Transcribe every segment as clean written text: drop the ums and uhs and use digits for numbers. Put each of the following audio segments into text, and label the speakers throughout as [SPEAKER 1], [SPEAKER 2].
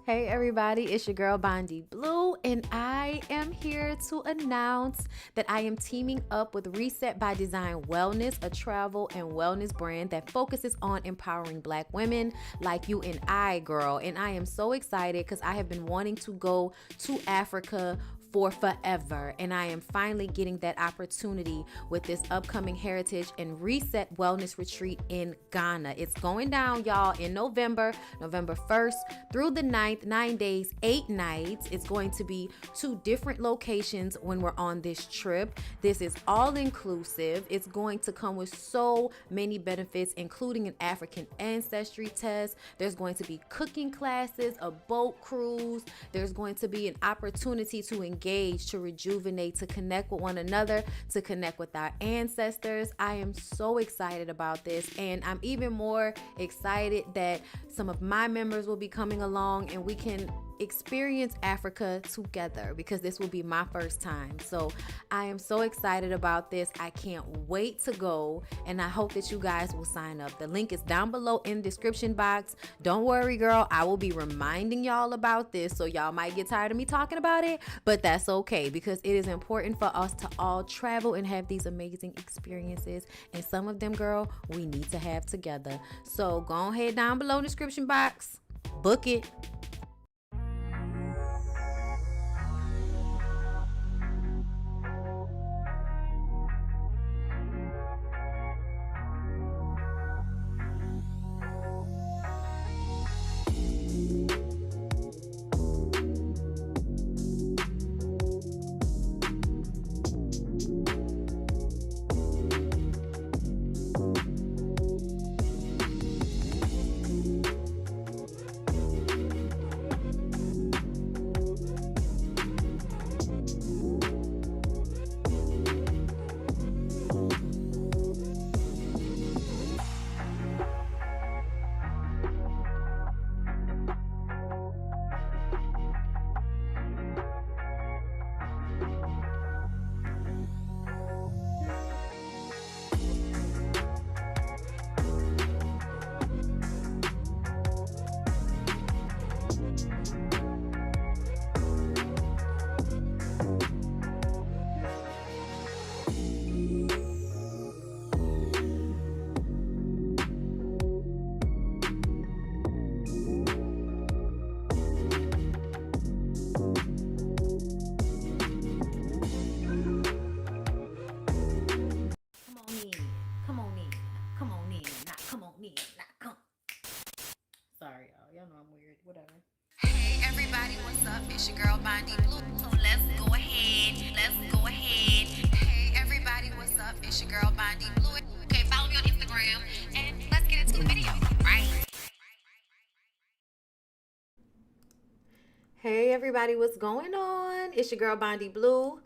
[SPEAKER 1] Hey everybody, it's your girl BondyBlue, and I am here to announce that I am teaming up with Reset by Design Wellness, a travel and wellness brand that focuses on empowering Black women like you and I, girl. And I am so excited because I have been wanting to go to Africa for forever, and I am finally getting that opportunity with this upcoming Heritage and Reset Wellness Retreat in Ghana. It's going down, y'all, in November 1st through the 9th, 9 days, 8 nights. It's going to be 2 different locations when we're on this trip. This is all inclusive. It's going to come with so many benefits, including an African ancestry test. There's going to be cooking classes, a boat cruise. There's going to be an opportunity to engage, to rejuvenate, to connect with one another, to connect with our ancestors. I am so excited about this, and I'm even more excited that some of my members will be coming along and we can experience Africa together, because this will be my first time. So I am so excited about this. I can't wait to go, and I hope that you guys will sign up. The link is down below in the description box. Don't worry, girl, I will be reminding y'all about this, so y'all might get tired of me talking about it, but that's okay, because it is important for us to all travel and have these amazing experiences, and some of them, girl, we need to have together. So go ahead down below in the description box, book it. Come on in. Come on in. Come on in. Not come on in. Not come. Sorry, y'all. Y'all know I'm weird. Whatever. Hey everybody, what's up? It's your girl BondyBlue. So let's go ahead. Let's go ahead. Hey everybody, what's up? It's your girl BondyBlue. Okay, follow me on Instagram and let's get into the video. Right? Hey everybody, what's going on? It's your girl BondyBlue.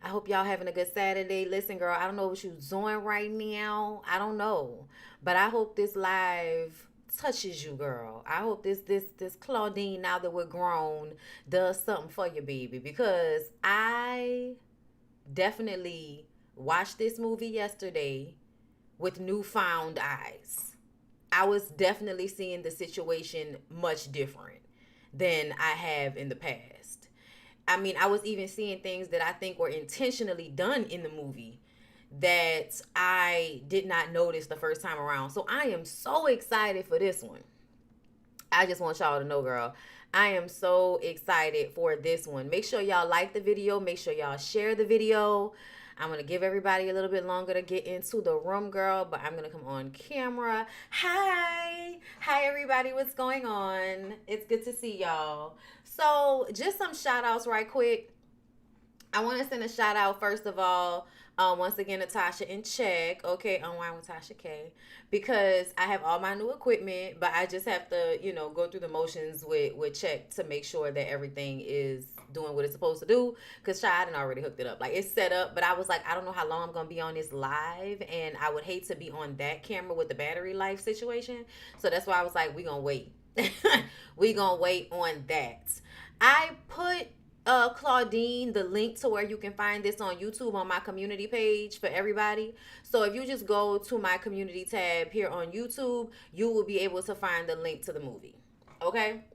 [SPEAKER 1] I hope y'all having a good Saturday. Listen, girl, I don't know what you're doing right now. I don't know. But I hope this live touches you, girl. I hope this Claudine, now that we're grown, does something for you, baby. Because I definitely watched this movie yesterday with newfound eyes. I was definitely seeing the situation much different than I have in the past. I mean, I was even seeing things that I think were intentionally done in the movie that I did not notice the first time around. So I am so excited for this one. I just want y'all to know, girl, I am so excited for this one. Make sure y'all like the video. Make sure y'all share the video. I'm going to give everybody a little bit longer to get into the room, girl, but I'm going to come on camera. Hi. Hi, everybody. What's going on? It's good to see y'all. So just some shout outs right quick. I want to send a shout out, first of all, once again, Natasha in check. Okay, Unwind with Tasha K. Because I have all my new equipment, but I just have to, go through the motions with check to make sure that everything is doing what it's supposed to do. Because Shad had already hooked it up. Like, it's set up, but I was like, I don't know how long I'm going to be on this live. And I would hate to be on that camera with the battery life situation. So that's why I was like, we going to wait. We going to wait on that. I put Claudine the link to where you can find this on YouTube on my community page for everybody. So if you just go to my community tab here on YouTube, you will be able to find the link to the movie. Okay?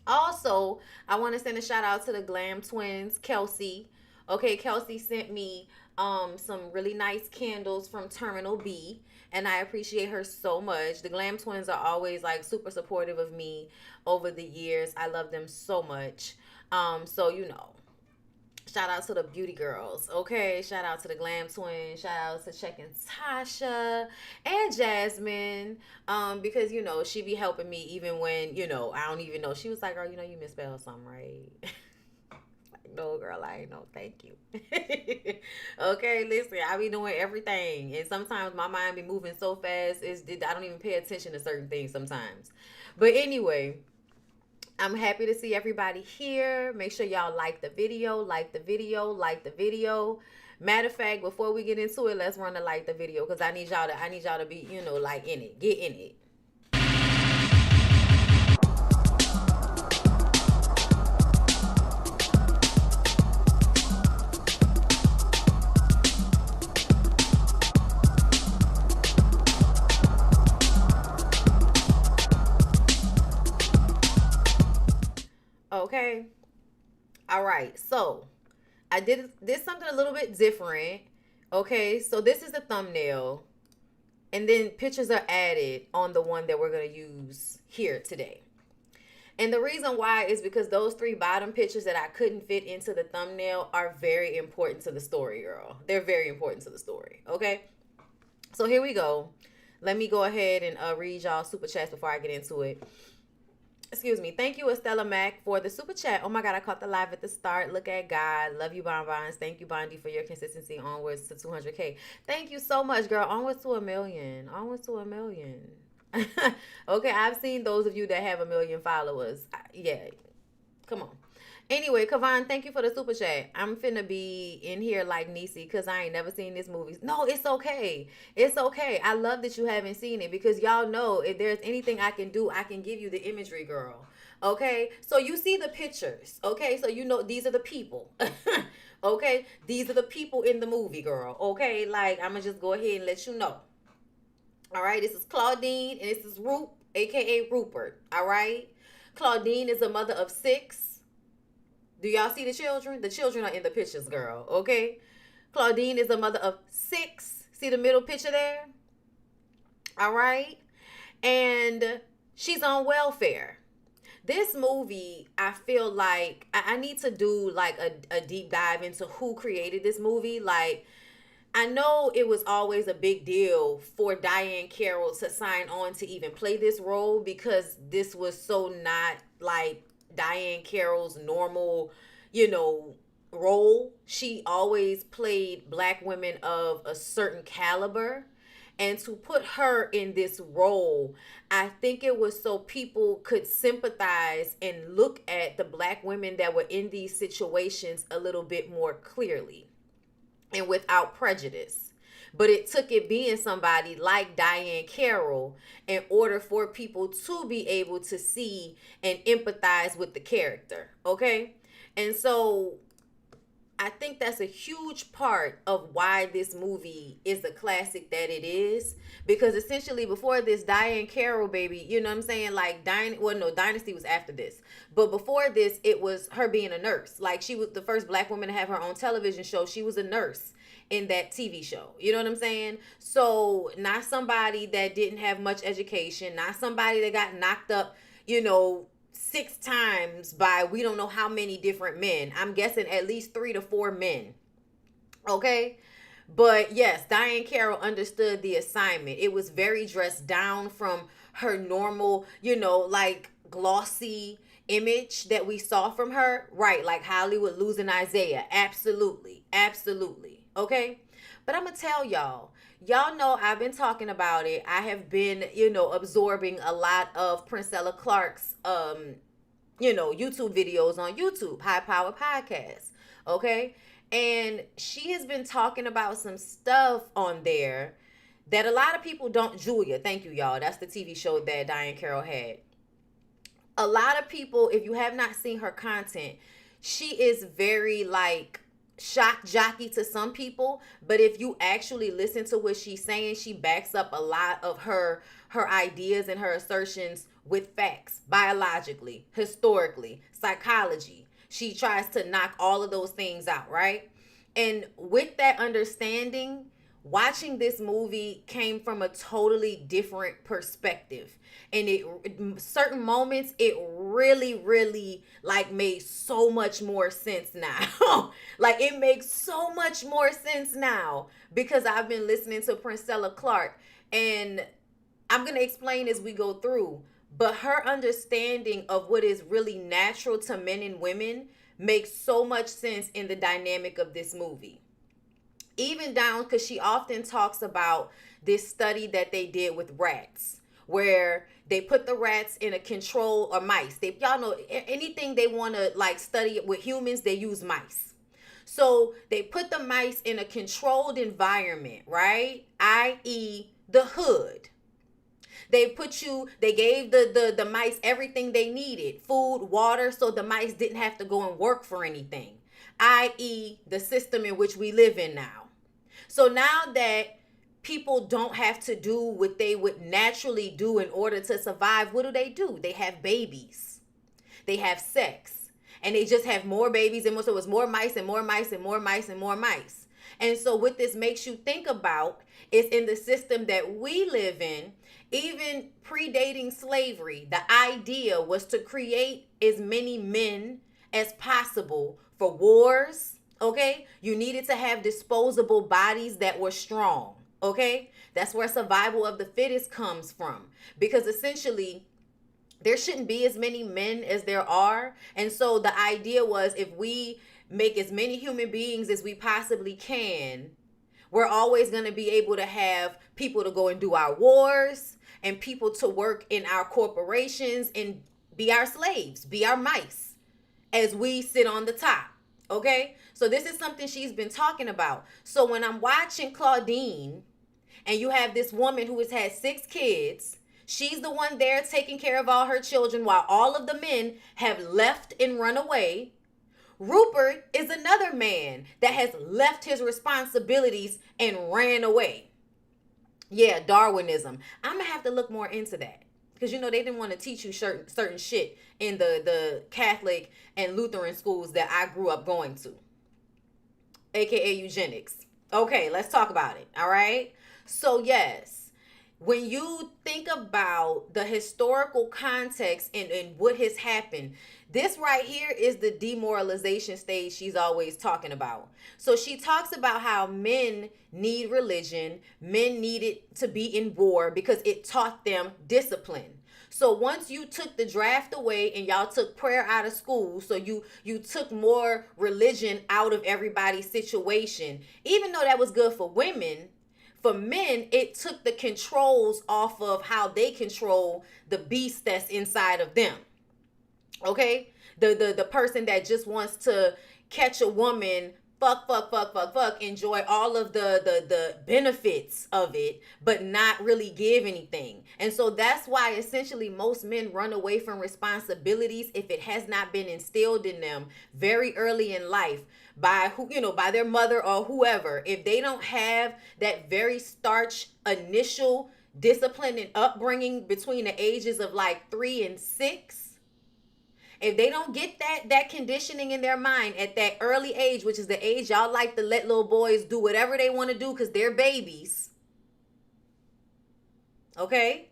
[SPEAKER 1] Also, I want to send a shout out to the Glam Twins, Kelsey. Okay, Kelsey sent me some really nice candles from Terminal B, and I appreciate her so much. The Glam Twins are always like super supportive of me over the years. I love them so much. So you know, shout out to the beauty girls, okay? Shout out to the Glam Twins. Shout out to checking Tasha and Jasmine, because you know she be helping me even when you know I don't even know. She was like, "Girl, you know you misspelled something, right?" Like, no, girl, I ain't know. Thank you. Okay, listen, I be doing everything, and sometimes my mind be moving so fast. I don't even pay attention to certain things sometimes. But anyway, I'm happy to see everybody here. Make sure y'all like the video, like the video, like the video. Matter of fact, before we get into it, let's run the like the video because I need y'all to be, you know, like in it. Get in it. Okay. All right. So I did something a little bit different. Okay. So this is the thumbnail. And then pictures are added on the one that we're going to use here today. And the reason why is because those three bottom pictures that I couldn't fit into the thumbnail are very important to the story, girl. They're very important to the story. Okay. So here we go. Let me go ahead and read y'all super chats before I get into it. Excuse me. Thank you, Estella Mack, for the super chat. Oh my God, I caught the live at the start. Look at God. Love you, Bonbons. Thank you, Bondi, for your consistency onwards to 200K. Thank you so much, girl. Onwards to a million. Onwards to a million. Okay, I've seen those of you that have a million followers. Yeah, come on. Anyway, Kavan, thank you for the super chat. I'm finna be in here like Niecy because I ain't never seen this movie. No, it's okay. It's okay. I love that you haven't seen it because y'all know if there's anything I can do, I can give you the imagery, girl. Okay? So you see the pictures. Okay? So you know these are the people. Okay? These are the people in the movie, girl. Okay? Like, I'm gonna just go ahead and let you know. All right? This is Claudine and this is Roop, aka Rupert. All right? Claudine is a mother of 6. Do y'all see the children? The children are in the pictures, girl. Okay. Claudine is a mother of 6. See the middle picture there? All right. And she's on welfare. This movie, I feel like I need to do like a deep dive into who created this movie. Like, I know it was always a big deal for Diane Carroll to sign on to even play this role because this was so not like Diane Carroll's normal, you know, role. She always played black women of a certain caliber. And to put her in this role, I think it was so people could sympathize and look at the black women that were in these situations a little bit more clearly and without prejudice. But it took it being somebody like Diane Carroll in order for people to be able to see and empathize with the character. Okay? And so I think that's a huge part of why this movie is the classic that it is. Because essentially before this, Diane Carroll, baby, you know what I'm saying? Like, Dynasty was after this. But before this, it was her being a nurse. Like, she was the first black woman to have her own television show. She was a nurse in that TV show. You know what I'm saying? So, not somebody that didn't have much education. Not somebody that got knocked up, you know, 6 times by we don't know how many different men. I'm guessing at least 3 to 4 men. Okay? But yes, Diane Carroll understood the assignment. It was very dressed down from her normal, you know, like glossy image that we saw from her. Right, like Hollywood losing Isaiah. Absolutely. Absolutely. Okay? But I'm going to tell y'all know I've been talking about it. I have been, you know, absorbing a lot of Princella Clark's, you know, YouTube videos on YouTube, High Power Podcast. Okay? And she has been talking about some stuff on there that a lot of people don't. Julia, thank you, y'all. That's the TV show that Diane Carroll had. A lot of people, if you have not seen her content, she is very like shock jockey to some people, but if you actually listen to what she's saying, she backs up a lot of her ideas and her assertions with facts, biologically, historically, psychology. She tries to knock all of those things out, right? And with that understanding, watching this movie came from a totally different perspective. And it certain moments it really like made so much more sense now. Like it makes so much more sense now because I've been listening to Princella Clark, and I'm going to explain as we go through, but her understanding of what is really natural to men and women makes so much sense in the dynamic of this movie. Even down, because she often talks about this study that they did with rats, where they put the rats in a control, or mice. Y'all know anything they want to like study with humans, they use mice. So they put the mice in a controlled environment, right? I.e., the hood. They gave the mice everything they needed, food, water, so the mice didn't have to go and work for anything, i.e., the system in which we live in now. So now that people don't have to do what they would naturally do in order to survive, what do? They have babies. They have sex. And they just have more babies, and so it's more mice and more mice and more mice and more mice. And so what this makes you think about is in the system that we live in, even predating slavery, the idea was to create as many men as possible for wars, okay? You needed to have disposable bodies that were strong, okay? That's where survival of the fittest comes from. Because essentially, there shouldn't be as many men as there are. And so the idea was if we make as many human beings as we possibly can, we're always going to be able to have people to go and do our wars and people to work in our corporations and be our slaves, be our mice as we sit on the top. Okay? So this is something she's been talking about. So when I'm watching Claudine and you have this woman who has had 6 kids, she's the one there taking care of all her children while all of the men have left and run away. Rupert is another man that has left his responsibilities and ran away. Yeah, Darwinism. I'm going to have to look more into that. Because, you know, they didn't want to teach you certain shit in the Catholic and Lutheran schools that I grew up going to. AKA eugenics. Okay, let's talk about it. All right? So, yes. When you think about the historical context and what has happened, this right here is the demoralization stage she's always talking about. So she talks about how men need religion, men needed to be in war because it taught them discipline. So once you took the draft away and y'all took prayer out of school, so you took more religion out of everybody's situation, even though that was good for women, for men, it took the controls off of how they control the beast that's inside of them. Okay? The person that just wants to catch a woman, fuck, enjoy all of the benefits of it, but not really give anything. And so that's why essentially most men run away from responsibilities if it has not been instilled in them very early in life by by their mother or whoever. If they don't have that very starch initial discipline and upbringing between the ages of like 3 and 6, if they don't get that conditioning in their mind at that early age, which is the age y'all like to let little boys do whatever they want to do because they're babies, okay?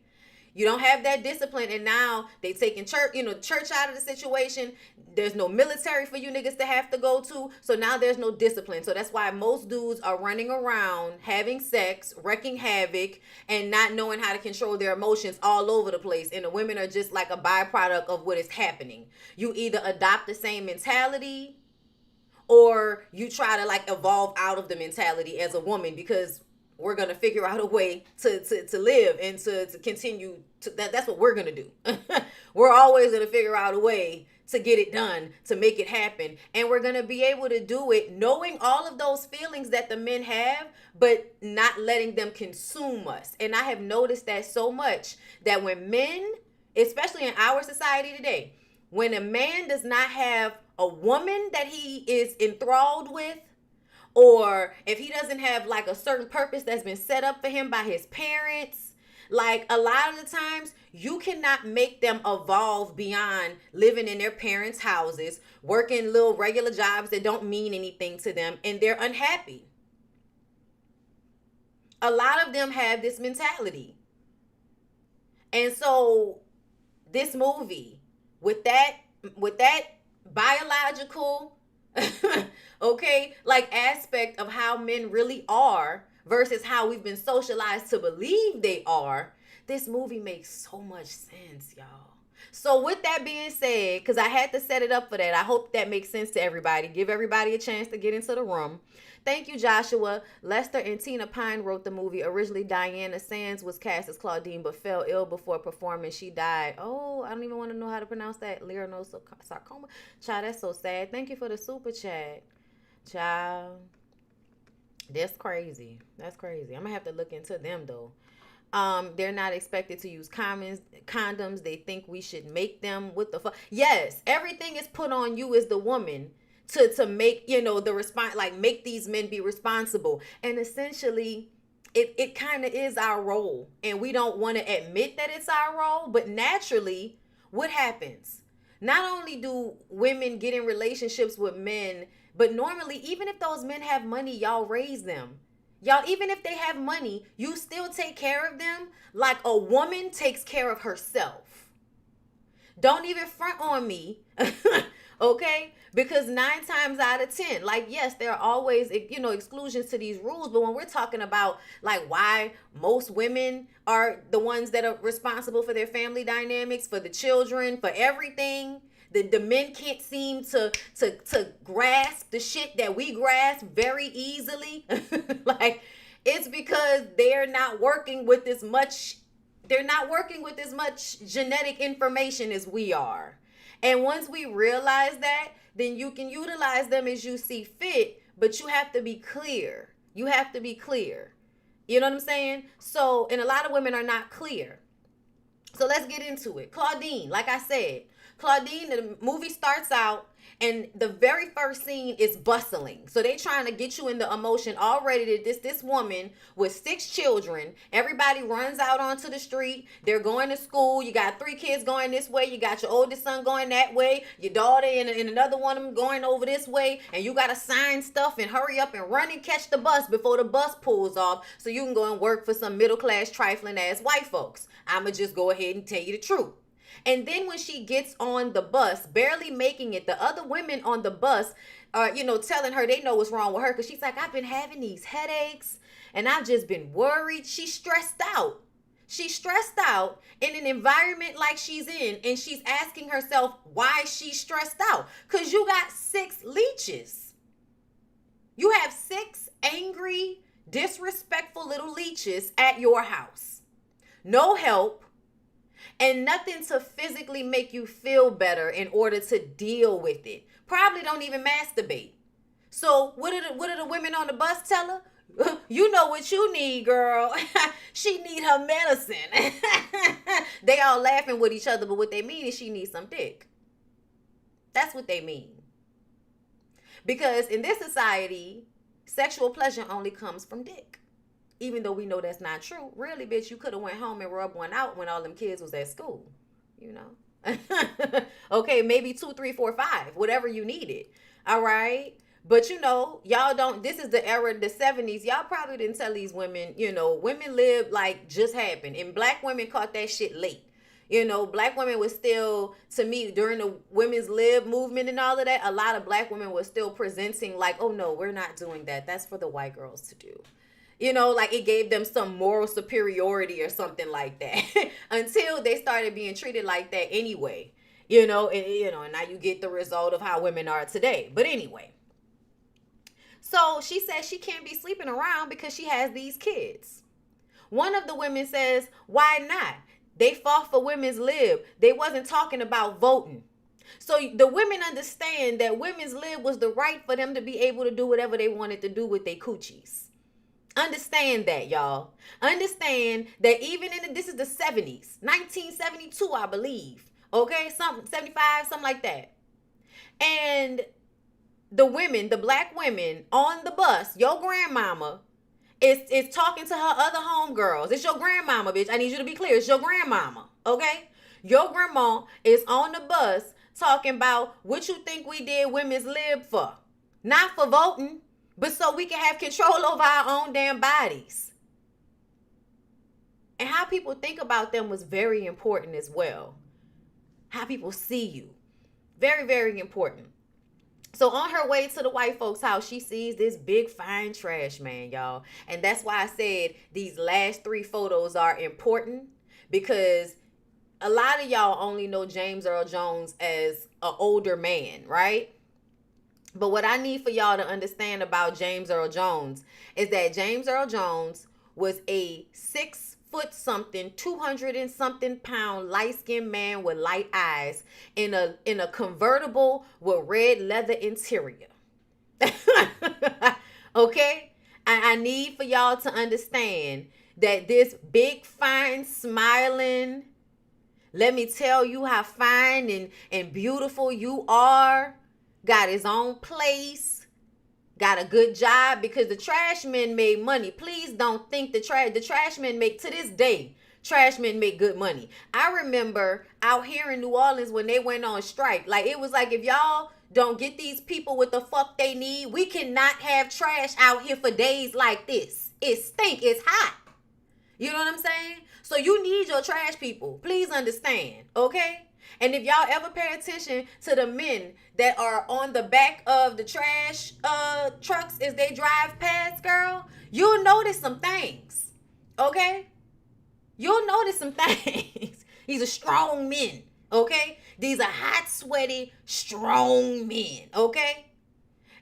[SPEAKER 1] You don't have that discipline, and now they taking church out of the situation. There's no military for you niggas to have to go to, so now there's no discipline. So that's why most dudes are running around, having sex, wrecking havoc, and not knowing how to control their emotions all over the place. And the women are just like a byproduct of what is happening. You either adopt the same mentality, or you try to like evolve out of the mentality as a woman, because we're going to figure out a way to live and to continue to that's what we're going to do. We're always going to figure out a way to get it done, to make it happen. And we're going to be able to do it knowing all of those feelings that the men have, but not letting them consume us. And I have noticed that so much that when men, especially in our society today, when a man does not have a woman that he is enthralled with, or if he doesn't have like a certain purpose that's been set up for him by his parents, like a lot of the times you cannot make them evolve beyond living in their parents' houses, working little regular jobs that don't mean anything to them, and they're unhappy. A lot of them have this mentality. And so this movie with that biological okay, like aspect of how men really are versus how we've been socialized to believe they are, this movie makes so much sense, y'all. So with that being said, because I had to set it up for that, I hope that makes sense to everybody. Give everybody a chance to get into the room. Thank you, Joshua. Lester and Tina Pine wrote the movie. Originally, Diana Sands was cast as Claudine, but fell ill before performing. She died. Oh, I don't even want to know how to pronounce that. Sarcoma. Child, that's so sad. Thank you for the super chat. Child, that's crazy. That's crazy. I'm going to have to look into them, though. They're not expected to use condoms. They think we should make them. What the fuck? Yes, everything is put on you as the woman to make, the response, like make these men be responsible. And essentially, it kind of is our role. And we don't want to admit that it's our role. But naturally, what happens? Not only do women get in relationships with men, but normally, even if those men have money, y'all raise them. Y'all, even if they have money, you still take care of them like a woman takes care of herself. Don't even front on me, okay? Because 9 times out of 10, like, yes, there are always, exclusions to these rules. But when we're talking about, like, why most women are the ones that are responsible for their family dynamics, for the children, for everything, the men can't seem to grasp the shit that we grasp very easily. Like, it's because they're not working with as much genetic information as we are. And once we realize that, then you can utilize them as you see fit, but you have to be clear. You have to be clear. You know what I'm saying? So, and a lot of women are not clear. So let's get into it. Claudine, like I said, the movie starts out and the very first scene is bustling. So they trying to get you in the emotion already that this woman with 6 children, everybody runs out onto the street. They're going to school. You got 3 kids going this way. You got your oldest son going that way. Your daughter and another one of them going over this way. And you got to sign stuff and hurry up and run and catch the bus before the bus pulls off so you can go and work for some middle-class trifling ass white folks. I'ma just go ahead and tell you the truth. And then when she gets on the bus, barely making it, the other women on the bus are, telling her they know what's wrong with her. Because she's like, I've been having these headaches and I've just been worried. She's stressed out. She's stressed out in an environment like she's in. And she's asking herself why she's stressed out. Because you got 6 leeches. You have 6 angry, disrespectful little leeches at your house. No help. And nothing to physically make you feel better in order to deal with it. Probably don't even masturbate. So what do the women on the bus tell her? You know what you need, girl. She need her medicine. They all laughing with each other, but what they mean is she needs some dick. That's what they mean. Because in this society, sexual pleasure only comes from dick. Even though we know that's not true. Really, bitch, you could have went home and rubbed one out when all them kids was at school. Okay, maybe 2, 3, 4, 5. Whatever you needed. All right? But, y'all don't. This is the era, the 70s. Y'all probably didn't tell these women, women live like just happened. And black women caught that shit late. Black women was still, to me, during the women's lib movement and all of that, a lot of black women were still presenting like, oh, no, we're not doing that. That's for the white girls to do. Like it gave them some moral superiority or something like that until they started being treated like that anyway, and now you get the result of how women are today. But anyway, so she says she can't be sleeping around because she has these kids. One of the women says, why not? They fought for women's lib. They wasn't talking about voting. So the women understand that women's lib was the right for them to be able to do whatever they wanted to do with their coochies. Understand that, y'all. Understand that even this is the 70s, 1972, I believe. Okay, something 75, something like that. And the women, the black women on the bus, your grandmama is talking to her other homegirls. It's your grandmama, bitch. I need you to be clear. It's your grandmama, okay? Your grandma is on the bus talking about what you think we did women's lib for. Not for voting, but so we can have control over our own damn bodies. And how people think about them was very important as well. How people see you. Very, very important. So on her way to the white folks' house, she sees this big fine trash man, y'all. And that's why I said these last 3 photos are important, because a lot of y'all only know James Earl Jones as an older man, right? But what I need for y'all to understand about James Earl Jones is that James Earl Jones was a 6-foot-something, 200 and something pound light-skinned man with light eyes in a convertible with red leather interior. Okay? And I need for y'all to understand that this big, fine, smiling, let me tell you how fine and beautiful you are, got his own place, got a good job, because the trash men made money. Please don't think the trash men make, to this day, trash men make good money. I remember out here in New Orleans when they went on strike, like it was like, if y'all don't get these people what the fuck they need, we cannot have trash out here for days like this. It stink, it's hot. You know what I'm saying? So you need your trash people. Please understand, okay? And if y'all ever pay attention to the men that are on the back of the trash trucks as they drive past, girl, you'll notice some things, okay? You'll notice some things. These are strong men, okay? These are hot, sweaty, strong men, okay?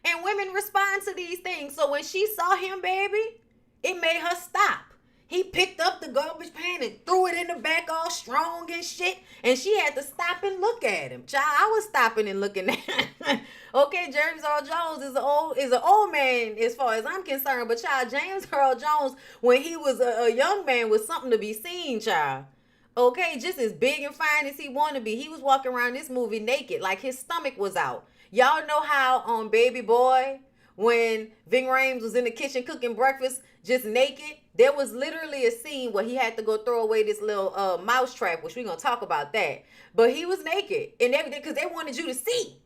[SPEAKER 1] And women respond to these things. So when she saw him, baby, it made her stop. He picked up the garbage can and threw it in the back all strong and shit. And she had to stop and look at him. Child, I was stopping and looking at him. Okay, James Earl Jones is an old man as far as I'm concerned. But child, James Earl Jones, when he was a young man, was something to be seen, child. Okay, just as big and fine as he wanted to be. He was walking around this movie naked, like his stomach was out. Y'all know how on Baby Boy, when Ving Rhames was in the kitchen cooking breakfast just naked, there was literally a scene where he had to go throw away this little mouse trap, which we're going to talk about that. But he was naked, and everything, because they wanted you to see.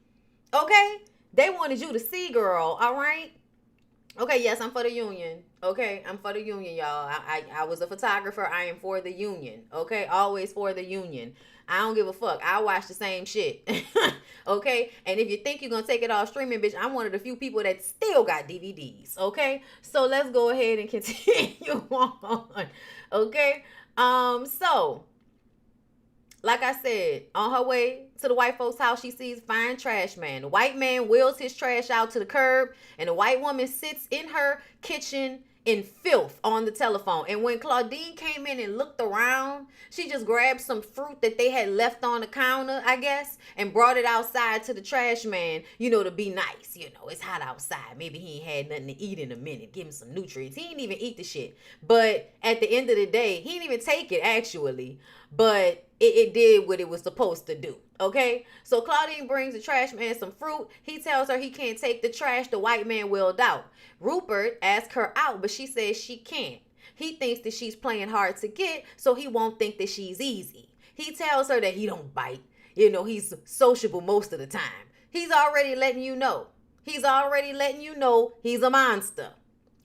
[SPEAKER 1] Okay? They wanted you to see, girl. All right? Okay, yes, I'm for the union. Okay, I'm for the union, y'all. I was a photographer. I am for the union. Okay? Always for the union. I don't give a fuck. I watch the same shit. Okay? And if you think you're going to take it off streaming, bitch, I'm one of the few people that still got DVDs. Okay? So let's go ahead and continue on. Okay? So, like I said, on her way to the white folks' house, she sees fine trash man. The white man wheels his trash out to the curb, and the white woman sits in her kitchen in filth on the telephone. And when Claudine came in and looked around, she just grabbed some fruit that they had left on the counter, I guess, and brought it outside to the trash man, to be nice. It's hot outside. Maybe he ain't had nothing to eat in a minute. Give him some nutrients. He didn't even eat the shit. But at the end of the day, he didn't even take it, actually. But it did what it was supposed to do. Okay? So Claudine brings the trash man some fruit. He tells her he can't take the trash. The white man willed out. Rupert asks her out, but she says she can't. He thinks that she's playing hard to get, so he won't think that she's easy. He tells her that he don't bite. He's sociable most of the time. He's already letting you know. He's already letting you know he's a monster.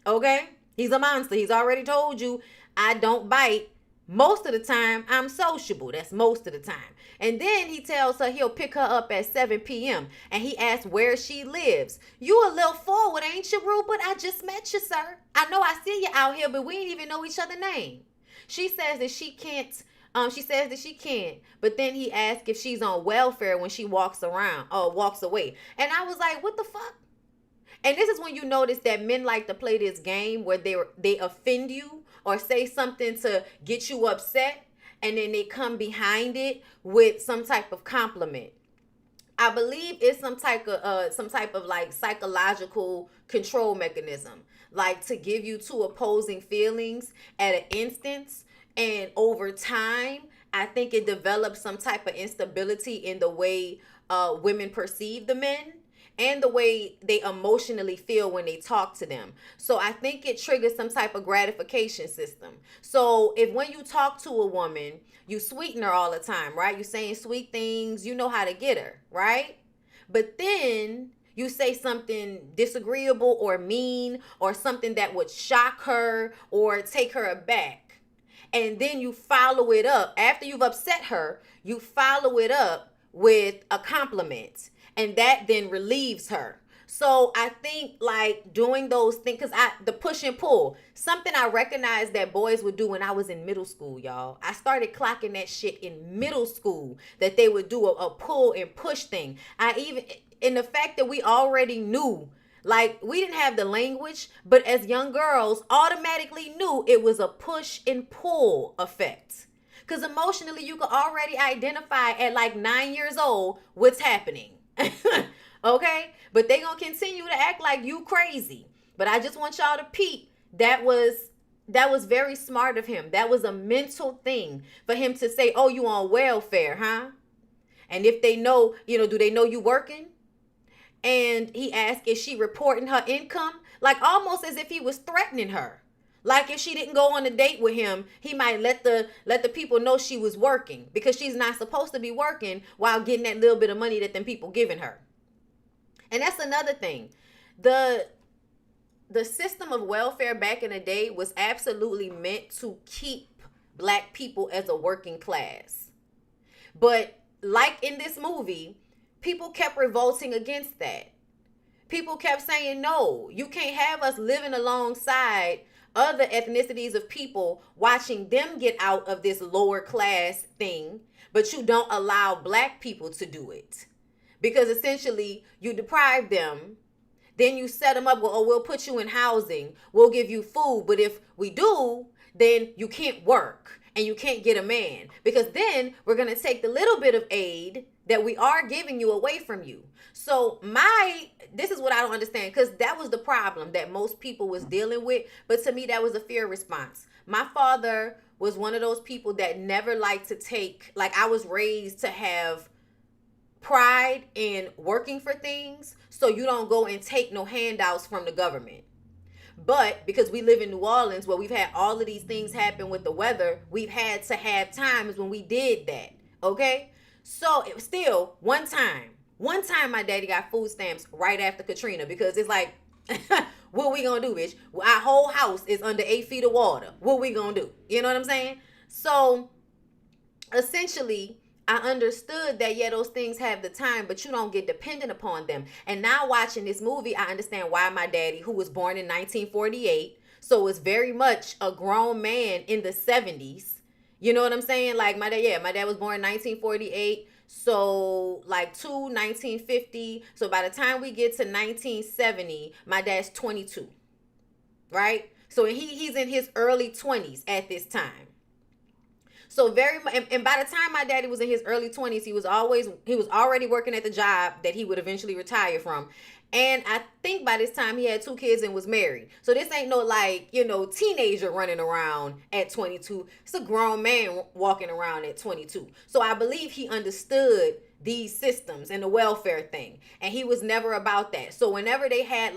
[SPEAKER 1] Okay? He's a monster. He's already told you, I don't bite. Most of the time, I'm sociable. That's most of the time. And then he tells her he'll pick her up at 7 p.m. And he asks where she lives. You a little forward, ain't you, Rupert? I just met you, sir. I know I see you out here, but we ain't even know each other's name. She says that she can't. But then he asks if she's on welfare when she walks away. And I was like, what the fuck? And this is when you notice that men like to play this game where they offend you or say something to get you upset, and then they come behind it with some type of compliment. I believe it's some type of like psychological control mechanism, like to give you two opposing feelings at an instance, and over time, I think it develops some type of instability in the way women perceive the men. and the way they emotionally feel when they talk to them. So I think it triggers some type of gratification system. So if when you talk to a woman, you sweeten her all the time, right? You saying sweet things, you know how to get her, right? But then you say something disagreeable or mean or something that would shock her or take her aback. And then you follow it up. After you've upset her, you follow it up with a compliment. And that then relieves her. So I think like doing those things, because the push and pull, something I recognized that boys would do when I was in middle school, y'all. I started clocking that shit in middle school, that they would do a pull and push thing. In the fact that we already knew, like we didn't have the language, but as young girls automatically knew it was a push and pull effect. Because emotionally, you could already identify at like 9 years old what's happening. Okay? But they gonna continue to act like you crazy. But I just want y'all to peep. That was very smart of him. That was a mental thing for him to say, oh, you on welfare, huh? And if they know, do they know you working? And he asked, is she reporting her income? Like almost as if he was threatening her. Like if she didn't go on a date with him, he might let the people know she was working, because she's not supposed to be working while getting that little bit of money that them people giving her. And that's another thing. The system of welfare back in the day was absolutely meant to keep black people as a working class. But like in this movie, people kept revolting against that. People kept saying, no, you can't have us living alongside other ethnicities of people, watching them get out of this lower class thing, but you don't allow black people to do it. Because essentially you deprive them, then you set them up, we'll put you in housing, we'll give you food, but if we do, then you can't work and you can't get a man, because then we're going to take the little bit of aid that we are giving you away from you. So this is what I don't understand, because that was the problem that most people was dealing with. But to me, that was a fear response. My father was one of those people that never liked to take, like I was raised to have pride in working for things, so you don't go and take no handouts from the government. But because we live in New Orleans, where we've had all of these things happen with the weather, we've had to have times when we did that. Okay? So it was still one time my daddy got food stamps right after Katrina, because it's like, what we gonna do, bitch? Our whole house is under 8 feet of water. What we gonna do? You know what I'm saying? So essentially, I understood that, yeah, those things have the time, but you don't get dependent upon them. And now watching this movie, I understand why my daddy, who was born in 1948, so was very much a grown man in the 70s. You know what I'm saying? Like my dad was born in 1948. So like 1950. So by the time we get to 1970, my dad's 22. Right? So he's in his early 20s at this time. So very much, and by the time my daddy was in his early 20s, he was already working at the job that he would eventually retire from. And I think by this time he had 2 kids and was married. So this ain't no teenager running around at 22. It's a grown man walking around at 22. So I believe he understood these systems and the welfare thing. And he was never about that. So whenever they had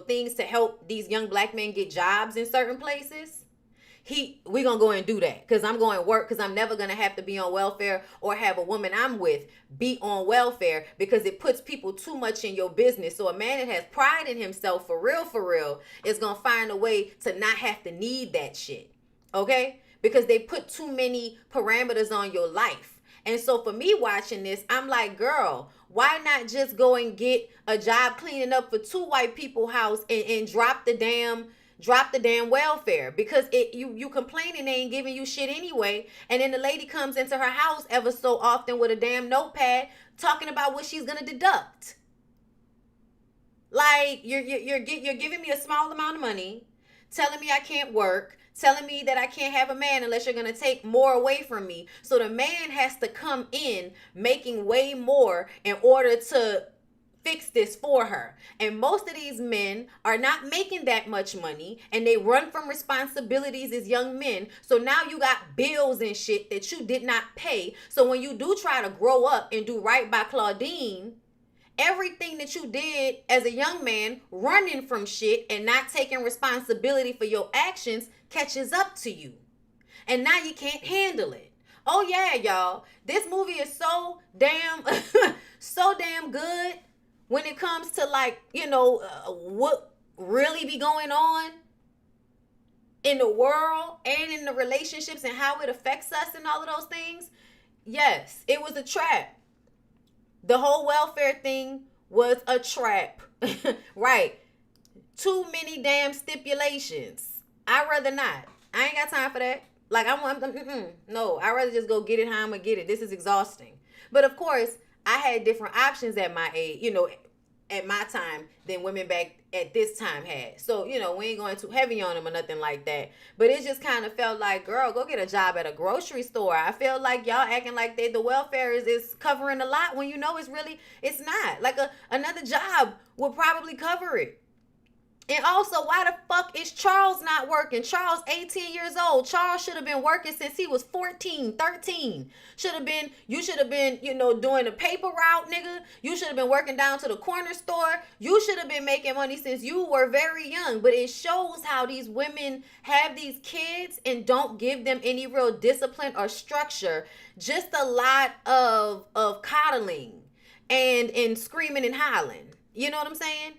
[SPEAKER 1] things to help these young black men get jobs in certain places, we gonna go and do that, because I'm going to work, because I'm never gonna have to be on welfare or have a woman I'm with be on welfare, because it puts people too much in your business. So a man that has pride in himself for real is gonna find a way to not have to need that shit. Okay? Because they put too many parameters on your life. And so for me watching this, I'm like, girl, why not just go and get a job cleaning up for 2 white people's house and drop the damn welfare? Because you complaining they ain't giving you shit anyway, and then the lady comes into her house ever so often with a damn notepad talking about what she's gonna deduct. Like you're giving me a small amount of money, telling me I can't work, telling me that I can't have a man unless you're gonna take more away from me. So the man has to come in making way more in order to fix this for her. And most of these men are not making that much money, and they run from responsibilities as young men. So now you got bills and shit that you did not pay. So when you do try to grow up and do right by Claudine everything that you did as a young man, running from shit and not taking responsibility for your actions, catches up to you. And now you can't handle it. Oh yeah, y'all. This movie is so damn so damn good when it comes to like, what really be going on in the world and in the relationships and how it affects us and all of those things. Yes, it was a trap. The whole welfare thing was a trap. Right. Too many damn stipulations. I'd rather not. I ain't got time for that. Like, no, I'd rather just go get it how I'm going to get it. This is exhausting. But of course, I had different options at my age, at my time than women back at this time had. So, we ain't going too heavy on them or nothing like that. But it just kind of felt like, girl, go get a job at a grocery store. I feel like y'all acting like the welfare is covering a lot when it's not. Like another job will probably cover it. And also, why the fuck is Charles not working? Charles, 18 years old. Charles should have been working since he was 14, 13. You should have been, doing the paper route, nigga. You should have been working down to the corner store. You should have been making money since you were very young. But it shows how these women have these kids and don't give them any real discipline or structure. Just a lot of coddling and screaming and hollering. You know what I'm saying?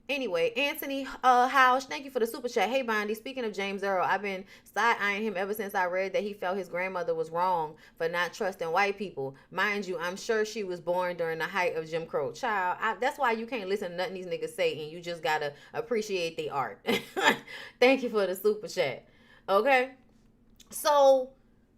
[SPEAKER 1] Anyway, Anthony Housh, thank you for the super chat. Hey, Bondy, speaking of James Earl, I've been side-eyeing him ever since I read that he felt his grandmother was wrong for not trusting white people. Mind you, I'm sure she was born during the height of Jim Crow. Child, that's why you can't listen to nothing these niggas say, and you just gotta appreciate the art. Thank you for the super chat. Okay? So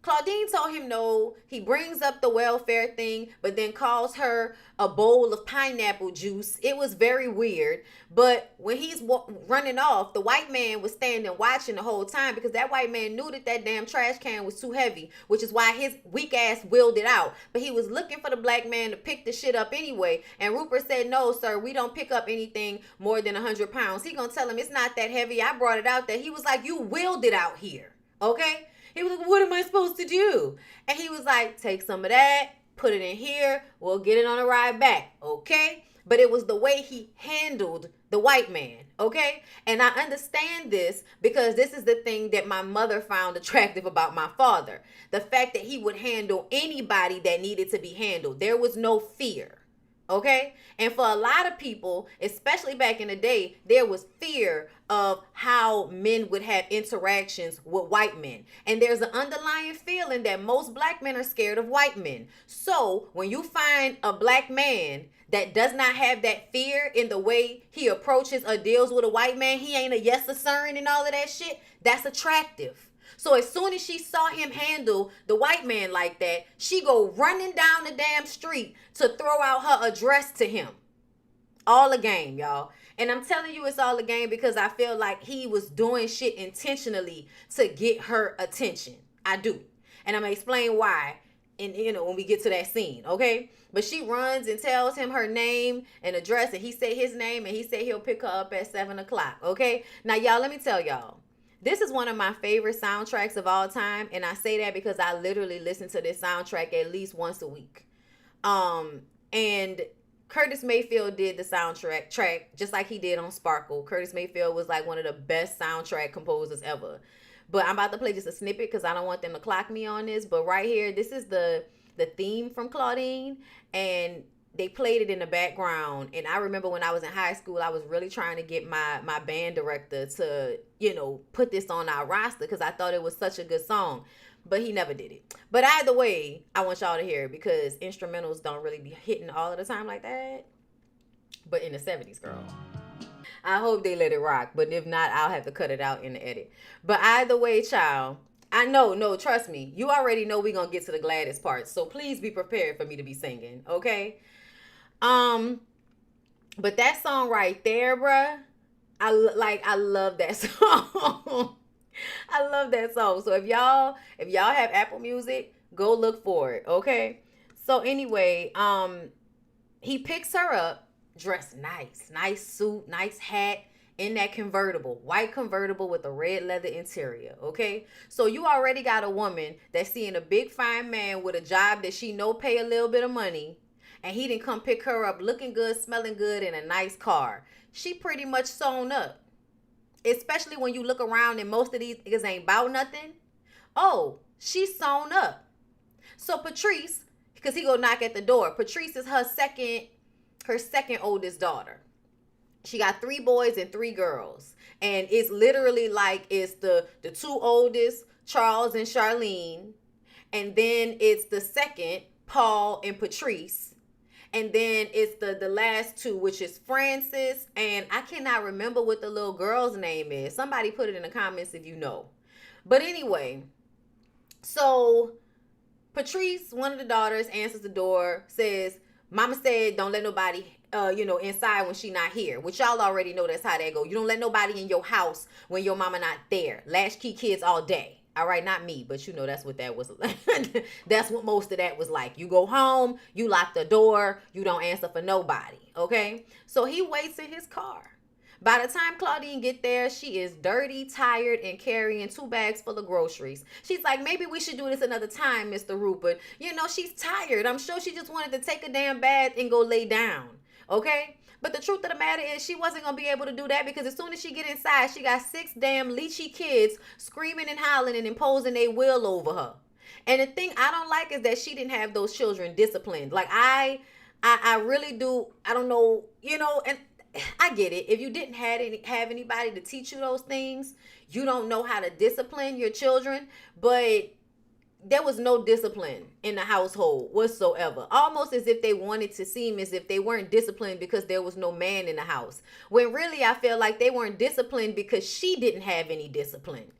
[SPEAKER 1] Claudine told him no. He brings up the welfare thing, but then calls her a bowl of pineapple juice. It was very weird. But when he's running off, the white man was standing watching the whole time because that white man knew that damn trash can was too heavy, which is why his weak ass wheeled it out. But he was looking for the black man to pick the shit up anyway. And Rupert said, no, sir, we don't pick up anything more than 100 pounds. He gonna tell him it's not that heavy. I brought it out there. He was like, you wheeled it out here. Okay? He was like, what am I supposed to do? And he was like, take some of that, put it in here. We'll get it on a ride back. Okay? But it was the way he handled the white man. Okay? And I understand this because this is the thing that my mother found attractive about my father. The fact that he would handle anybody that needed to be handled. There was no fear. Okay? And for a lot of people, especially back in the day, there was fear of how men would have interactions with white men. And there's an underlying feeling that most black men are scared of white men. So when you find a black man that does not have that fear in the way he approaches or deals with a white man, he ain't a yes sir and all of that shit, that's attractive. So as soon as she saw him handle the white man like that, she go running down the damn street to throw out her address to him. All a game, y'all. And I'm telling you it's all a game because I feel like he was doing shit intentionally to get her attention. I do. And I'm going to explain why when we get to that scene, okay? But she runs and tells him her name and address, and he said his name, and he said he'll pick her up at 7 o'clock, okay? Now, y'all, let me tell y'all. This is one of my favorite soundtracks of all time, and I say that because I literally listen to this soundtrack at least once a week. And Curtis Mayfield did the soundtrack just like he did on Sparkle. Curtis Mayfield was like one of the best soundtrack composers ever. But I'm about to play just a snippet because I don't want them to clock me on this. But right here, this is the theme from Claudine, and they played it in the background. And I remember when I was in high school, I was really trying to get my band director to, put this on our roster because I thought it was such a good song. But he never did it. But either way, I want y'all to hear it because instrumentals don't really be hitting all of the time like that. But in the 70s, girl. I hope they let it rock. But if not, I'll have to cut it out in the edit. But either way, child, I know, no, trust me. You already know we're going to get to the Gladys part. So please be prepared for me to be singing, okay? But that song right there, bruh, I love that song. I love that song. So if y'all have Apple Music, go look for it, okay? So anyway, he picks her up, dressed nice suit, nice hat, in that convertible, white convertible with a red leather interior, okay? So you already got a woman that's seeing a big fine man with a job that she know pay a little bit of money, and he didn't come pick her up looking good, smelling good, in a nice car. She pretty much sewn up. Especially when you look around and most of these niggas ain't about nothing. Oh, she's sewn up. So Patrice, because he go knock at the door. Patrice is her second oldest daughter. She got 3 boys and 3 girls. And it's literally like it's the 2 oldest, Charles and Charlene. And then it's the second, Paul and Patrice. And then it's the last 2, which is Francis. And I cannot remember what the little girl's name is. Somebody put it in the comments if you know. But anyway, so Patrice, one of the daughters, answers the door, says, Mama said don't let nobody, inside when she not here. Which y'all already know that's how that go. You don't let nobody in your house when your mama not there. Latchkey kids all day. All right, not me, but that's what that was. That's what most of that was like. You go home, you lock the door, you don't answer for nobody, okay? So he waits in his car. By the time Claudine get there, she is dirty, tired, and carrying 2 bags full of groceries. She's like, maybe we should do this another time, Mr. Rupert. She's tired. I'm sure she just wanted to take a damn bath and go lay down, okay? But the truth of the matter is she wasn't going to be able to do that because as soon as she get inside, she got 6 damn leechy kids screaming and howling and imposing their will over her. And the thing I don't like is that she didn't have those children disciplined. Like I really do. I don't know, and I get it. If you didn't have anybody to teach you those things, you don't know how to discipline your children. But there was no discipline in the household whatsoever. Almost as if they wanted to seem as if they weren't disciplined because there was no man in the house. When really I feel like they weren't disciplined because she didn't have any discipline.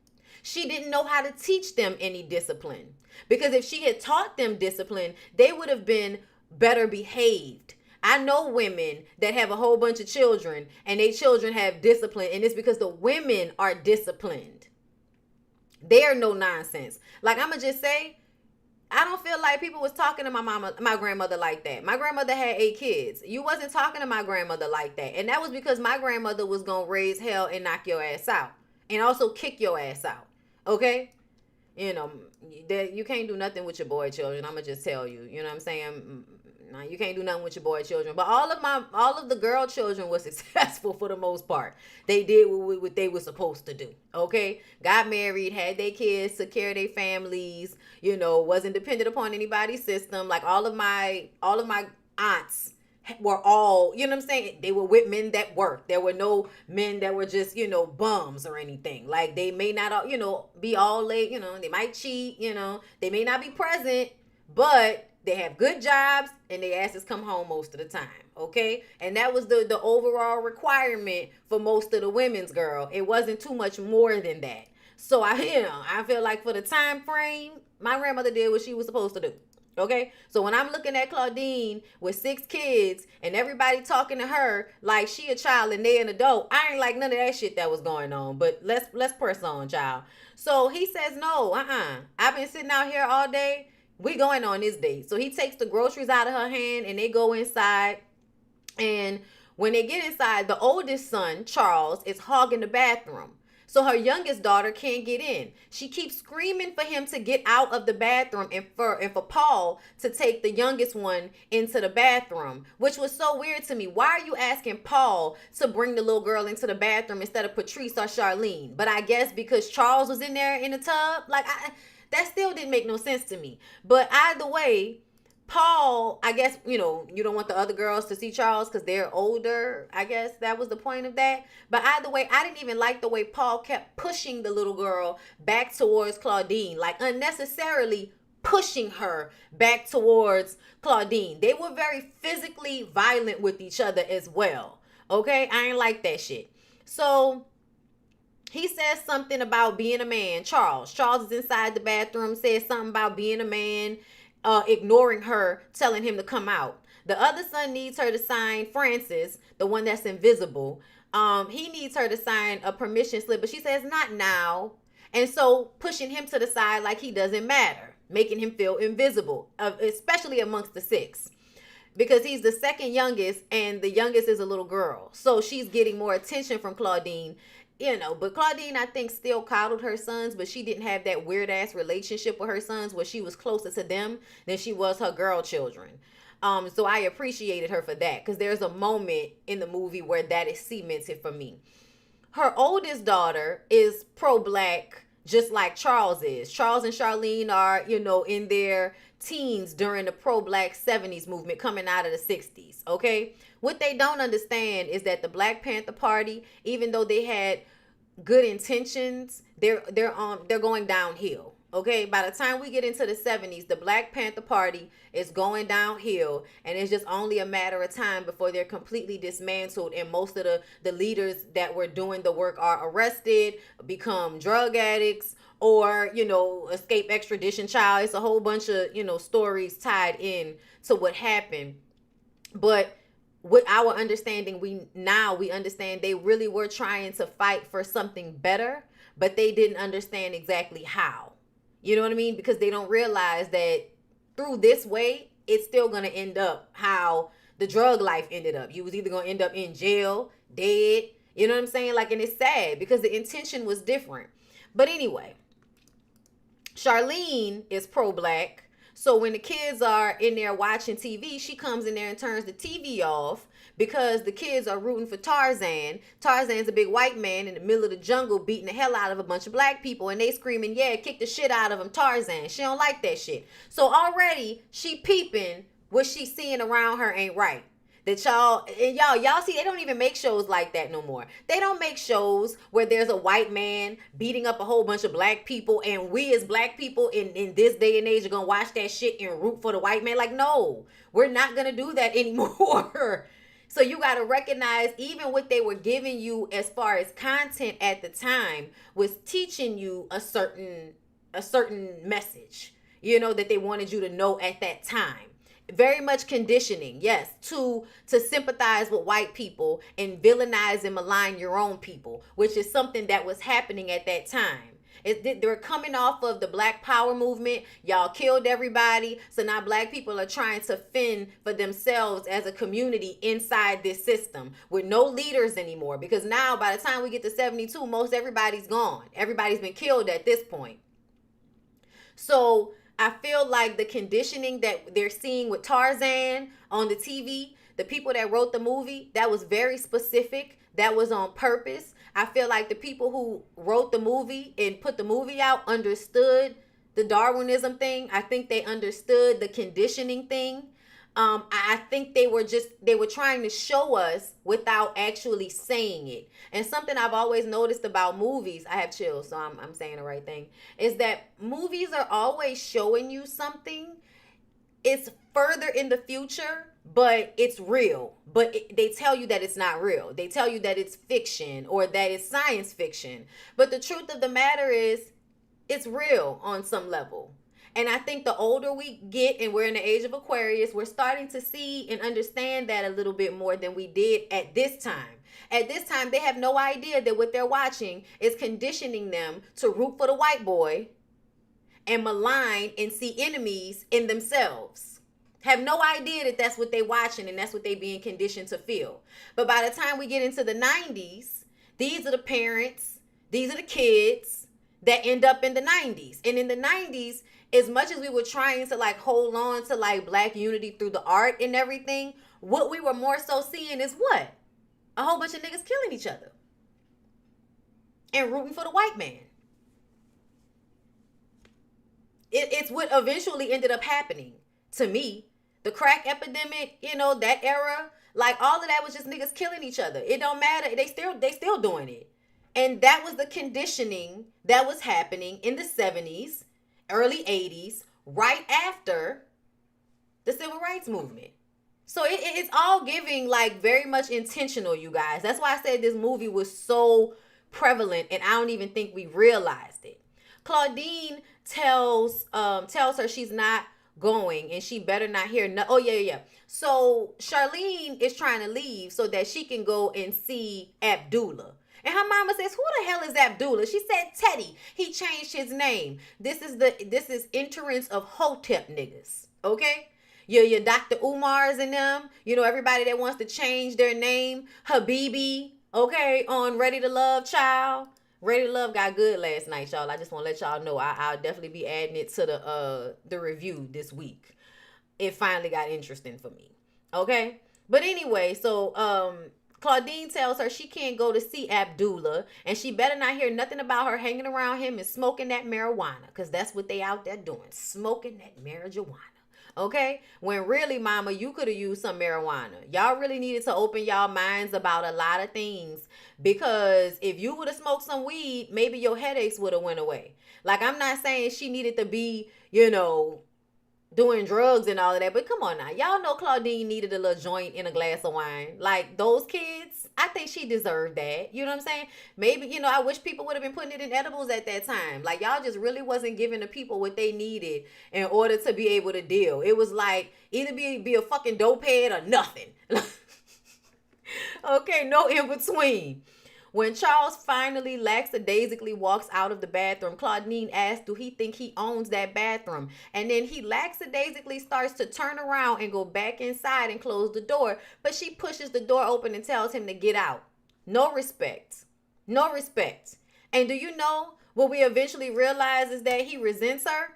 [SPEAKER 1] She didn't know how to teach them any discipline. Because if she had taught them discipline, they would have been better behaved. I know women that have a whole bunch of children and their children have discipline, and it's because the women are disciplined. They're no nonsense. Like, I'm going to just say, I don't feel like people was talking to my grandmother like that. My grandmother had 8 kids. You wasn't talking to my grandmother like that. And that was because my grandmother was going to raise hell and knock your ass out. And also kick your ass out. Okay? You can't do nothing with your boy children. I'm going to just tell you. You know what I'm saying? No, you can't do nothing with your boy children. But all of the girl children were successful for the most part. They did what they were supposed to do. Okay? Got married, had their kids, took care of their families, wasn't dependent upon anybody's system. Like all of my aunts were all, you know what I'm saying? They were with men that worked. There were no men that were just, bums or anything. Like they may not, be all late, they might cheat, they may not be present, but they have good jobs and their asses come home most of the time, okay? And that was the overall requirement for most of the women's, girl. It wasn't too much more than that. So I feel like for the time frame, my grandmother did what she was supposed to do, okay? So when I'm looking at Claudine with 6 kids and everybody talking to her like she a child and they an adult, I ain't like none of that shit that was going on. But let's press on, child. So he says, no, I've been sitting out here all day. We going on this date. So he takes the groceries out of her hand and they go inside. And when they get inside, the oldest son, Charles, is hogging the bathroom. So her youngest daughter can't get in. She keeps screaming for him to get out of the bathroom and for Paul to take the youngest one into the bathroom, which was so weird to me. Why are you asking Paul to bring the little girl into the bathroom instead of Patrice or Charlene? But I guess because Charles was in there in the tub, that still didn't make no sense to me. But either way, Paul, I guess, you don't want the other girls to see Charles because they're older. I guess that was the point of that. But either way, I didn't even like the way Paul kept pushing the little girl back towards Claudine, like unnecessarily pushing her back towards Claudine. They were very physically violent with each other as well. Okay? I ain't like that shit. So he says something about being a man. Charles is inside the bathroom, says something about being a man, ignoring her, telling him to come out. The other son needs her to sign, Francis, the one that's invisible. He needs her to sign a permission slip, but she says, not now. And so pushing him to the side like he doesn't matter, making him feel invisible, especially amongst the 6. Because he's the second youngest and the youngest is a little girl. So she's getting more attention from Claudine. But Claudine, I think, still coddled her sons, but she didn't have that weird ass relationship with her sons where she was closer to them than she was her girl children. So I appreciated her for that, because there's a moment in the movie where that is cemented for me. Her oldest daughter is pro-black, just like Charles is. Charles and Charlene are, in their teens during the pro-black 70s movement coming out of the 60s, okay? What they don't understand is that the Black Panther Party, even though they had good intentions, they're going downhill. Okay, by the time we get into the 70s, the Black Panther Party is going downhill, and it's just only a matter of time before they're completely dismantled, and most of the leaders that were doing the work are arrested, become drug addicts, or, escape extradition trial. It's a whole bunch of, stories tied in to what happened. But with our understanding, we understand they really were trying to fight for something better, but they didn't understand exactly how. You know what I mean? Because they don't realize that through this way, it's still going to end up how the drug life ended up. You was either going to end up in jail, dead. You know what I'm saying? Like, and it's sad because the intention was different. But anyway, Charlene is pro-black. So when the kids are in there watching TV, she comes in there and turns the TV off because the kids are rooting for Tarzan. Tarzan's a big white man in the middle of the jungle beating the hell out of a bunch of black people, and they screaming, yeah, kick the shit out of him, Tarzan. She don't like that shit. So already she peeping what she's seeing around her ain't right. That y'all see, they don't even make shows like that no more. They don't make shows where there's a white man beating up a whole bunch of black people, and we as black people in this day and age are gonna watch that shit and root for the white man. Like, no, we're not gonna do that anymore. So you got to recognize even what they were giving you as far as content at the time was teaching you a certain message, that they wanted you to know at that time. Very much conditioning, yes, to sympathize with white people and villainize and malign your own people, which is something that was happening at that time. They're coming off of the Black Power movement. Y'all killed everybody. So now black people are trying to fend for themselves as a community inside this system with no leaders anymore. Because now by the time we get to 72, most everybody's gone. Everybody's been killed at this point. So I feel like the conditioning that they're seeing with Tarzan on the TV, the people that wrote the movie, that was very specific. That was on purpose. I feel like the people who wrote the movie and put the movie out understood the Darwinism thing. I think they understood the conditioning thing. I think they were trying to show us without actually saying it. And something I've always noticed about movies, I have chills, so I'm saying the right thing, is that movies are always showing you something. It's further in the future, but it's real. But they tell you that it's not real. They tell you that it's fiction or that it's science fiction. But the truth of the matter is, it's real on some level. And I think the older we get and we're in the age of Aquarius, we're starting to see and understand that a little bit more than we did at this time. At this time, they have no idea that what they're watching is conditioning them to root for the white boy and malign and see enemies in themselves. Have no idea that that's what they're watching and that's what they're being conditioned to feel. But by the time we get into the 90s, these are the parents, these are the kids that end up in the 90s. And in the 90s, as much as we were trying to hold on to black unity through the art and everything, what we were more so seeing is what? A whole bunch of niggas killing each other and rooting for the white man. It's what eventually ended up happening to me. The crack epidemic, that era, all of that was just niggas killing each other. It don't matter. They still doing it. And that was the conditioning that was happening in the 70s, early 80s, right after the civil rights movement. So it's all giving very much intentional, you guys. That's why I said this movie was so prevalent, and I don't even think we realized it. Claudine tells her she's not going and she better not hear no. Oh yeah. So Charlene is trying to leave so that she can go and see Abdullah. And her mama says, who the hell is Abdullah? She said Teddy. He changed his name. This is entrance of Hotep niggas. Okay? Your Dr. Umars and them. Everybody that wants to change their name. Habibi. Okay? On Ready to Love, child. Ready to Love got good last night, y'all. I just want to let y'all know I'll definitely be adding it to the review this week. it finally got interesting for me. Okay? But anyway, so Claudine tells her she can't go to see Abdullah, and she better not hear nothing about her hanging around him and smoking that marijuana, because that's what they out there doing, smoking that marijuana. Okay? When really, mama, you could have used some marijuana. Y'all really needed to open y'all minds about a lot of things, because if you would have smoked some weed, maybe your headaches would have went away. Like, I'm not saying she needed to be, doing drugs and all of that, but come on now. Y'all know Claudine needed a little joint in a glass of wine. Like, those kids, I think she deserved that. You know what I'm saying? Maybe, I wish people would have been putting it in edibles at that time. Like, y'all just really wasn't giving the people what they needed in order to be able to deal. It was like, either be a fucking dope head or nothing. Okay, no in between. When Charles finally lackadaisically walks out of the bathroom, Claudine asks, do he think he owns that bathroom? And then he lackadaisically starts to turn around and go back inside and close the door. But she pushes the door open and tells him to get out. No respect. No respect. And do you know what we eventually realize is that he resents her?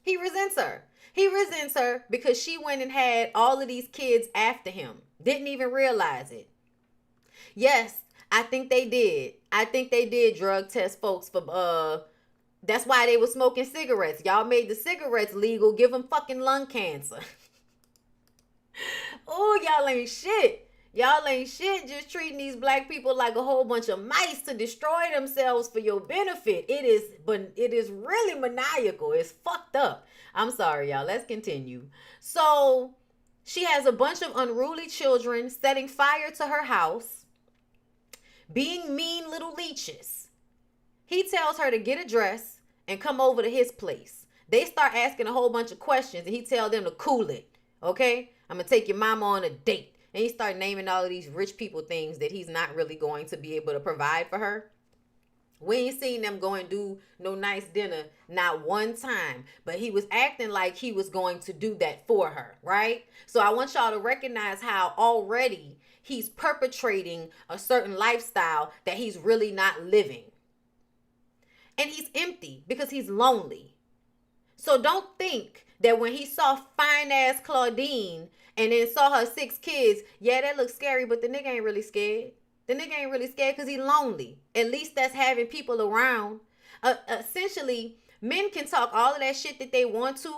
[SPEAKER 1] He resents her. He resents her because she went and had all of these kids after him. Didn't even realize it. Yes, I think they did. I think they did drug test folks for that's why they were smoking cigarettes. Y'all made the cigarettes legal, give them fucking lung cancer. Oh, y'all ain't shit. Y'all ain't shit, just treating these black people like a whole bunch of mice to destroy themselves for your benefit. It is really maniacal. It's fucked up. I'm sorry, y'all. Let's continue. So, she has a bunch of unruly children setting fire to her house, being mean little leeches. He tells her to get a dress and come over to his place. They start asking a whole bunch of questions, and he tells them to cool it. Okay? I'm going to take your mama on a date. And he started naming all of these rich people things that he's not really going to be able to provide for her. We ain't seen them go and do no nice dinner, not one time. But he was acting like he was going to do that for her, right? So I want y'all to recognize how already he's perpetrating a certain lifestyle that he's really not living. And he's empty because he's lonely. So don't think that when he saw fine-ass Claudine and then saw her 6 kids, yeah, that looks scary, but the nigga ain't really scared. The nigga ain't really scared because he's lonely. At least that's having people around. Essentially, men can talk all of that shit that they want to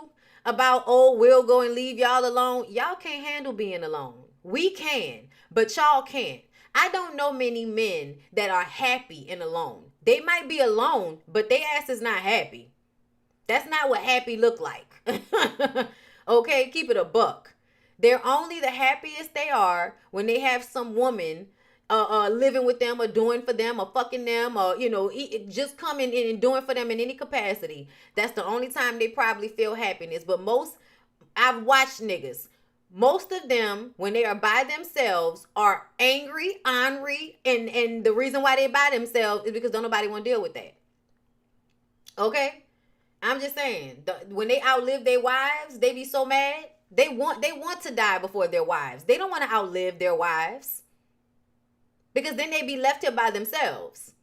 [SPEAKER 1] about, oh, we'll go and leave y'all alone. Y'all can't handle being alone. We can, but y'all can't. I don't know many men that are happy and alone. They might be alone, but their ass is not happy. That's not what happy look like. Okay, keep it a buck. They're only the happiest they are when they have some woman living with them or doing for them or fucking them or, just coming in and doing for them in any capacity. That's the only time they probably feel happiness. But I've watched niggas. Most of them, when they are by themselves, are angry, ornery, and the reason why they by themselves is because don't nobody want to deal with that. Okay? I'm just saying, when they outlive their wives, they be so mad. They want to die before their wives. They don't want to outlive their wives. Because then they be left here by themselves.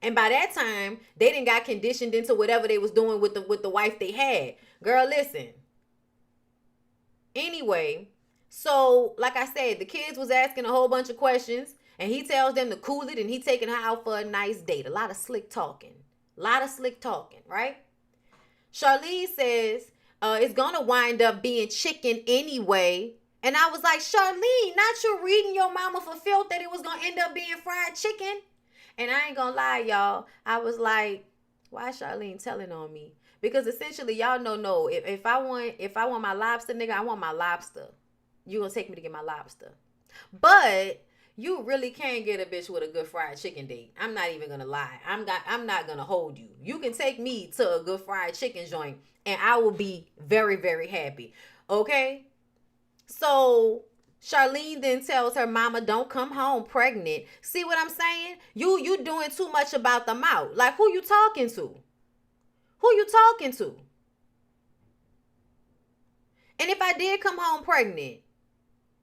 [SPEAKER 1] And by that time, they done got conditioned into whatever they was doing with the wife they had. Girl, listen. Anyway, so like I said, the kids was asking a whole bunch of questions. And he tells them to cool it. And he taking her out for a nice date. A lot of slick talking. Right? Charlize says it's going to wind up being chicken anyway. And I was like, Charlene, not you reading your mama for filth that it was going to end up being fried chicken. And I ain't going to lie, y'all. I was like, why is Charlene telling on me? Because essentially, y'all know, no, if I want my lobster, nigga, I want my lobster. You going to take me to get my lobster. But you really can't get a bitch with a good fried chicken date. I'm not even going to lie. I'm not going to hold you. You can take me to a good fried chicken joint and I will be very, very happy. Okay? So Charlene then tells her mama, don't come home pregnant. See what I'm saying? You doing too much about the mouth. Like, who you talking to? Who you talking to? And if I did come home pregnant,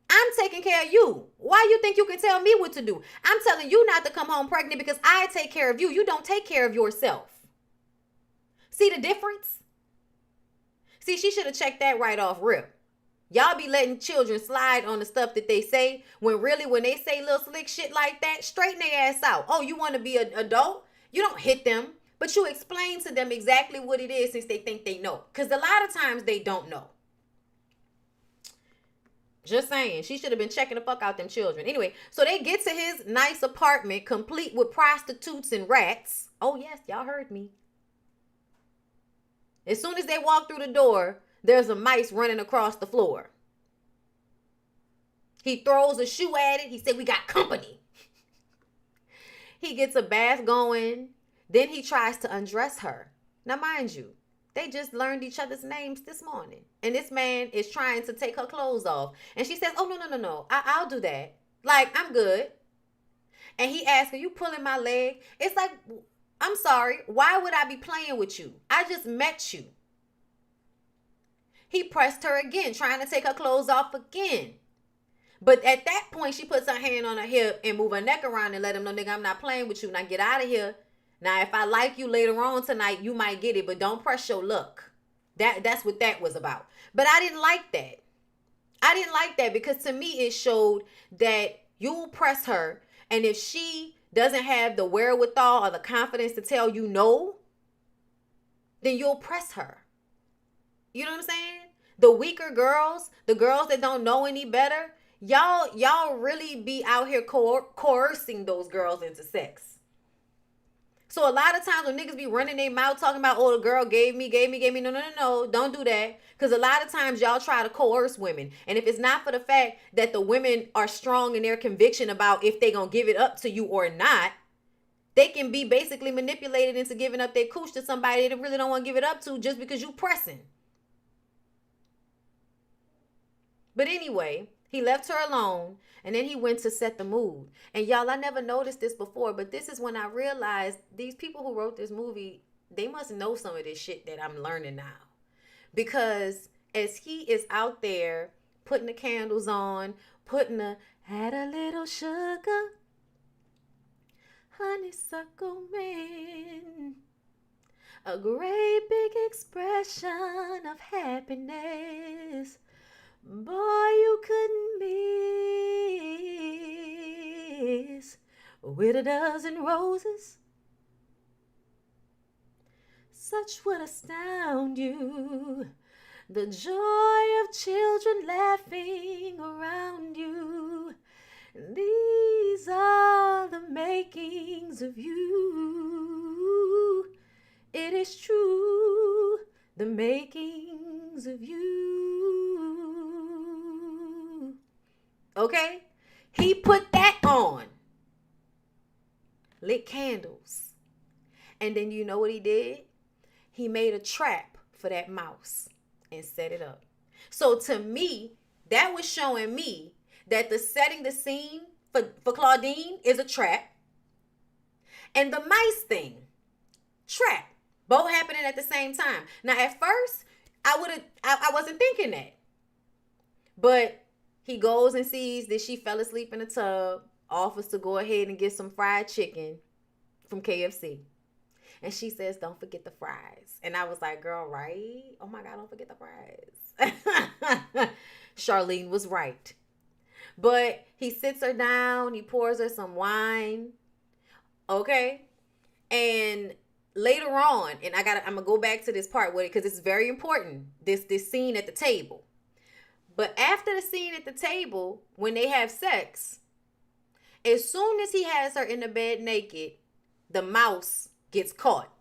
[SPEAKER 1] I'm taking care of you. Why you think you can tell me what to do? I'm telling you not to come home pregnant because I take care of you. You don't take care of yourself. See the difference? See, she should have checked that right off rip. Y'all be letting children slide on the stuff that they say when really when they say little slick shit like that, straighten their ass out. Oh, you want to be an adult? You don't hit them, but you explain to them exactly what it is since they think they know. Because a lot of times they don't know. Just saying. She should have been checking the fuck out them children. Anyway, so they get to his nice apartment complete with prostitutes and rats. Oh, yes, y'all heard me. As soon as they walk through the door, there's a mice running across the floor. He throws a shoe at it. He said, we got company. He gets a bath going. Then he tries to undress her. Now, mind you, they just learned each other's names this morning. And this man is trying to take her clothes off. And she says, oh, no. I'll do that. Like, I'm good. And he asks, are you pulling my leg? It's like, I'm sorry. Why would I be playing with you? I just met you. He pressed her again, trying to take her clothes off again. But at that point, she puts her hand on her hip and move her neck around and let him know, nigga, I'm not playing with you. Now get out of here. Now, if I like you later on tonight, you might get it, but don't press your luck. That's what that was about. But I didn't like that. I didn't like that because to me, it showed that you'll press her. And if she doesn't have the wherewithal or the confidence to tell you no, then you'll press her. You know what I'm saying? The weaker girls, the girls that don't know any better, y'all really be out here coercing those girls into sex. So a lot of times when niggas be running their mouth talking about, oh, the girl gave me. No. Don't do that. Because a lot of times y'all try to coerce women. And if it's not for the fact that the women are strong in their conviction about if they gonna give it up to you or not, they can be basically manipulated into giving up their cooch to somebody they really don't want to give it up to just because you pressing. But anyway, he left her alone and then he went to set the mood. And y'all, I never noticed this before, but this is when I realized these people who wrote this movie, they must know some of this shit that I'm learning now. Because as he is out there putting the candles on, had a little sugar, honeysuckle man, a great big expression of happiness. Boy, you couldn't miss with a dozen roses. Such would astound you. The joy of children laughing around you. These are the makings of you. It is true, the makings of you. Okay? He put that on. Lit candles. And then you know what he did? He made a trap for that mouse and set it up. So to me, that was showing me that the setting the scene for Claudine is a trap. And the mice thing, trap. Both happening at the same time. Now at first, I wasn't thinking that. But he goes and sees that she fell asleep in the tub, offers to go ahead and get some fried chicken from KFC. And she says, don't forget the fries. And I was like, girl, right? Oh my God, don't forget the fries. Charlene was right. But he sits her down. He pours her some wine. Okay. And later on, and I'm going to go back to this part with it because it's very important. This scene at the table. But after the scene at the table, when they have sex, as soon as he has her in the bed naked, the mouse gets caught.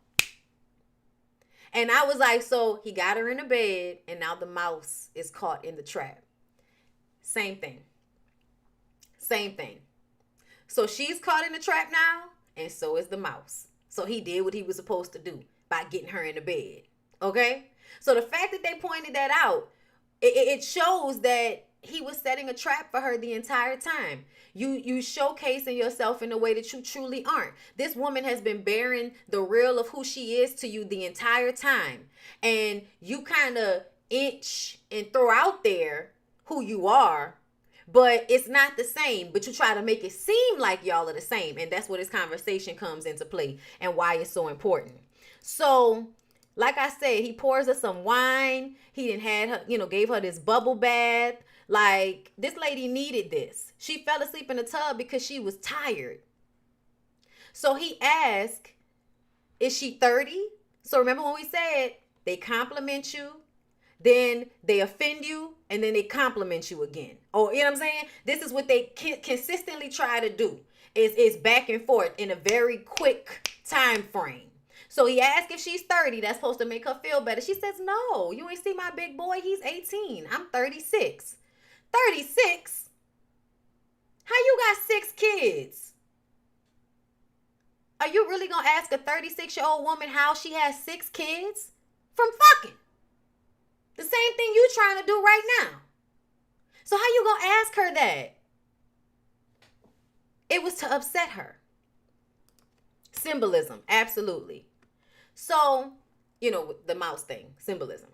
[SPEAKER 1] And I was like, so he got her in the bed and now the mouse is caught in the trap. Same thing. So she's caught in the trap now and so is the mouse. So he did what he was supposed to do by getting her in the bed. Okay? So the fact that they pointed that out, it shows that he was setting a trap for her the entire time. You showcasing yourself in a way that you truly aren't. This woman has been bearing the real of who she is to you the entire time. And you kind of inch and throw out there who you are, but it's not the same. But you try to make it seem like y'all are the same. And that's where this conversation comes into play and why it's so important. So Like I said, he pours her some wine. He didn't had her, gave her this bubble bath. Like, this lady needed this. She fell asleep in the tub because she was tired. So he asked, is she 30? So remember when we said they compliment you, then they offend you, and then they compliment you again. Oh, you know what I'm saying? This is what they consistently try to do. Is back and forth in a very quick time frame. So he asked if she's 30. That's supposed to make her feel better. She says, no, you ain't see my big boy. He's 18. I'm 36. 36? How you got 6 kids? Are you really going to ask a 36-year-old woman how she has 6 kids? From fucking. The same thing you trying to do right now. So how you going to ask her that? It was to upset her. Symbolism, absolutely. So, the mouse thing, symbolism.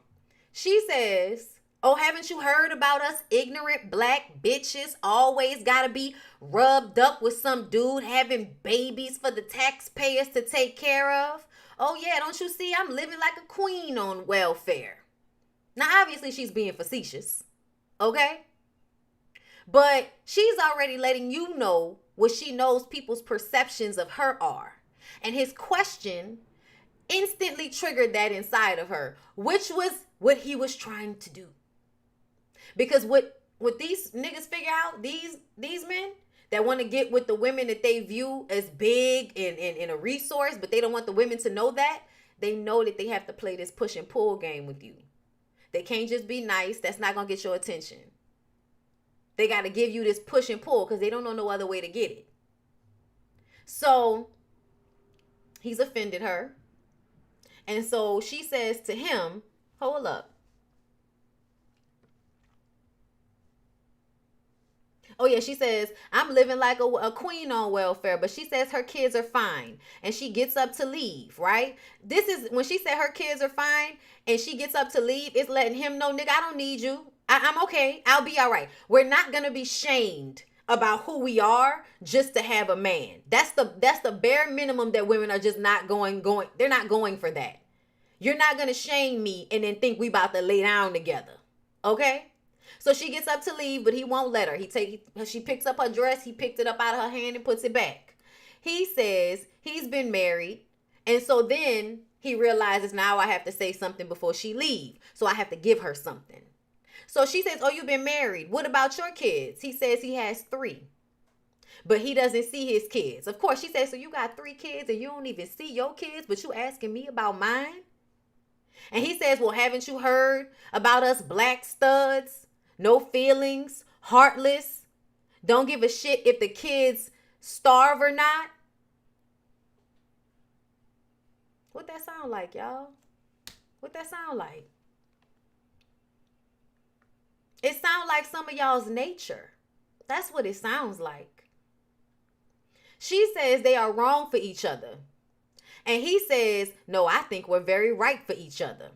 [SPEAKER 1] She says, oh, haven't you heard about us ignorant black bitches always gotta be rubbed up with some dude having babies for the taxpayers to take care of? Oh yeah, don't you see I'm living like a queen on welfare? Now, obviously she's being facetious, okay? But she's already letting you know what she knows people's perceptions of her are. And his question instantly triggered that inside of her, which was what he was trying to do. Because what these niggas figure out, these men that want to get with the women that they view as big and a resource, but they don't want the women to know that, they know that they have to play this push and pull game with you. They can't just be nice. That's not going to get your attention. They got to give you this push and pull because they don't know no other way to get it. So he's offended her. And so she says to him, hold up. Oh yeah, she says, I'm living like a queen on welfare, but she says her kids are fine. And she gets up to leave, right? This is, when she said her kids are fine and she gets up to leave, it's letting him know, nigga, I don't need you. I'm okay. I'll be all right. We're not going to be shamed about who we are just to have a man. That's the bare minimum that women are just not going. They're not going for that. You're not going to shame me and then think we about to lay down together. Okay? So she gets up to leave, but he won't let her. She picks up her dress. He picked it up out of her hand and puts it back. He says he's been married. And so then he realizes, now I have to say something before she leave. So I have to give her something. So she says, oh, you've been married. What about your kids? He says he has 3. But he doesn't see his kids. Of course, she says, so you got 3 kids and you don't even see your kids, but you asking me about mine? And he says, well, haven't you heard about us black studs? No feelings, heartless, don't give a shit if the kids starve or not. What that sound like, y'all? What that sound like? It sounds like some of y'all's nature. That's what it sounds like. She says they are wrong for each other. And he says, no, I think we're very right for each other.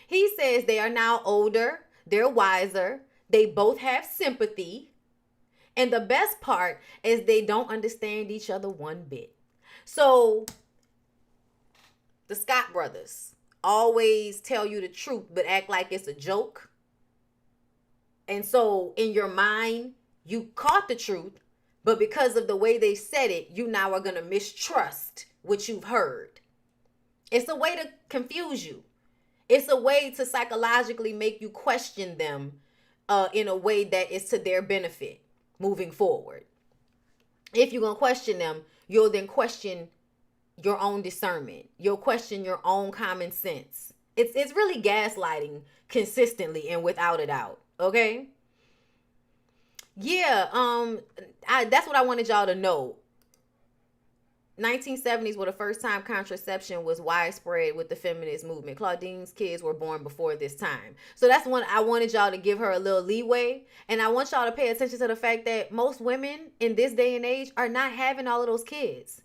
[SPEAKER 1] He says they are now older, they're wiser, they both have sympathy. And the best part is they don't understand each other one bit. So the Scott brothers always tell you the truth, but act like it's a joke. And so in your mind, you caught the truth, but because of the way they said it, you now are going to mistrust what you've heard. It's a way to confuse you. It's a way to psychologically make you question them in a way that is to their benefit moving forward. If you're going to question them, you'll then question your own discernment. You'll question your own common sense. It's really gaslighting consistently and without a doubt. Okay? Yeah, that's what I wanted y'all to know. 1970s were the first time contraception was widespread with the feminist movement. Claudine's kids were born before this time. So that's one I wanted y'all to give her a little leeway. And I want y'all to pay attention to the fact that most women in this day and age are not having all of those kids.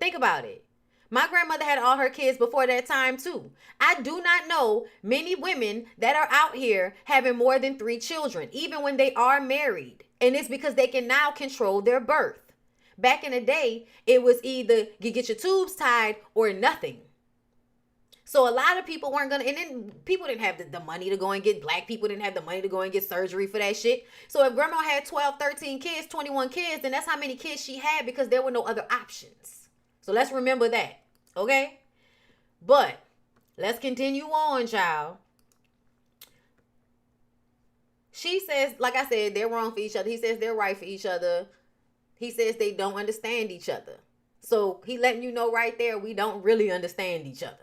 [SPEAKER 1] Think about it. My grandmother had all her kids before that time too. I do not know many women that are out here having more than 3 children, even when they are married. And it's because they can now control their birth. Back in the day, it was either you get your tubes tied or nothing. So a lot of people weren't gonna, and then people didn't have the money to go and get, black people didn't have the money to go and get surgery for that shit. So if grandma had 12, 13 kids, 21 kids, then that's how many kids she had because there were no other options. So let's remember that, okay? But let's continue on, child. She says, like I said, they're wrong for each other. He says they're right for each other. He says they don't understand each other. So he letting you know right there, we don't really understand each other.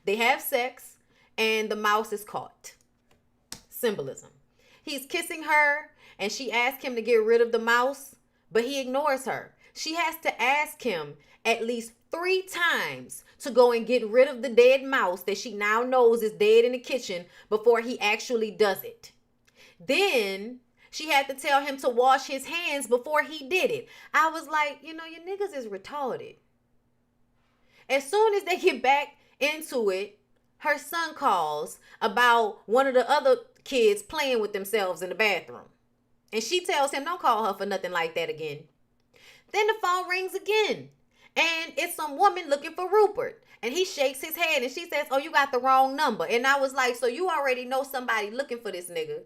[SPEAKER 1] They have sex and the mouse is caught. Symbolism. He's kissing her and she asks him to get rid of the mouse, but he ignores her. She has to ask him at least 3 times to go and get rid of the dead mouse that she now knows is dead in the kitchen before he actually does it. Then she had to tell him to wash his hands before he did it. I was like, you niggas is retarded. As soon as they get back into it, her son calls about one of the other kids playing with themselves in the bathroom. And she tells him, don't call her for nothing like that again. Then the phone rings again. And it's some woman looking for Rupert. And he shakes his head and she says, oh, you got the wrong number. And I was like, so you already know somebody looking for this nigga.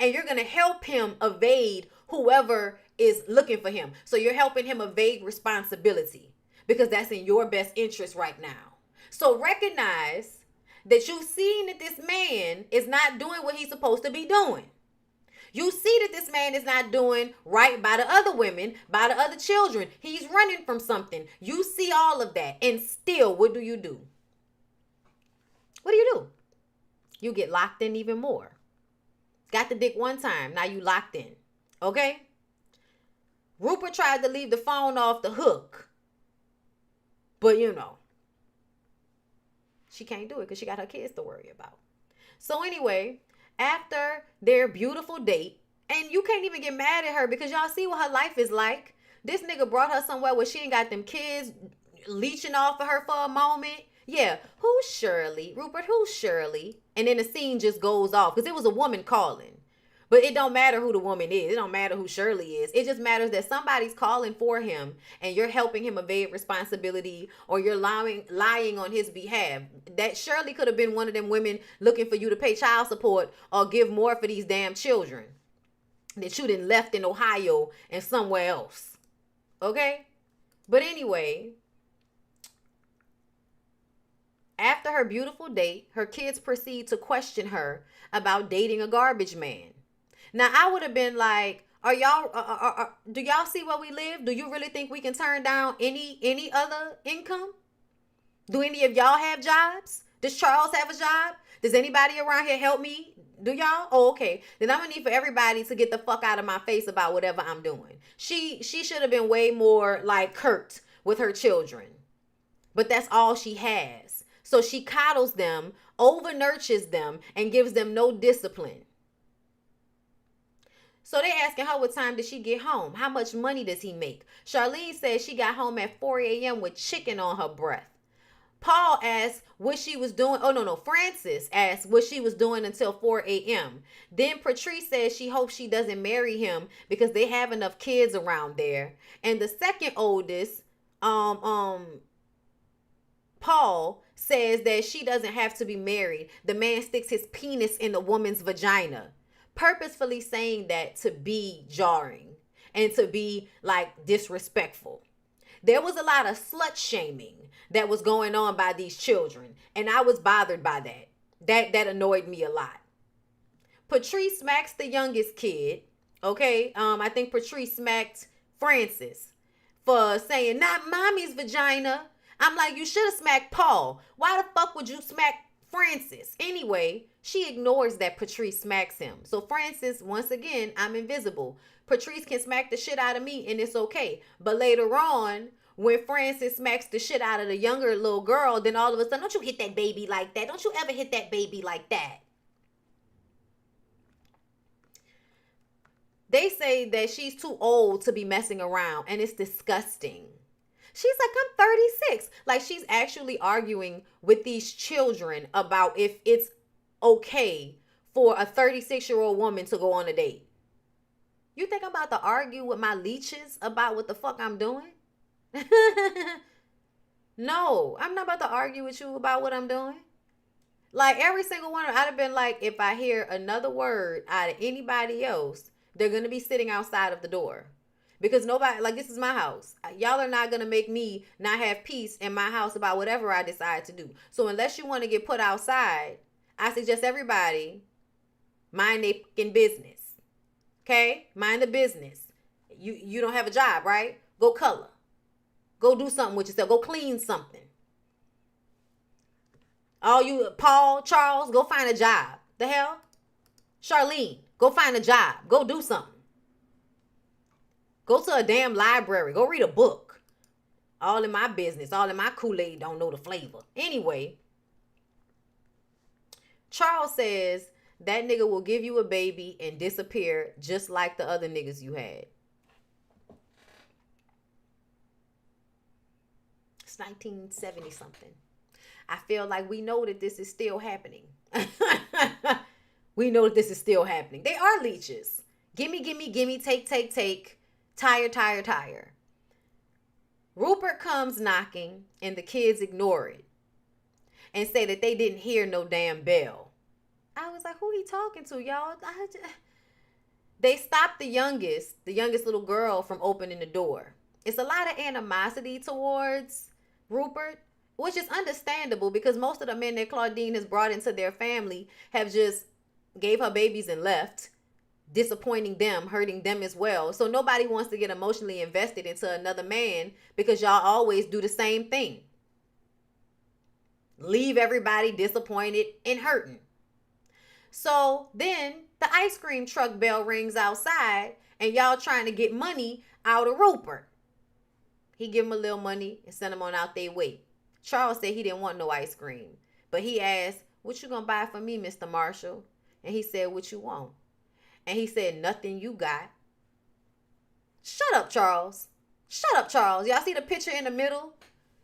[SPEAKER 1] And you're going to help him evade whoever is looking for him. So you're helping him evade responsibility because that's in your best interest right now. So recognize that you see that this man is not doing what he's supposed to be doing. You see that this man is not doing right by the other women, by the other children. He's running from something. You see all of that. And still, what do? What do? You get locked in even more. Got the dick one time. Now you locked in. Okay? Rupert tried to leave the phone off the hook. But she can't do it because she got her kids to worry about. So anyway, after their beautiful date, and you can't even get mad at her because y'all see what her life is like. This nigga brought her somewhere where she ain't got them kids leeching off of her for a moment. Yeah, who's Shirley? Rupert, who's Shirley? And then the scene just goes off because it was a woman calling. But it don't matter who the woman is. It don't matter who Shirley is. It just matters that somebody's calling for him and you're helping him evade responsibility or you're lying on his behalf. That Shirley could have been one of them women looking for you to pay child support or give more for these damn children that you done left in Ohio and somewhere else. Okay? But anyway, after her beautiful date, her kids proceed to question her about dating a garbage man. Now, I would have been like, do y'all see where we live? Do you really think we can turn down any other income? Do any of y'all have jobs? Does Charles have a job? Does anybody around here help me? Do y'all? Oh, okay. Then I'm going to need for everybody to get the fuck out of my face about whatever I'm doing. She should have been way more like curt with her children. But that's all she has. So she coddles them, over-nurtures them, and gives them no discipline. So they asking her what time did she get home? How much money does he make? Charlene says she got home at 4 a.m. with chicken on her breath. Paul asked what she was doing. Oh, no. Francis asked what she was doing until 4 a.m. Then Patrice says she hopes she doesn't marry him because they have enough kids around there. And the second oldest, Paul, says that she doesn't have to be married. The man sticks his penis in the woman's vagina, purposefully saying that to be jarring and to be like disrespectful. There was a lot of slut shaming that was going on by these children, and I was bothered by that. That annoyed me a lot. Patrice smacks the youngest kid. Okay, I think Patrice smacked Francis for saying not mommy's vagina. I'm like, you should have smacked Paul. Why the fuck would you smack Francis? Anyway, she ignores that Patrice smacks him. So Francis, once again, I'm invisible. Patrice can smack the shit out of me and it's okay. But later on, when Francis smacks the shit out of the younger little girl, then all of a sudden, don't you hit that baby like that. Don't you ever hit that baby like that. They say that she's too old to be messing around and it's disgusting. She's like, I'm 36. Like, she's actually arguing with these children about if it's okay for a 36-year-old woman to go on a date. You think I'm about to argue with my leeches about what the fuck I'm doing? No, I'm not about to argue with you about what I'm doing. Like every single one, I'd have been like, if I hear another word out of anybody else, they're gonna be sitting outside of the door. Because nobody, like, this is my house. Y'all are not gonna make me not have peace in my house about whatever I decide to do. So unless you want to get put outside, I suggest everybody mind their fucking business. Okay? Mind the business. You don't have a job, right? Go color. Go do something with yourself. Go clean something. All you, Paul, Charles, go find a job. The hell? Charlene, go find a job. Go do something. Go to a damn library. Go read a book. All in my business. All in my Kool-Aid, don't know the flavor. Anyway, Charles says that nigga will give you a baby and disappear just like the other niggas you had. It's 1970 something. I feel like we know that this is still happening. We know that this is still happening. They are leeches. Gimme, gimme, gimme, take. Tire. Rupert comes knocking and the kids ignore it and say that they didn't hear no damn bell. I was like, who he talking to, y'all? They stopped the youngest little girl from opening the door. It's a lot of animosity towards Rupert, which is understandable because most of the men that Claudine has brought into their family have just gave her babies and left, disappointing them, hurting them as well. So nobody wants to get emotionally invested into another man because y'all always do the same thing. Leave everybody disappointed and hurting. So then the ice cream truck bell rings outside and y'all trying to get money out of Rupert. He give him a little money and send him on out their way. Charles said he didn't want no ice cream. But he asked, what you gonna buy for me, Mr. Marshall? And he said, what you want? And he said, nothing you got. Shut up, Charles. Shut up, Charles. Y'all see the picture in the middle?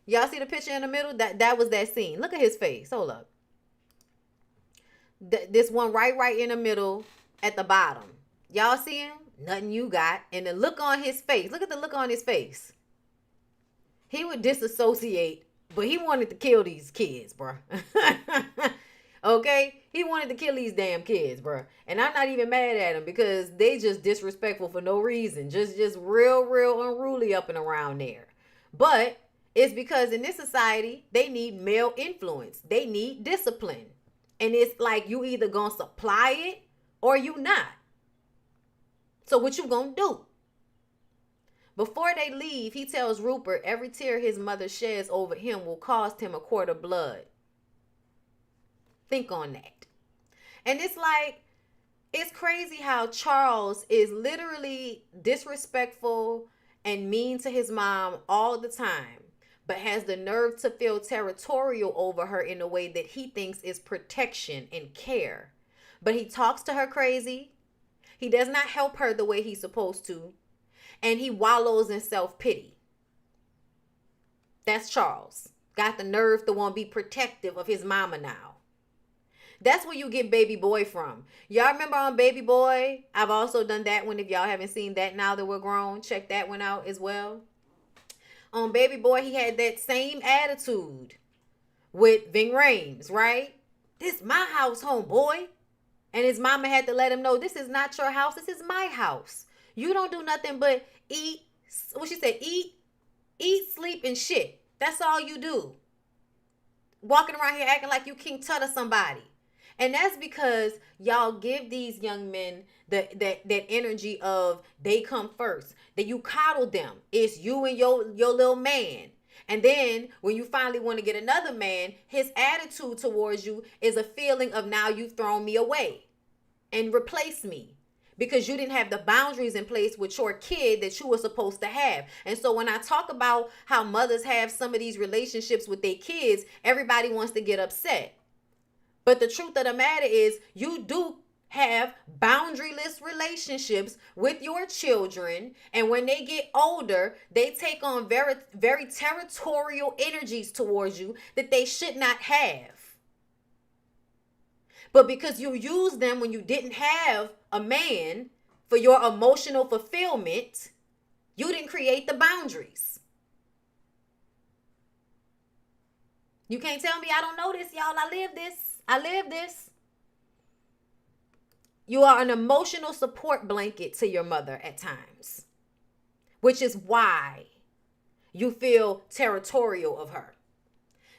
[SPEAKER 1] That was that scene. Look at his face. Hold up. This one right in the middle at the bottom. Y'all see him? Nothing you got. And the look on his face. Look at the look on his face. He would disassociate, but he wanted to kill these kids, bro. Okay? He wanted to kill these damn kids, bro. And I'm not even mad at him because they just disrespectful for no reason. Just real unruly up and around there. But it's because in this society, they need male influence. They need discipline. And it's like you either gonna supply it or you not. So what you gonna do? Before they leave, he tells Rupert every tear his mother sheds over him will cost him a quart of blood. Think on that. And it's like, it's crazy how Charles is literally disrespectful and mean to his mom all the time, but has the nerve to feel territorial over her in a way that he thinks is protection and care. But he talks to her crazy. He does not help her the way he's supposed to. And he wallows in self-pity. That's Charles. Got the nerve to want to be protective of his mama now. That's where you get Baby Boy from. Y'all remember on Baby Boy? I've also done that one. If y'all haven't seen that now that we're grown, check that one out as well. On Baby Boy, he had that same attitude with Ving Rhames, right? This my house, homeboy. And his mama had to let him know, this is not your house. This is my house. You don't do nothing but eat. What she said? Eat, sleep, and shit. That's all you do. Walking around here acting like you King Tut or somebody. And that's because y'all give these young men that energy of they come first. That you coddle them. It's you and your little man. And then when you finally want to get another man, his attitude towards you is a feeling of now you've thrown me away and replaced me. Because you didn't have the boundaries in place with your kid that you were supposed to have. And so when I talk about how mothers have some of these relationships with their kids, everybody wants to get upset. But the truth of the matter is you do have boundaryless relationships with your children. And when they get older, they take on very, very territorial energies towards you that they should not have. But because you used them when you didn't have a man for your emotional fulfillment, you didn't create the boundaries. You can't tell me I don't know this, y'all. I live this. I live this. You are an emotional support blanket to your mother at times, which is why you feel territorial of her.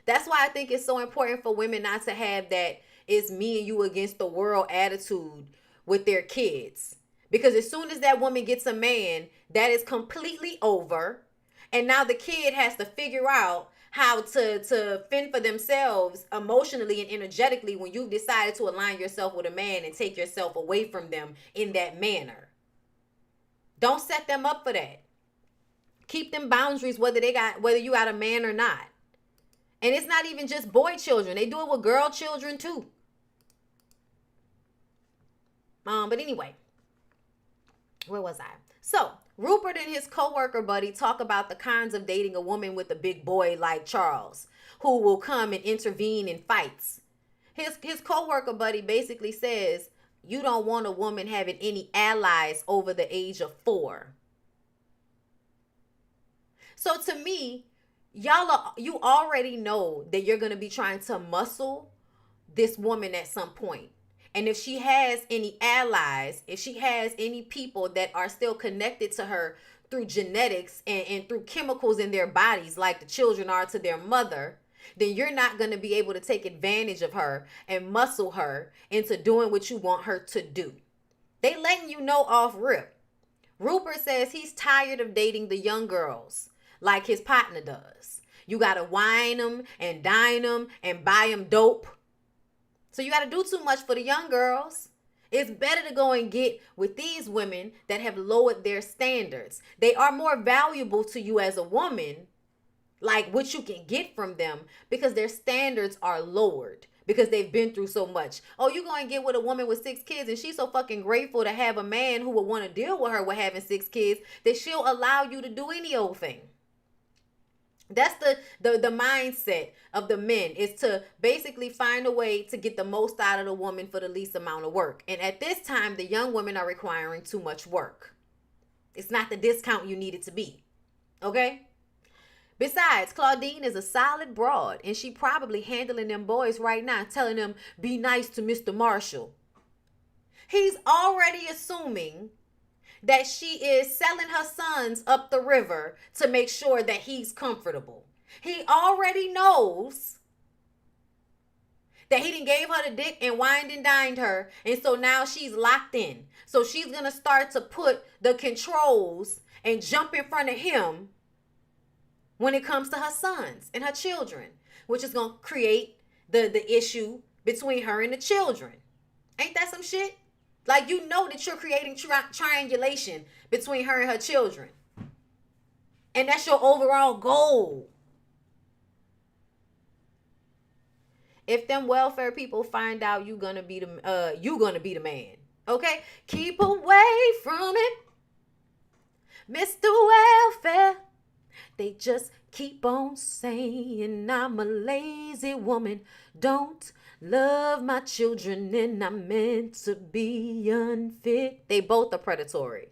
[SPEAKER 1] That's why I think it's so important for women not to have that it's me and you against the world attitude with their kids. Because as soon as that woman gets a man, that is completely over. And now the kid has to figure out how to fend for themselves emotionally and energetically when you've decided to align yourself with a man and take yourself away from them in that manner. Don't set them up for that. Keep them boundaries whether you got a man or not. And it's not even just boy children. They do it with girl children too. But anyway, where was I? So, Rupert and his coworker buddy talk about the cons of dating a woman with a big boy like Charles, who will come and intervene in fights. His coworker buddy basically says, you don't want a woman having any allies over the age of 4. So to me, you already know that you're going to be trying to muscle this woman at some point. And if she has any allies, if she has any people that are still connected to her through genetics and through chemicals in their bodies, like the children are to their mother, then you're not going to be able to take advantage of her and muscle her into doing what you want her to do. They letting you know off rip. Rupert says he's tired of dating the young girls like his partner does. You got to wine them and dine them and buy them dope. So you got to do too much for the young girls. It's better to go and get with these women that have lowered their standards. They are more valuable to you as a woman, like what you can get from them, because their standards are lowered because they've been through so much. Oh, you going to get with a woman with 6 kids and she's so fucking grateful to have a man who would want to deal with her with having 6 kids that she'll allow you to do any old thing. That's the mindset of the men, is to basically find a way to get the most out of the woman for the least amount of work. And at this time, the young women are requiring too much work. It's not the discount you need it to be. Okay? Besides, Claudine is a solid broad, and she probably handling them boys right now, telling them, be nice to Mr. Marshall. He's already assuming that she is selling her sons up the river to make sure that he's comfortable. He already knows that he done gave her the dick and wined and dined her, and so now she's locked in. So she's going to start to put the controls and jump in front of him when it comes to her sons and her children, which is going to create the issue between her and the children. Ain't that some shit? Like, you know that you're creating triangulation between her and her children. And that's your overall goal. If them welfare people find out you gonna be the man. Okay? Keep away from it, Mr. Welfare. They just keep on saying I'm a lazy woman. Don't love my children and I'm meant to be unfit. They both are predatory.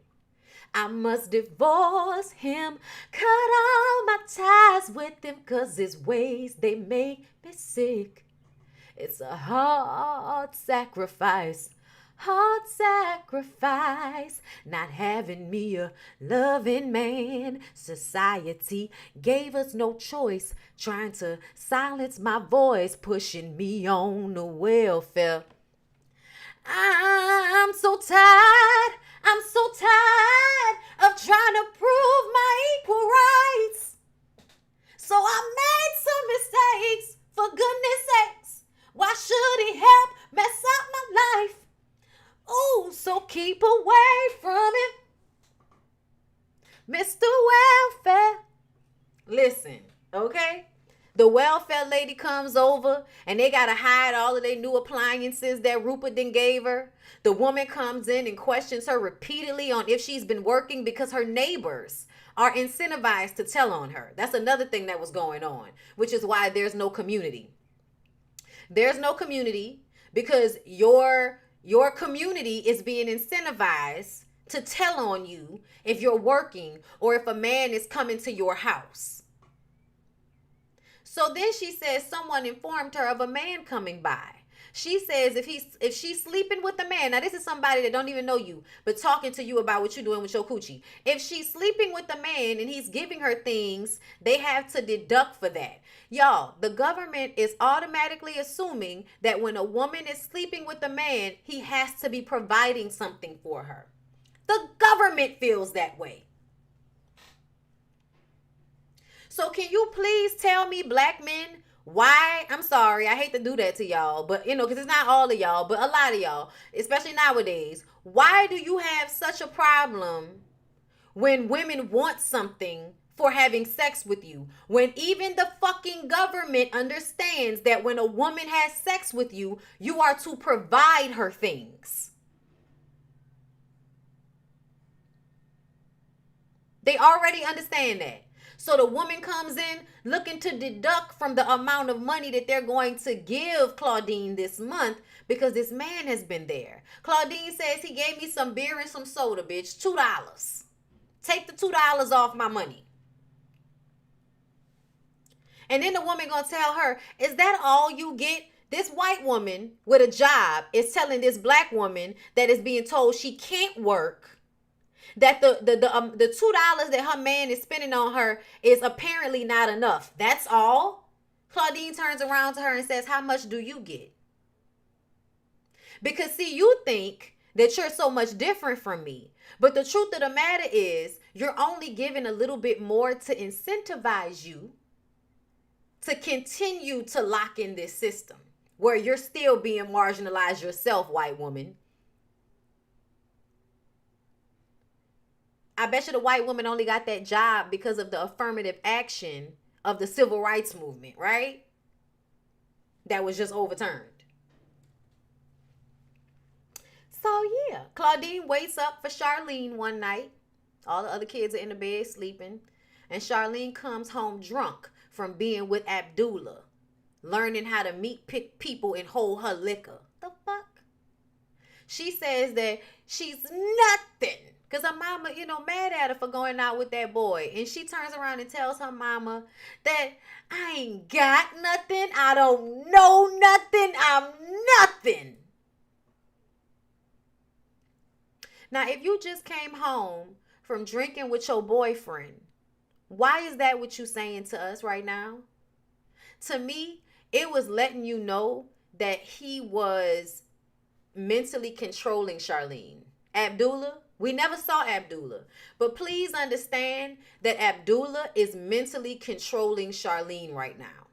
[SPEAKER 1] I must divorce him, cut all my ties with him, 'cause his ways, they make me sick. It's a hard sacrifice, not having me a loving man. Society gave us no choice, trying to silence my voice, pushing me on the welfare. I'm so tired of trying to prove my equal rights. So I made some mistakes, for goodness sakes. Why should he help mess up my life? Oh, so keep away from it, Mr. Welfare. Listen, okay? The welfare lady comes over and they got to hide all of their new appliances that Rupert then gave her. The woman comes in and questions her repeatedly on if she's been working because her neighbors are incentivized to tell on her. That's another thing that was going on, which is why there's no community. There's no community because your community is being incentivized to tell on you if you're working or if a man is coming to your house. So then she says someone informed her of a man coming by. She says if she's sleeping with a man, now this is somebody that don't even know you, but talking to you about what you're doing with your coochie. If she's sleeping with a man and he's giving her things, they have to deduct for that. Y'all, the government is automatically assuming that when a woman is sleeping with a man, he has to be providing something for her. The government feels that way. So can you please tell me, black men, why? I'm sorry, I hate to do that to y'all, but because it's not all of y'all, but a lot of y'all, especially nowadays, why do you have such a problem when women want something for having sex with you, when even the fucking government understands that when a woman has sex with you, you are to provide her things? They already understand that. So the woman comes in looking to deduct from the amount of money that they're going to give Claudine this month because this man has been there. Claudine says he gave me some beer and some soda, bitch. $2. Take the $2 off my money. And then the woman gonna tell her, is that all you get? This white woman with a job is telling this black woman that is being told she can't work, that the $2 that her man is spending on her is apparently not enough. That's all. Claudine turns around to her and says, how much do you get? Because see, you think that you're so much different from me. But the truth of the matter is, you're only given a little bit more to incentivize you to continue to lock in this system where you're still being marginalized yourself, white woman. I bet you the white woman only got that job because of the affirmative action of the civil rights movement, right? That was just overturned. So yeah, Claudine wakes up for Charlene one night. All the other kids are in the bed sleeping. And Charlene comes home drunk from being with Abdullah, learning how to meet people and hold her liquor. The fuck? She says that she's nothing because her mama, mad at her for going out with that boy. And she turns around and tells her mama that I ain't got nothing. I don't know nothing. I'm nothing. Now, if you just came home from drinking with your boyfriend, why is that what you saying to us right now? To me, it was letting you know that he was mentally controlling Charlene. Abdullah, we never saw Abdullah. But please understand that Abdullah is mentally controlling Charlene right now.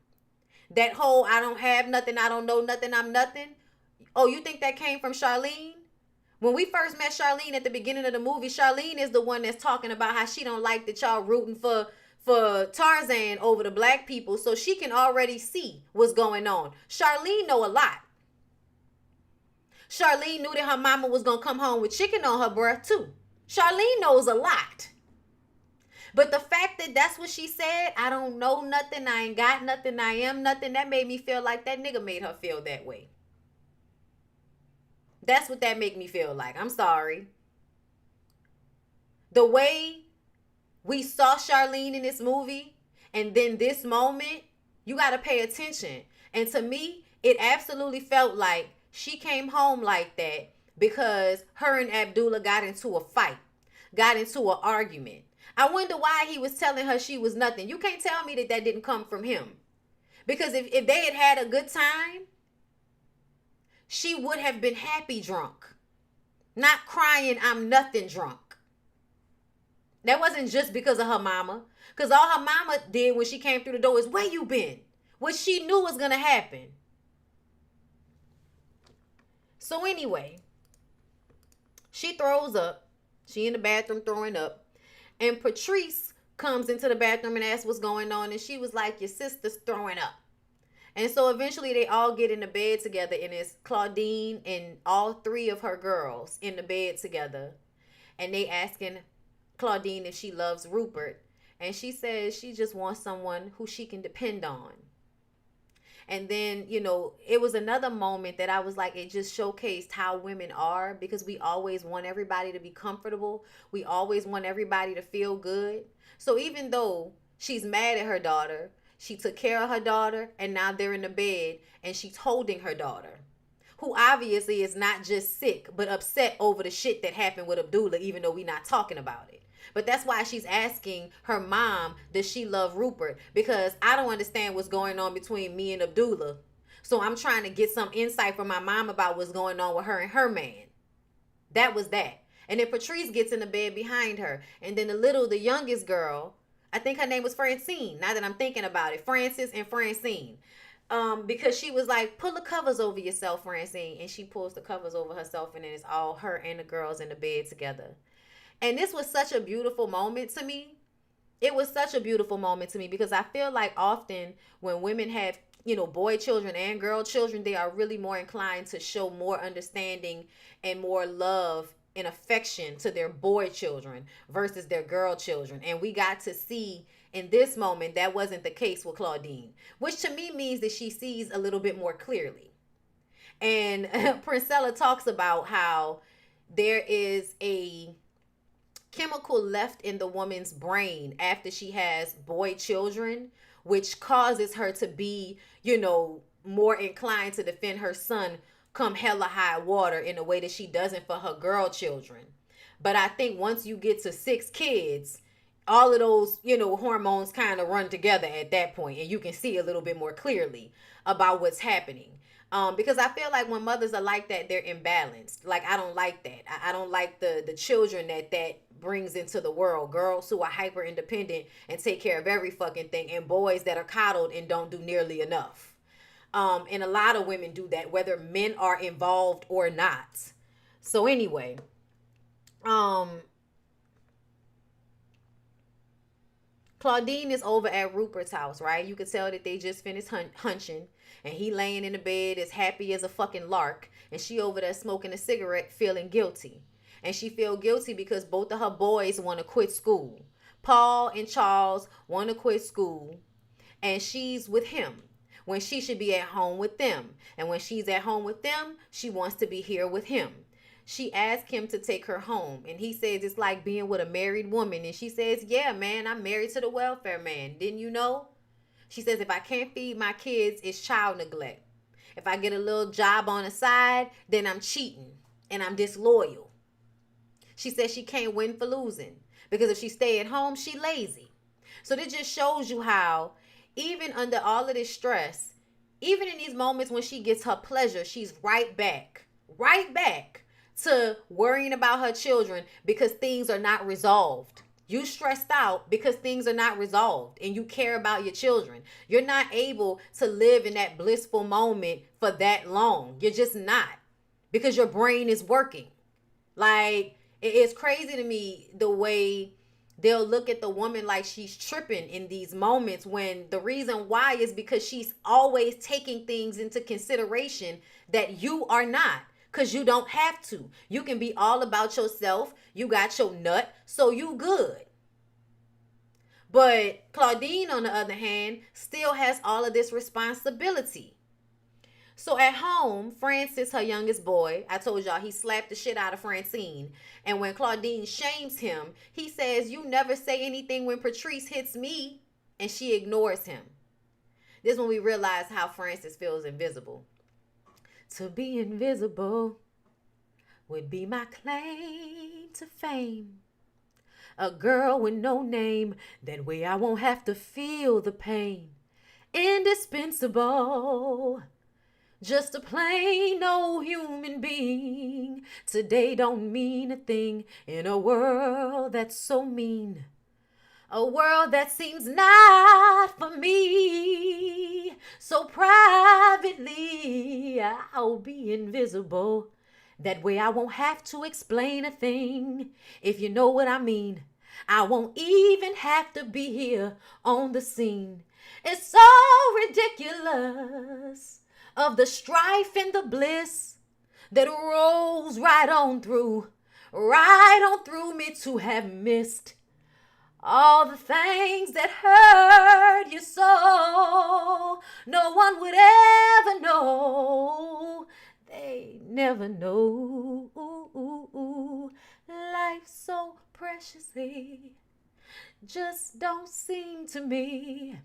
[SPEAKER 1] That whole, I don't have nothing, I don't know nothing, I'm nothing. Oh, you think that came from Charlene? When we first met Charlene at the beginning of the movie, Charlene is the one that's talking about how she don't like that y'all rooting for Tarzan over the black people, so she can already see what's going on. Charlene know a lot. Charlene knew that her mama was going to come home with chicken on her breath too. Charlene knows a lot. But the fact that that's what she said, I don't know nothing, I ain't got nothing, I am nothing, that made me feel like that nigga made her feel that way. That's what that make me feel like. I'm sorry. The way we saw Charlene in this movie and then this moment, you got to pay attention. And to me, it absolutely felt like she came home like that because her and Abdullah got into a fight, got into an argument. I wonder why he was telling her she was nothing. You can't tell me that that didn't come from him. Because if they had had a good time, she would have been happy drunk, not crying, I'm nothing drunk. That wasn't just because of her mama. Because all her mama did when she came through the door is, where you been? What she knew was going to happen. So anyway, she throws up. She in the bathroom throwing up. And Patrice comes into the bathroom and asks what's going on. And she was like, your sister's throwing up. And so eventually they all get in the bed together, and it's Claudine and all three of her girls in the bed together. And they asking Claudine if she loves Rupert. And she says she just wants someone who she can depend on. And then, it was another moment that I was like, it just showcased how women are, because we always want everybody to be comfortable. We always want everybody to feel good. So even though she's mad at her daughter, She took care of her daughter, and now they're in the bed, and she's holding her daughter, who obviously is not just sick, but upset over the shit that happened with Abdullah, even though we're not talking about it. But that's why she's asking her mom, does she love Rupert? Because I don't understand what's going on between me and Abdullah. So I'm trying to get some insight from my mom about what's going on with her and her man. That was that. And then Patrice gets in the bed behind her. And then the youngest girl, I think her name was Francine, now that I'm thinking about it. Francis and Francine. Because she was like, pull the covers over yourself, Francine. And she pulls the covers over herself, and then it's all her and the girls in the bed together. And this was such a beautiful moment to me. It was such a beautiful moment to me because I feel like often when women have, boy children and girl children, they are really more inclined to show more understanding and more love and affection to their boy children versus their girl children. And we got to see in this moment that wasn't the case with Claudine, which to me means that she sees a little bit more clearly. And Princella talks about how there is a chemical left in the woman's brain after she has boy children, which causes her to be, more inclined to defend her son come hella high water in a way that she doesn't for her girl children. But I think once you get to 6 kids, all of those, hormones kind of run together at that point, and you can see a little bit more clearly about what's happening. Because I feel like when mothers are like that, they're imbalanced. Like, I don't like that. I don't like the children that brings into the world. Girls who are hyper independent and take care of every fucking thing, and boys that are coddled and don't do nearly enough. And a lot of women do that, whether men are involved or not. So anyway, Claudine is over at Rupert's house, right? You can tell that they just finished hunching. And he laying in the bed as happy as a fucking lark. And she over there smoking a cigarette, feeling guilty. And she feel guilty because both of her boys want to quit school. Paul and Charles want to quit school. And she's with him when she should be at home with them. And when she's at home with them, she wants to be here with him. She asked him to take her home. And he says it's like being with a married woman. And she says, yeah, man, I'm married to the welfare man. Didn't you know? She says, if I can't feed my kids, it's child neglect. If I get a little job on the side, then I'm cheating and I'm disloyal. She says she can't win for losing because if she stay at home, she lazy. So this just shows you how even under all of this stress, even in these moments when she gets her pleasure, she's right back to worrying about her children because things are not resolved. You stressed out because things are not resolved and you care about your children. You're not able to live in that blissful moment for that long. You're just not, because your brain is working. Like, it's crazy to me the way they'll look at the woman like she's tripping in these moments, when the reason why is because she's always taking things into consideration that you are not. Because you don't have to. You can be all about yourself. You got your nut, so you good. But Claudine, on the other hand, still has all of this responsibility. So at home, Francis, her youngest boy, I told y'all he slapped the shit out of Francine. And when Claudine shames him, he says, you never say anything when Patrice hits me. And she ignores him. This is when we realize how Francis feels invisible. To be invisible would be my claim to fame. A girl with no name, that way I won't have to feel the pain. Indispensable, just a plain old human being. Today don't mean a thing in a world that's so mean. A world that seems not for me. So privately, I'll be invisible. That way I won't have to explain a thing. If you know what I mean, I won't even have to be here on the scene. It's so ridiculous of the strife and the bliss that rolls right on through me to have missed all the things that hurt you so. No one would ever know. They never know. Life so preciously just don't seem to me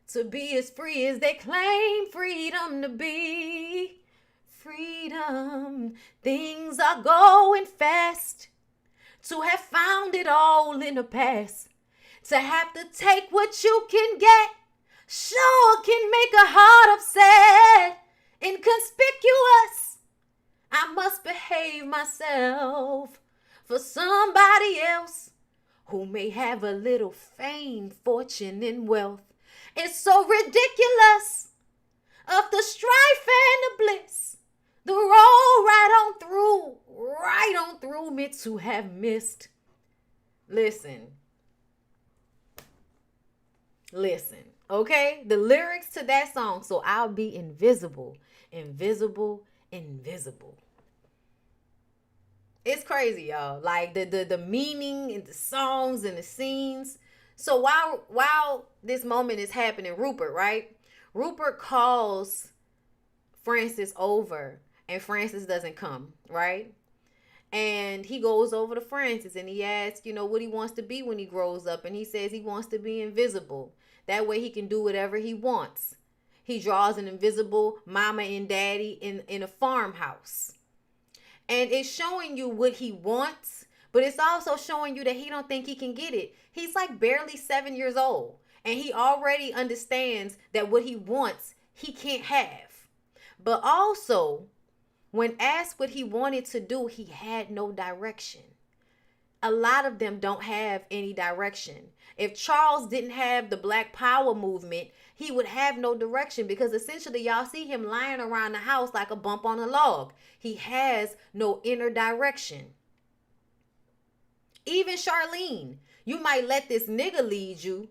[SPEAKER 1] to be as free as they claim freedom to be. Freedom, things are going fast. To have found it all in the past. To have to take what you can get. Sure can make a heart upset. Inconspicuous. I must behave myself for somebody else who may have a little fame, fortune, and wealth. It's so ridiculous of the strife and the bliss. The road right on through me to have missed. Listen, okay? The lyrics to that song, so I'll be invisible, invisible, invisible. It's crazy, y'all. Like the meaning in the songs and the scenes. So while this moment is happening, Rupert calls Francis over, and Francis doesn't come, right? And he goes over to Francis and he asks, what he wants to be when he grows up. And he says he wants to be invisible. That way he can do whatever he wants. He draws an invisible mama and daddy in a farmhouse. And it's showing you what he wants, but it's also showing you that he don't think he can get it. He's like barely 7 years old. And he already understands that what he wants, he can't have. But also, when asked what he wanted to do, he had no direction. A lot of them don't have any direction. If Charles didn't have the Black Power movement, he would have no direction, because essentially y'all see him lying around the house like a bump on a log. He has no inner direction. Even Charlene, you might let this nigga lead you,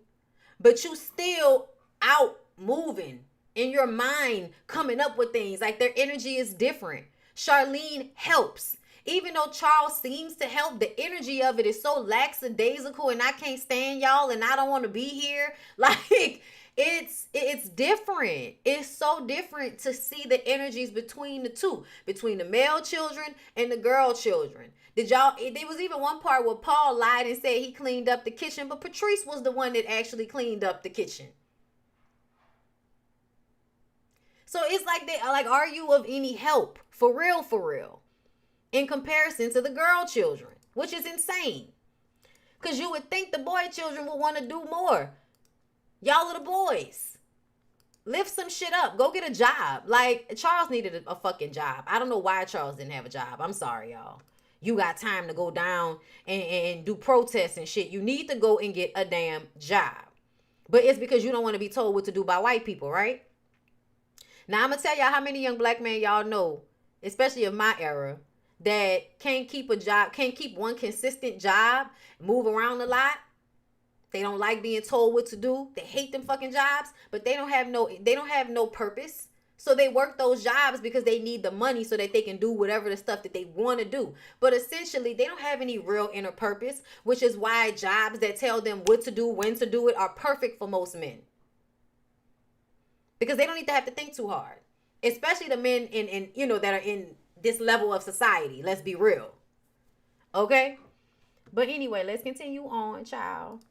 [SPEAKER 1] but you still out moving in your mind, coming up with things. Like their energy is different. Charlene helps. Even though Charles seems to help, the energy of it is so lackadaisical and I can't stand y'all and I don't want to be here. Like it's different. It's so different to see the energies between the two, between the male children and the girl children. There was even one part where Paul lied and said he cleaned up the kitchen, but Patrice was the one that actually cleaned up the kitchen. So it's like, are you of any help? For real. In comparison to the girl children, which is insane. Because you would think the boy children would want to do more. Y'all are the boys. Lift some shit up. Go get a job. Like, Charles needed a fucking job. I don't know why Charles didn't have a job. I'm sorry, y'all. You got time to go down and do protests and shit. You need to go and get a damn job. But it's because you don't want to be told what to do by white people, right? Now, I'm going to tell y'all how many young black men y'all know, especially of my era, that can't keep a job, can't keep one consistent job, move around a lot. They don't like being told what to do. They hate them fucking jobs, but they don't have no purpose. So they work those jobs because they need the money so that they can do whatever the stuff that they want to do. But essentially, they don't have any real inner purpose, which is why jobs that tell them what to do, when to do it, are perfect for most men. Because they don't need to have to think too hard. Especially the men that are in this level of society. Let's be real. Okay? But anyway, let's continue on, child.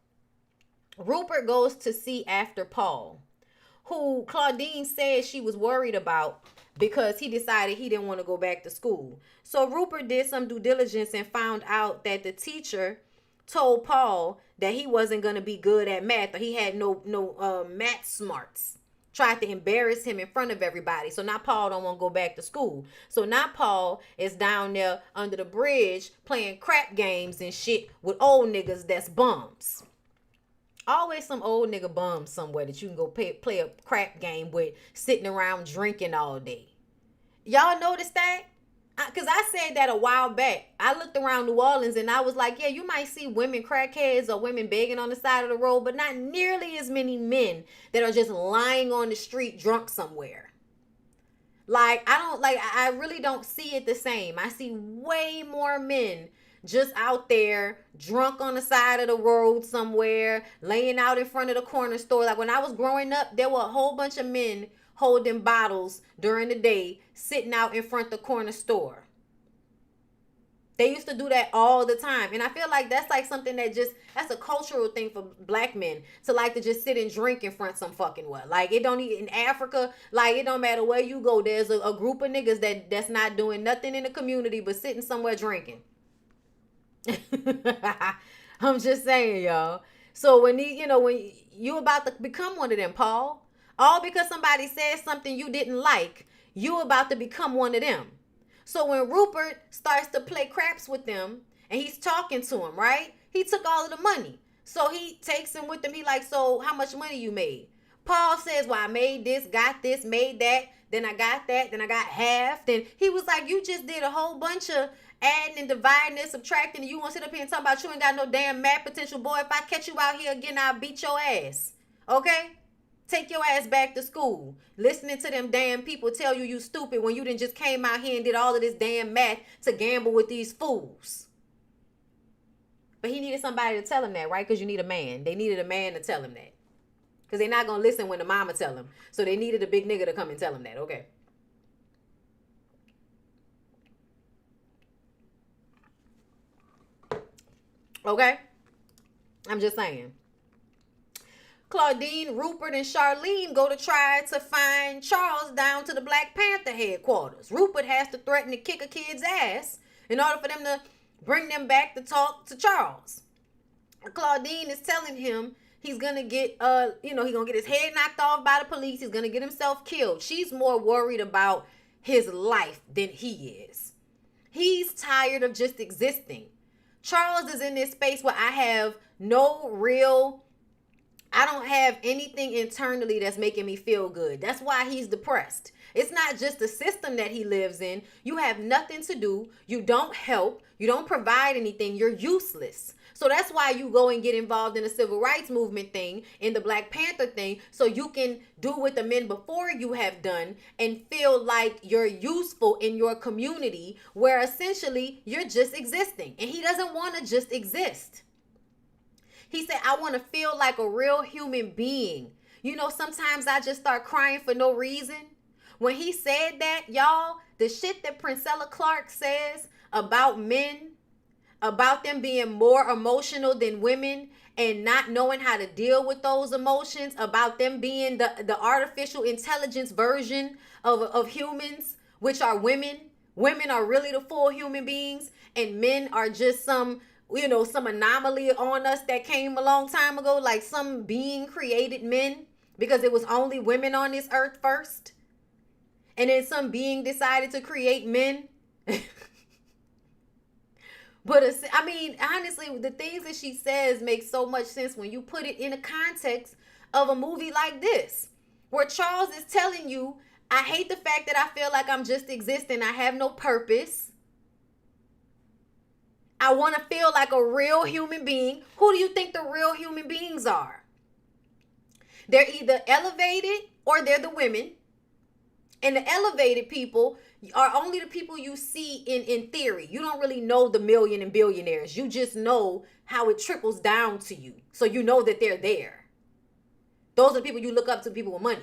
[SPEAKER 1] Rupert goes to see after Paul, who Claudine said she was worried about because he decided he didn't want to go back to school. So Rupert did some due diligence and found out that the teacher told Paul that he wasn't going to be good at math, or he had no math smarts. Tried to embarrass him in front of everybody. So now Paul don't want to go back to school. So now Paul is down there under the bridge playing crap games and shit with old niggas that's bums. Always some old nigga bums somewhere that you can go play a crap game with, sitting around drinking all day. Y'all notice that? Because I said that a while back. I looked around New Orleans and I was like, yeah, you might see women crackheads or women begging on the side of the road, but not nearly as many men that are just lying on the street drunk somewhere. I really don't see it the same. I see way more men just out there drunk on the side of the road somewhere, laying out in front of the corner store. Like when I was growing up, there were a whole bunch of men holding bottles during the day, sitting out in front of the corner store. They used to do that all the time. And I feel like that's like something that's a cultural thing for black men to like to just sit and drink in front some fucking well. Like it don't even in Africa, like it don't matter where you go, there's a group of niggas that's not doing nothing in the community but sitting somewhere drinking. I'm just saying, y'all. So when when you about to become one of them, Paul, all because somebody said something you didn't like, you about to become one of them. So when Rupert starts to play craps with them and he's talking to him, right? He took all of the money. So he takes him with him. He like, so how much money you made? Paul says, well, I made this, got this, made that. Then I got that. Then I got half. Then he was like, you just did a whole bunch of adding and dividing and subtracting. And you want to sit up here and talk about you ain't got no damn math potential. Boy, if I catch you out here again, I'll beat your ass. Okay? Take your ass back to school. Listening to them damn people tell you stupid when you done just came out here and did all of this damn math to gamble with these fools. But he needed somebody to tell him that, right? Because you need a man. They needed a man to tell him that. Because they're not going to listen when the mama tell him. So they needed a big nigga to come and tell him that. Okay. Okay? I'm just saying. Claudine, Rupert, and Charlene go to try to find Charles down to the Black Panther headquarters. Rupert has to threaten to kick a kid's ass in order for them to bring them back to talk to Charles. Claudine is telling him he's gonna get he's gonna get his head knocked off by the police. He's gonna get himself killed. She's more worried about his life than he is. He's tired of just existing. Charles is in this space where I don't have anything internally that's making me feel good. That's why he's depressed. It's not just the system that he lives in. You have nothing to do. You don't help. You don't provide anything. You're useless. So that's why you go and get involved in the civil rights movement thing, in the Black Panther thing, so you can do what the men before you have done and feel like you're useful in your community, where essentially you're just existing. And he doesn't want to just exist. He said, I want to feel like a real human being. Sometimes I just start crying for no reason. When he said that, y'all, the shit that Princella Clark says about men, about them being more emotional than women and not knowing how to deal with those emotions, about them being the artificial intelligence version of humans, which are women. Women are really the full human beings, and men are just some anomaly on us that came a long time ago, like some being created men because it was only women on this earth first. And then some being decided to create men. But I mean, honestly, the things that she says make so much sense when you put it in the context of a movie like this, where Charles is telling you, I hate the fact that I feel like I'm just existing. I have no purpose. I want to feel like a real human being. Who do you think the real human beings are? They're either elevated or they're the women. And the elevated people are only the people you see in theory. You don't really know the million and billionaires. You just know how it trickles down to you. So you know that they're there. Those are the people you look up to, people with money.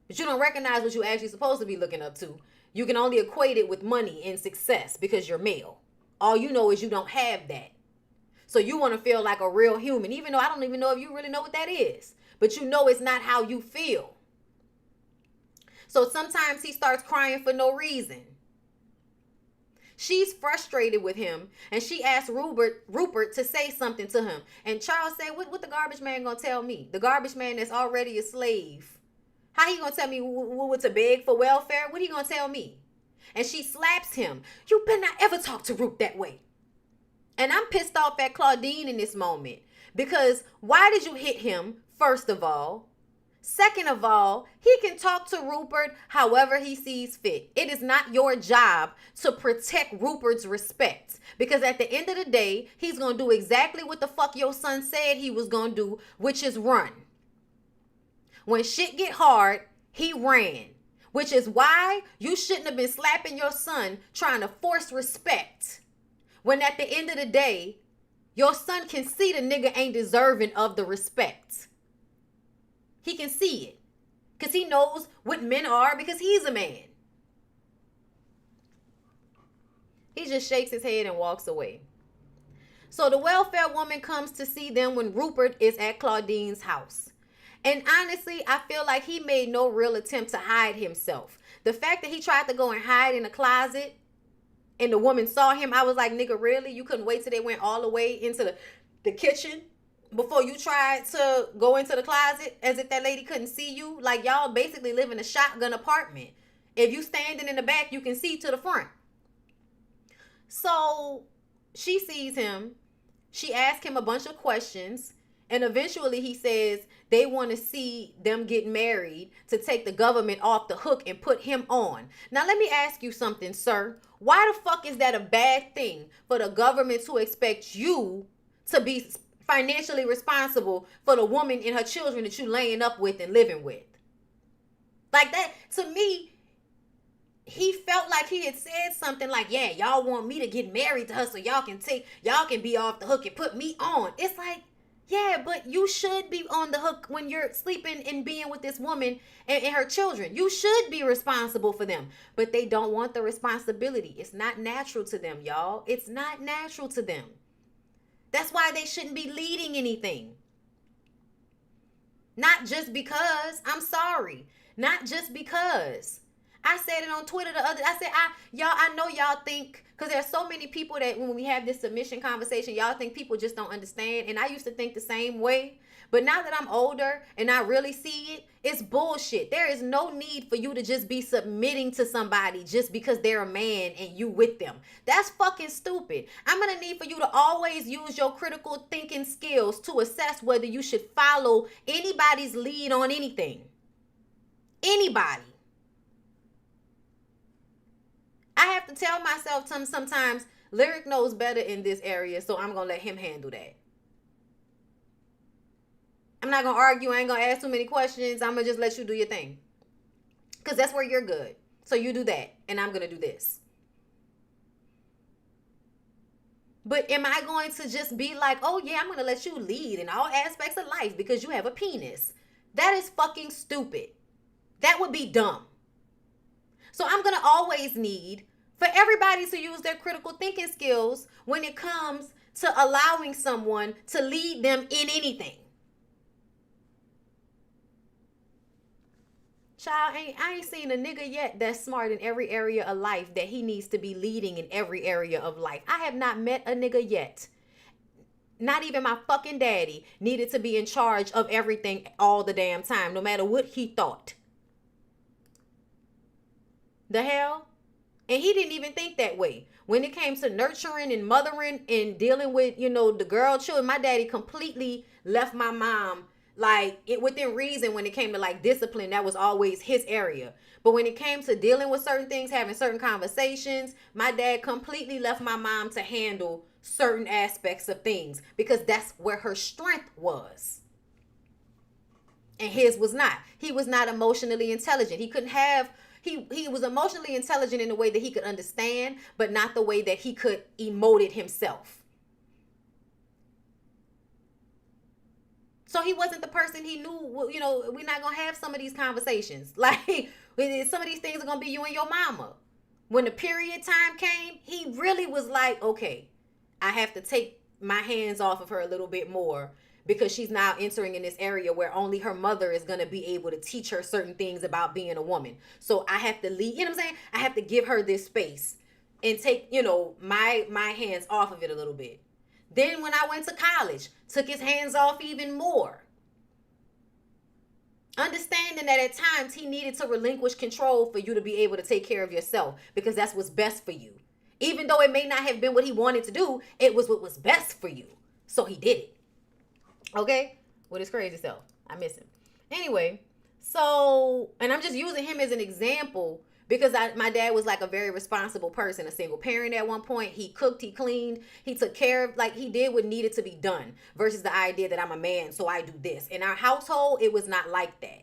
[SPEAKER 1] But you don't recognize what you're actually supposed to be looking up to. You can only equate it with money and success because you're male. All you know is you don't have that. So you want to feel like a real human, even though I don't even know if you really know what that is. But you know it's not how you feel. So sometimes he starts crying for no reason. She's frustrated with him, and she asked Rupert to say something to him. And Charles said, what the garbage man gonna tell me? The garbage man that's already a slave. How he gonna tell me what to beg for welfare? What he gonna tell me? And she slaps him. You better not ever talk to Rupe that way. And I'm pissed off at Claudine in this moment. Because why did you hit him, first of all? Second of all, he can talk to Rupert however he sees fit. It is not your job to protect Rupert's respect. Because at the end of the day, he's going to do exactly what the fuck your son said he was going to do, which is run. When shit get hard, he ran. Which is why you shouldn't have been slapping your son trying to force respect. When at the end of the day, your son can see the nigga ain't deserving of the respect. He can see it. Because he knows what men are because he's a man. He just shakes his head and walks away. So the welfare woman comes to see them when Rupert is at Claudine's house. And honestly, I feel like he made no real attempt to hide himself. The fact that he tried to go and hide in a closet and the woman saw him, I was like, nigga, really? You couldn't wait till they went all the way into the kitchen before you tried to go into the closet as if that lady couldn't see you? Like, y'all basically live in a shotgun apartment. If you standing in the back, you can see to the front. So she sees him. She asks him a bunch of questions. And eventually he says they want to see them get married to take the government off the hook and put him on. Now, let me ask you something, sir. Why the fuck is that a bad thing for the government to expect you to be financially responsible for the woman and her children that you laying up with and living with? Like that, to me, he felt like he had said something like, yeah, y'all want me to get married to her so y'all can be off the hook and put me on. It's like, yeah, but you should be on the hook when you're sleeping and being with this woman and her children. You should be responsible for them. But they don't want the responsibility. It's not natural to them, y'all. It's not natural to them. That's why they shouldn't be leading anything. Not just because. I'm sorry. Not just because. I said it on Twitter I know y'all think, because there's so many people that when we have this submission conversation, y'all think people just don't understand. And I used to think the same way. But now that I'm older and I really see it, it's bullshit. There is no need for you to just be submitting to somebody just because they're a man and you with them. That's fucking stupid. I'm going to need for you to always use your critical thinking skills to assess whether you should follow anybody's lead on anything. Anybody. I have to tell myself sometimes, Lyric knows better in this area, so I'm going to let him handle that. I'm not going to argue. I ain't going to ask too many questions. I'm going to just let you do your thing. Because that's where you're good. So you do that, and I'm going to do this. But am I going to just be like, oh, yeah, I'm going to let you lead in all aspects of life because you have a penis? That is fucking stupid. That would be dumb. So I'm going to always need for everybody to use their critical thinking skills when it comes to allowing someone to lead them in anything. Child, I ain't seen a nigga yet that's smart in every area of life that he needs to be leading in every area of life. I have not met a nigga yet. Not even my fucking daddy needed to be in charge of everything all the damn time, no matter what he thought. The hell? And he didn't even think that way. When it came to nurturing and mothering and dealing with, the girl children, my daddy completely left my mom like it within reason. When it came to like discipline, that was always his area. But when it came to dealing with certain things, having certain conversations, my dad completely left my mom to handle certain aspects of things because that's where her strength was. And his was not. He was not emotionally intelligent. He couldn't have... He was emotionally intelligent in the way that he could understand, but not the way that he could emote it himself. So he wasn't the person he knew, we're not going to have some of these conversations. Like, some of these things are going to be you and your mama. When the period time came, he really was like, okay, I have to take my hands off of her a little bit more because she's now entering in this area where only her mother is going to be able to teach her certain things about being a woman. So I have to leave, what I'm saying? I have to give her this space and take, my hands off of it a little bit. Then when I went to college, took his hands off even more. Understanding that at times he needed to relinquish control for you to be able to take care of yourself because that's what's best for you. Even though it may not have been what he wanted to do, it was what was best for you. So he did it. Okay? With his crazy self. I miss him. Anyway, so, and I'm just using him as an example because my dad was like a very responsible person, a single parent at one point. He cooked, he cleaned, he took care of, like he did what needed to be done versus the idea that I'm a man, so I do this. In our household, it was not like that.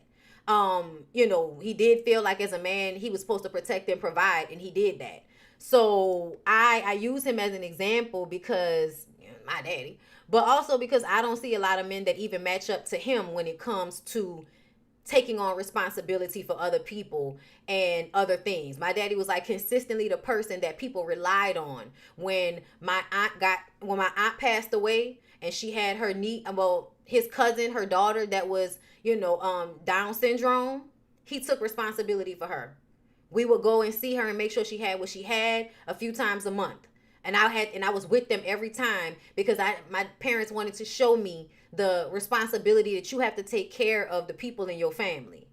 [SPEAKER 1] He did feel like as a man, he was supposed to protect and provide, and he did that. So I use him as an example because my daddy, but also because I don't see a lot of men that even match up to him when it comes to taking on responsibility for other people and other things. My daddy was like consistently the person that people relied on. When my aunt passed away and she had her his cousin, her daughter that was, Down syndrome, he took responsibility for her. We would go and see her and make sure she had what she had a few times a month. And I was with them every time because my parents wanted to show me the responsibility that you have to take care of the people in your family.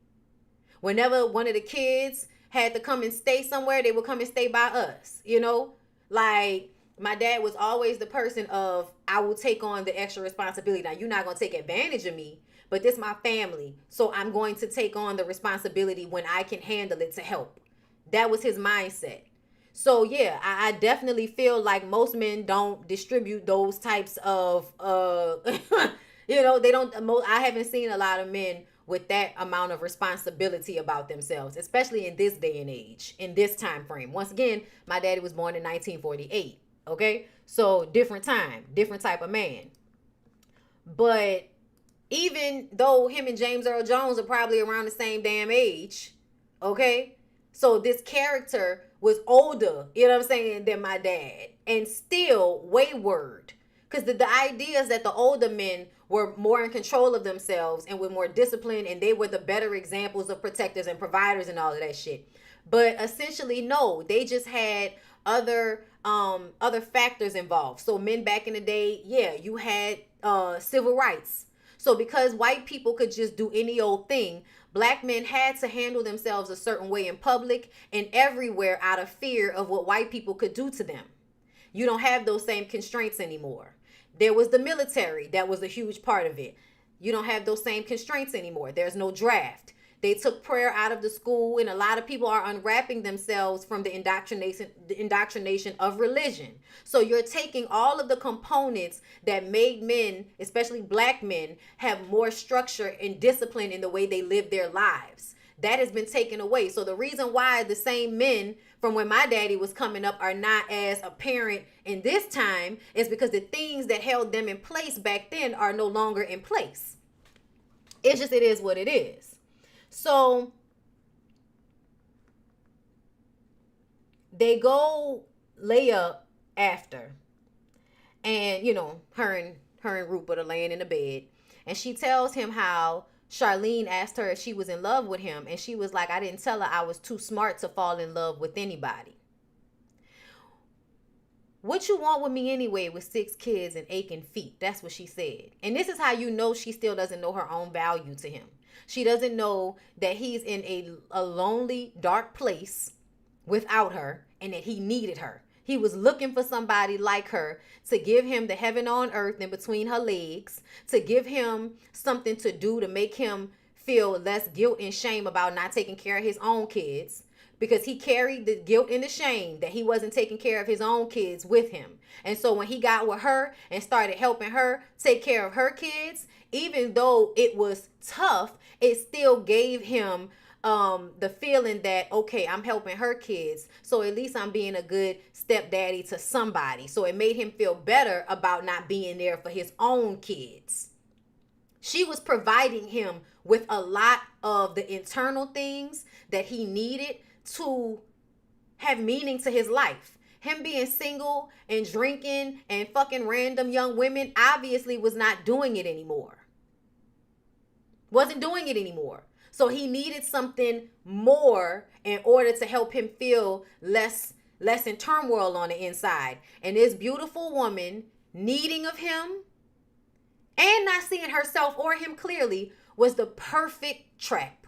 [SPEAKER 1] Whenever one of the kids had to come and stay somewhere, they would come and stay by us, Like, my dad was always the person of, I will take on the extra responsibility. Now, you're not going to take advantage of me, but this is my family. So I'm going to take on the responsibility when I can handle it to help. That was his mindset. So yeah, I definitely feel like most men don't distribute those types of, they don't, I haven't seen a lot of men with that amount of responsibility about themselves, especially in this day and age, in this time frame. Once again, my daddy was born in 1948. Okay. So different time, different type of man. But even though him and James Earl Jones are probably around the same damn age, okay? So this character was older, than my dad, and still wayward. Because the idea is that the older men were more in control of themselves and were more disciplined, and they were the better examples of protectors and providers and all of that shit. But essentially, no, they just had other factors involved. So men back in the day, yeah, you had civil rights. So because white people could just do any old thing, black men had to handle themselves a certain way in public and everywhere out of fear of what white people could do to them. You don't have those same constraints anymore. There was the military. That was a huge part of it. You don't have those same constraints anymore. There's no draft. They took prayer out of the school, and a lot of people are unwrapping themselves from the indoctrination of religion. So you're taking all of the components that made men, especially black men, have more structure and discipline in the way they live their lives. That has been taken away. So the reason why the same men from when my daddy was coming up are not as apparent in this time is because the things that held them in place back then are no longer in place. It is what it is. So they go lay up after, and her and Rupert are laying in the bed, and she tells him how Charlene asked her if she was in love with him, and she was like, I didn't tell her I was too smart to fall in love with anybody. What you want with me anyway with 6 kids and aching feet? That's what she said. And this is how you know she still doesn't know her own value to him. She doesn't know that he's in a lonely, dark place without her and that he needed her. He was looking for somebody like her to give him the heaven on earth in between her legs, to give him something to do to make him feel less guilt and shame about not taking care of his own kids, because he carried the guilt and the shame that he wasn't taking care of his own kids with him. And so when he got with her and started helping her take care of her kids, even though it was tough, it still gave him the feeling that, okay, I'm helping her kids, so at least I'm being a good stepdaddy to somebody. So it made him feel better about not being there for his own kids. She was providing him with a lot of the internal things that he needed to have meaning to his life. Him being single and drinking and fucking random young women obviously was not doing it anymore. Wasn't doing it anymore. So he needed something more in order to help him feel less in turmoil on the inside. And this beautiful woman needing of him and not seeing herself or him clearly was the perfect trap.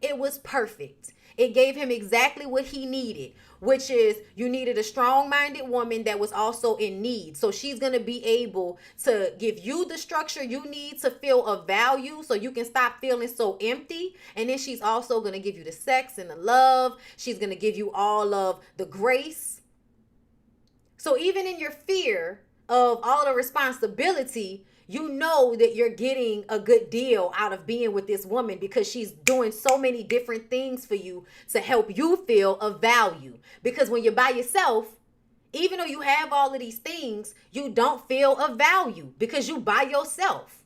[SPEAKER 1] It was perfect. It gave him exactly what he needed, which is you needed a strong-minded woman that was also in need. So she's going to be able to give you the structure you need to feel of value so you can stop feeling so empty. And then she's also going to give you the sex and the love. She's going to give you all of the grace. So even in your fear of all the responsibility, you know that you're getting a good deal out of being with this woman because she's doing so many different things for you to help you feel of value. Because when you're by yourself, even though you have all of these things, you don't feel of value because you by yourself.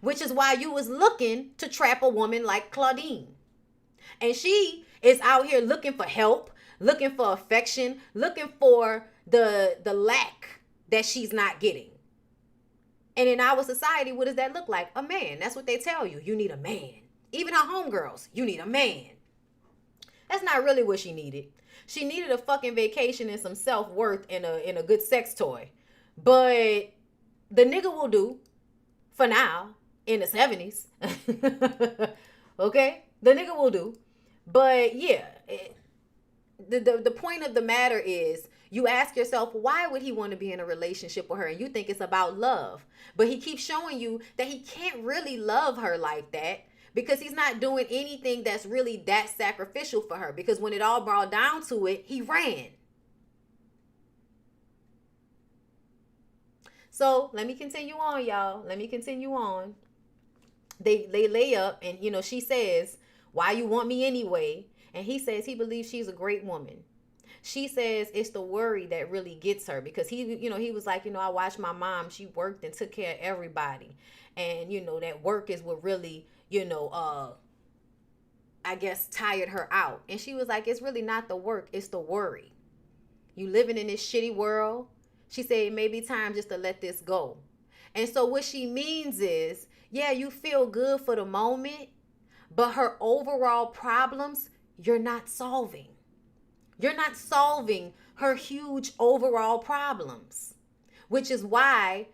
[SPEAKER 1] which is why you was looking to trap a woman like Claudine. And she is out here looking for help, looking for affection, looking for the lack that she's not getting. And in our society, what does that look like? A man. That's what they tell you. You need a man. Even her homegirls, you need a man. That's not really what she needed. She needed a fucking vacation and some self-worth and a good sex toy. But the nigga will do for now in the 70s. Okay? The nigga will do. But yeah, the point of the matter is, you ask yourself, why would he want to be in a relationship with her? And you think it's about love. But he keeps showing you that he can't really love her like that, because he's not doing anything that's really that sacrificial for her. Because when it all brought down to it, he ran. So let me continue on, y'all. Let me continue on. They lay up, and she says, why you want me anyway? And he says he believes she's a great woman. She says it's the worry that really gets her, because he was like, I watched my mom. She worked and took care of everybody. And, that work is what really, I guess tired her out. And she was like, it's really not the work. It's the worry. You living in this shitty world. She said it may be time just to let this go. And so what she means is, yeah, you feel good for the moment, but her overall problems, you're not solving. You're not solving her huge overall problems, which is why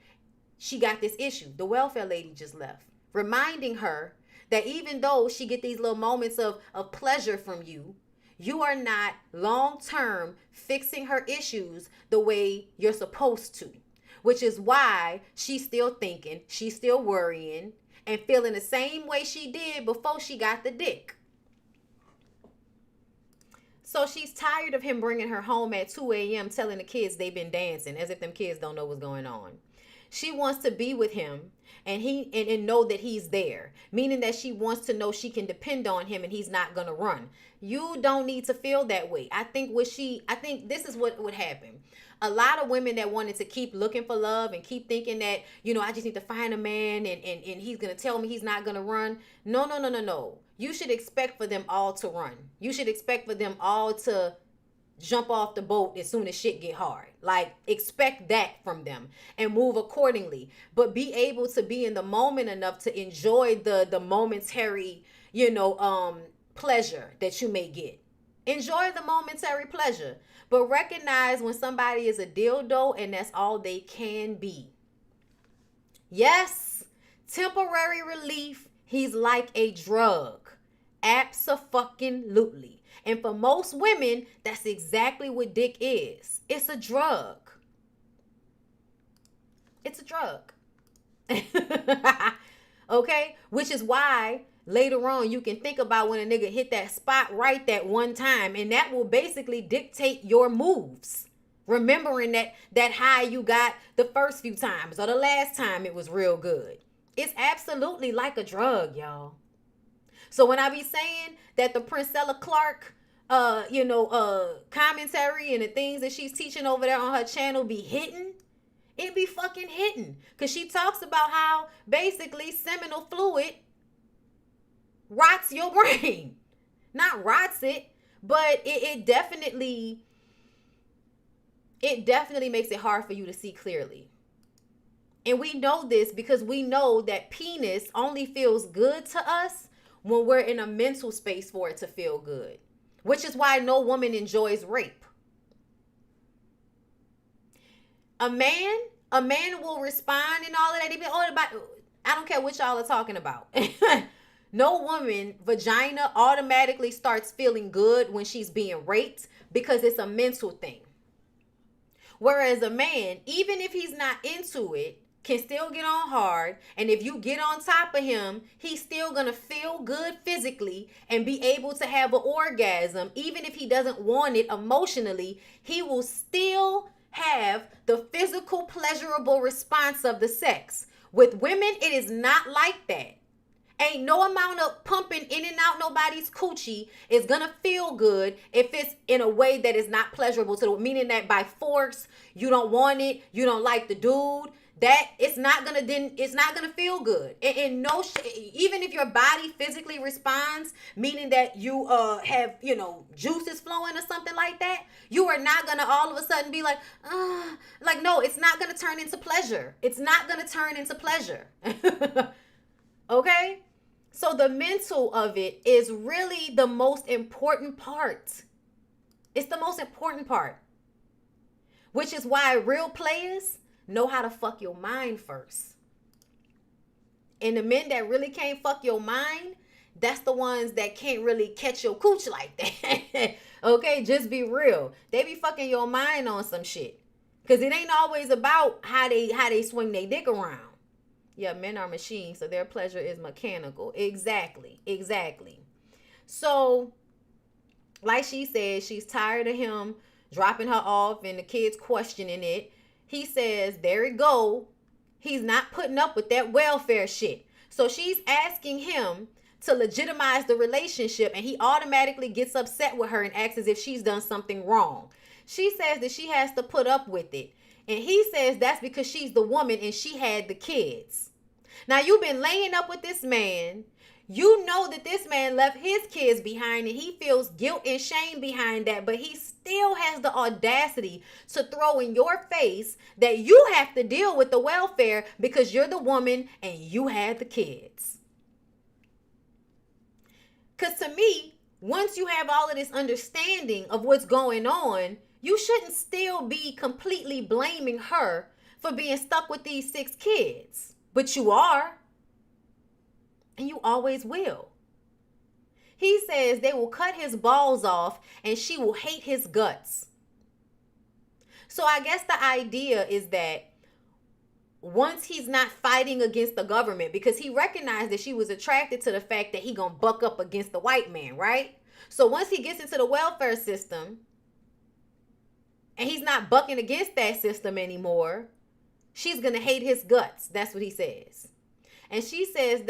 [SPEAKER 1] she got this issue. The welfare lady just left, reminding her that even though she get these little moments of pleasure from you, you are not long-term fixing her issues the way you're supposed to, which is why she's still thinking, she's still worrying, and feeling the same way she did before she got the dick. So she's tired of him bringing her home at 2 a.m. telling the kids they've been dancing, as if them kids don't know what's going on. She wants to be with him and know that he's there, meaning that she wants to know she can depend on him and he's not going to run. You don't need to feel that way. I think this is what would happen. A lot of women that wanted to keep looking for love and keep thinking that, I just need to find a man and he's going to tell me he's not going to run. No. You should expect for them all to run. You should expect for them all to jump off the boat as soon as shit get hard. Like, expect that from them and move accordingly. But be able to be in the moment enough to enjoy the momentary, pleasure that you may get. Enjoy the momentary pleasure. But recognize when somebody is a dildo and that's all they can be. Yes, temporary relief. He's like a drug. Abso-fucking-lutely. And for most women, that's exactly what dick is. It's a drug. It's a drug. Okay? Which is why later on you can think about when a nigga hit that spot right that one time, and that will basically dictate your moves. Remembering that high you got the first few times or the last time it was real good. It's absolutely like a drug, y'all. So when I be saying that the Princella Clark, commentary and the things that she's teaching over there on her channel be hitting, it be fucking hitting. Because she talks about how basically seminal fluid rots your brain. Not rots it, but it definitely makes it hard for you to see clearly. And we know this because we know that penis only feels good to us when we're in a mental space for it to feel good, which is why no woman enjoys rape. A man will respond and all of that. I don't care what y'all are talking about. No woman vagina automatically starts feeling good when she's being raped because it's a mental thing. Whereas a man, even if he's not into it, can still get on hard, and if you get on top of him, he's still gonna feel good physically and be able to have an orgasm. Even if he doesn't want it emotionally, he will still have the physical pleasurable response of the sex. With women, it is not like that. Ain't no amount of pumping in and out nobody's coochie is gonna feel good if it's in a way that is not pleasurable to the, meaning that by force, you don't want it, you don't like the dude. that it's not gonna feel good. And no, even if your body physically responds, meaning that you have juices flowing or something like that, you are not gonna all of a sudden be like no, it's not gonna turn into pleasure. It's not gonna turn into pleasure. Okay, so the mental of it is really the most important part. It's the most important part, which is why real players know how to fuck your mind first. And the men that really can't fuck your mind, that's the ones that can't really catch your cooch like that. Okay, just be real. They be fucking your mind on some shit. Because it ain't always about how they swing their dick around. Yeah, men are machines, so their pleasure is mechanical. Exactly. So, like she said, she's tired of him dropping her off and the kids questioning it. He says, there it go. He's not putting up with that welfare shit. So she's asking him to legitimize the relationship, and he automatically gets upset with her and acts as if she's done something wrong. She says that she has to put up with it. And he says that's because she's the woman and she had the kids. Now, you've been laying up with this man. You know that this man left his kids behind and he feels guilt and shame behind that, but he still has the audacity to throw in your face that you have to deal with the welfare because you're the woman and you had the kids. Because to me, once you have all of this understanding of what's going on, you shouldn't still be completely blaming her for being stuck with these 6 kids. But you are. And you always will. He says they will cut his balls off and she will hate his guts. So I guess the idea is that once he's not fighting against the government, because he recognized that she was attracted to the fact that he gonna buck up against the white man, right? So once he gets into the welfare system and he's not bucking against that system anymore, she's gonna hate his guts. That's what he says. And she says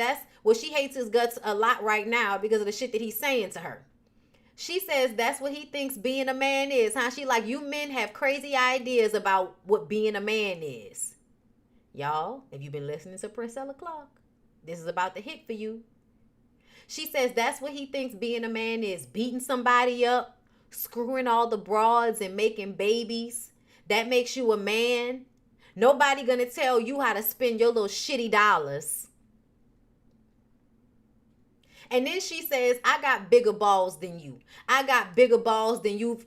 [SPEAKER 1] she hates his guts a lot right now because of the shit that he's saying to her. She says that's what he thinks being a man is, huh? She like, you men have crazy ideas about what being a man is. Y'all, if you've been listening to Priscilla Clark, this is about to hit for you. She says that's what he thinks being a man is. Beating somebody up, screwing all the broads and making babies. That makes you a man. Nobody gonna tell you how to spend your little shitty dollars. And then she says, I got bigger balls than you. I got bigger balls than you've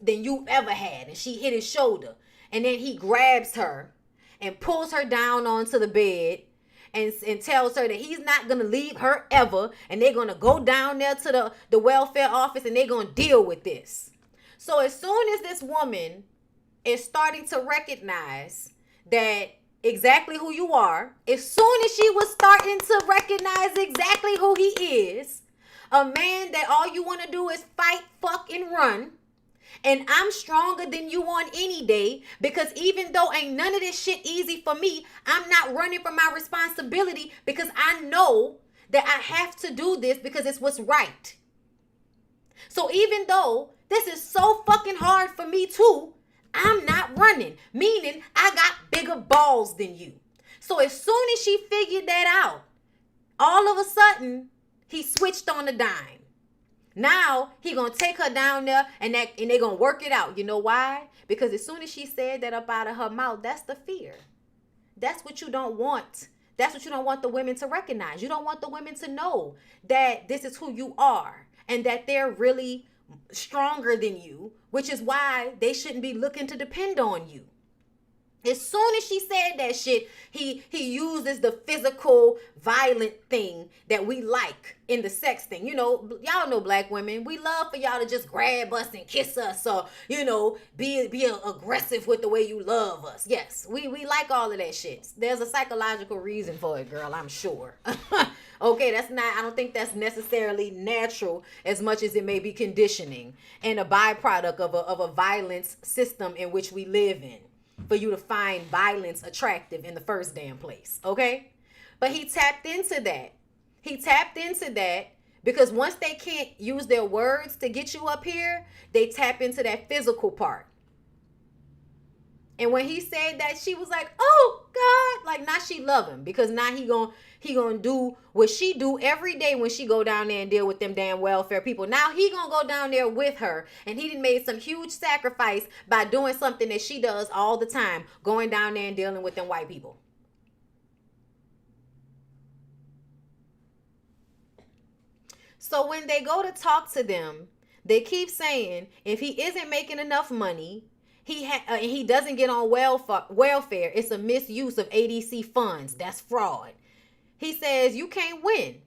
[SPEAKER 1] ever had. And she hit his shoulder. And then he grabs her and pulls her down onto the bed and tells her that he's not going to leave her ever. And they're going to go down there to the welfare office and they're going to deal with this. So as soon as this woman is starting to recognize that exactly who you are, as soon as she was starting to recognize exactly who he is, a man that all you want to do is fight, fuck, and run. And I'm stronger than you on any day because even though ain't none of this shit easy for me, I'm not running from my responsibility because I know that I have to do this because it's what's right. So even though this is so fucking hard for me too, I'm not running, meaning I got bigger balls than you. So as soon as she figured that out, all of a sudden, he switched on a dime. Now, he going to take her down there and they going to work it out. You know why? Because as soon as she said that up out of her mouth, that's the fear. That's what you don't want. That's what you don't want the women to recognize. You don't want the women to know that this is who you are and that they're really stronger than you, which is why they shouldn't be looking to depend on you. As soon as she said that shit, he uses the physical, violent thing that we like in the sex thing. You know, y'all know black women. We love for y'all to just grab us and kiss us or, be aggressive with the way you love us. Yes, we like all of that shit. There's a psychological reason for it, girl, I'm sure. Okay, I don't think that's necessarily natural as much as it may be conditioning and a byproduct of a violence system in which we live in. For you to find violence attractive in the first damn place, okay? But he tapped into that. He tapped into that because once they can't use their words to get you up here, they tap into that physical part. And when he said that, she was like, oh, God, Like, now she love him because now he gonna do what she do every day when she go down there and deal with them damn welfare people. Now he gonna go down there with her, and he done made some huge sacrifice by doing something that she does all the time, going down there and dealing with them white people. So when they go to talk to them, they keep saying if he isn't making enough money, he doesn't get on welfare. It's a misuse of ADC funds. That's fraud. He says you can't win.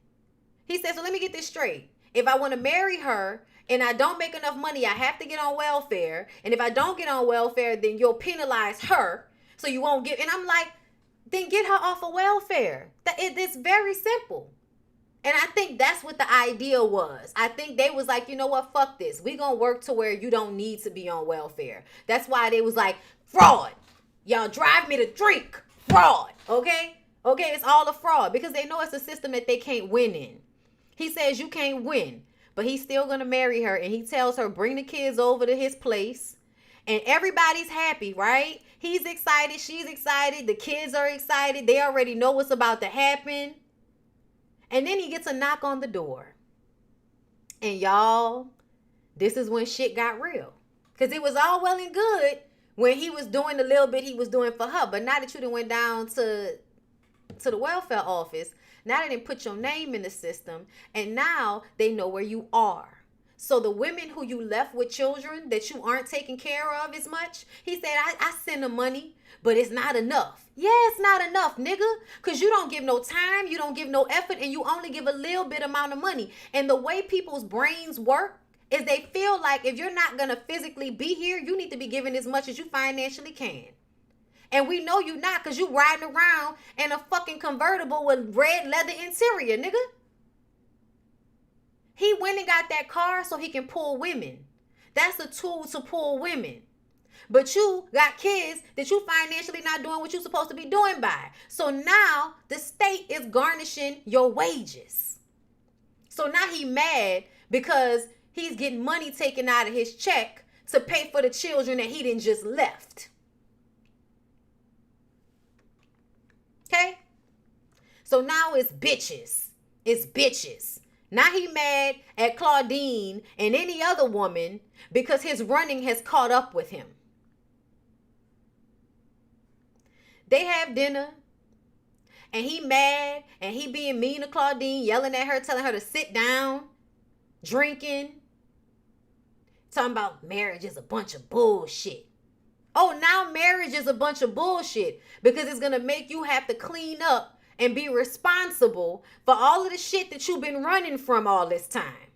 [SPEAKER 1] He says, so let me get this straight. If I want to marry her and I don't make enough money, I have to get on welfare. And if I don't get on welfare, then you'll penalize her. So you won't get. And I'm like, then get her off of welfare. It's very simple. And I think that's what the idea was. I think they was like, you know what, fuck this. We gonna work to where you don't need to be on welfare. That's why they was like, fraud. Y'all drive me to drink. Fraud. Okay? Okay, it's all a fraud because they know it's a system that they can't win in. He says you can't win, but he's still gonna marry her, and he tells her, bring the kids over to his place. And everybody's happy, right? He's excited, she's excited, the kids are excited, they already know what's about to happen. And then he gets a knock on the door. And y'all, this is when shit got real. Because it was all well and good when he was doing the little bit he was doing for her. But now that you done went down to the welfare office, now they didn't put your name in the system. And now they know where you are. So the women who you left with children that you aren't taking care of as much, he said, I send them money, but it's not enough. Yeah, it's not enough, nigga, because you don't give no time, you don't give no effort, and you only give a little bit amount of money. And the way people's brains work is they feel like if you're not going to physically be here, you need to be giving as much as you financially can. And we know you not because you riding around in a fucking convertible with red leather interior, nigga. He went and got that car so he can pull women. That's a tool to pull women. But you got kids that you financially not doing what you're supposed to be doing by. So now the state is garnishing your wages. So now he mad because he's getting money taken out of his check to pay for the children that he didn't just left. Okay? So now it's bitches. It's bitches. Now he mad at Claudine and any other woman because his running has caught up with him. They have dinner and he mad and he being mean to Claudine, yelling at her, telling her to sit down, drinking, talking about marriage is a bunch of bullshit. Oh, now marriage is a bunch of bullshit because it's going to make you have to clean up and be responsible for all of the shit that you've been running from all this time.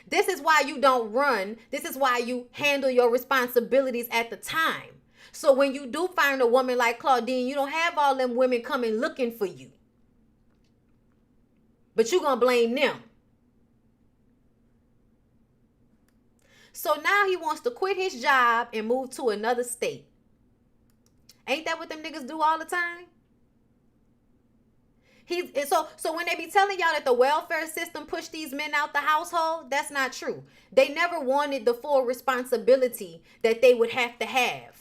[SPEAKER 1] This is why you don't run. This is why you handle your responsibilities at the time. So when you do find a woman like Claudine, you don't have all them women coming looking for you. But you're going to blame them. So now he wants to quit his job and move to another state. Ain't that what them niggas do all the time? So when they be telling y'all that the welfare system pushed these men out the household, that's not true. They never wanted the full responsibility that they would have to have.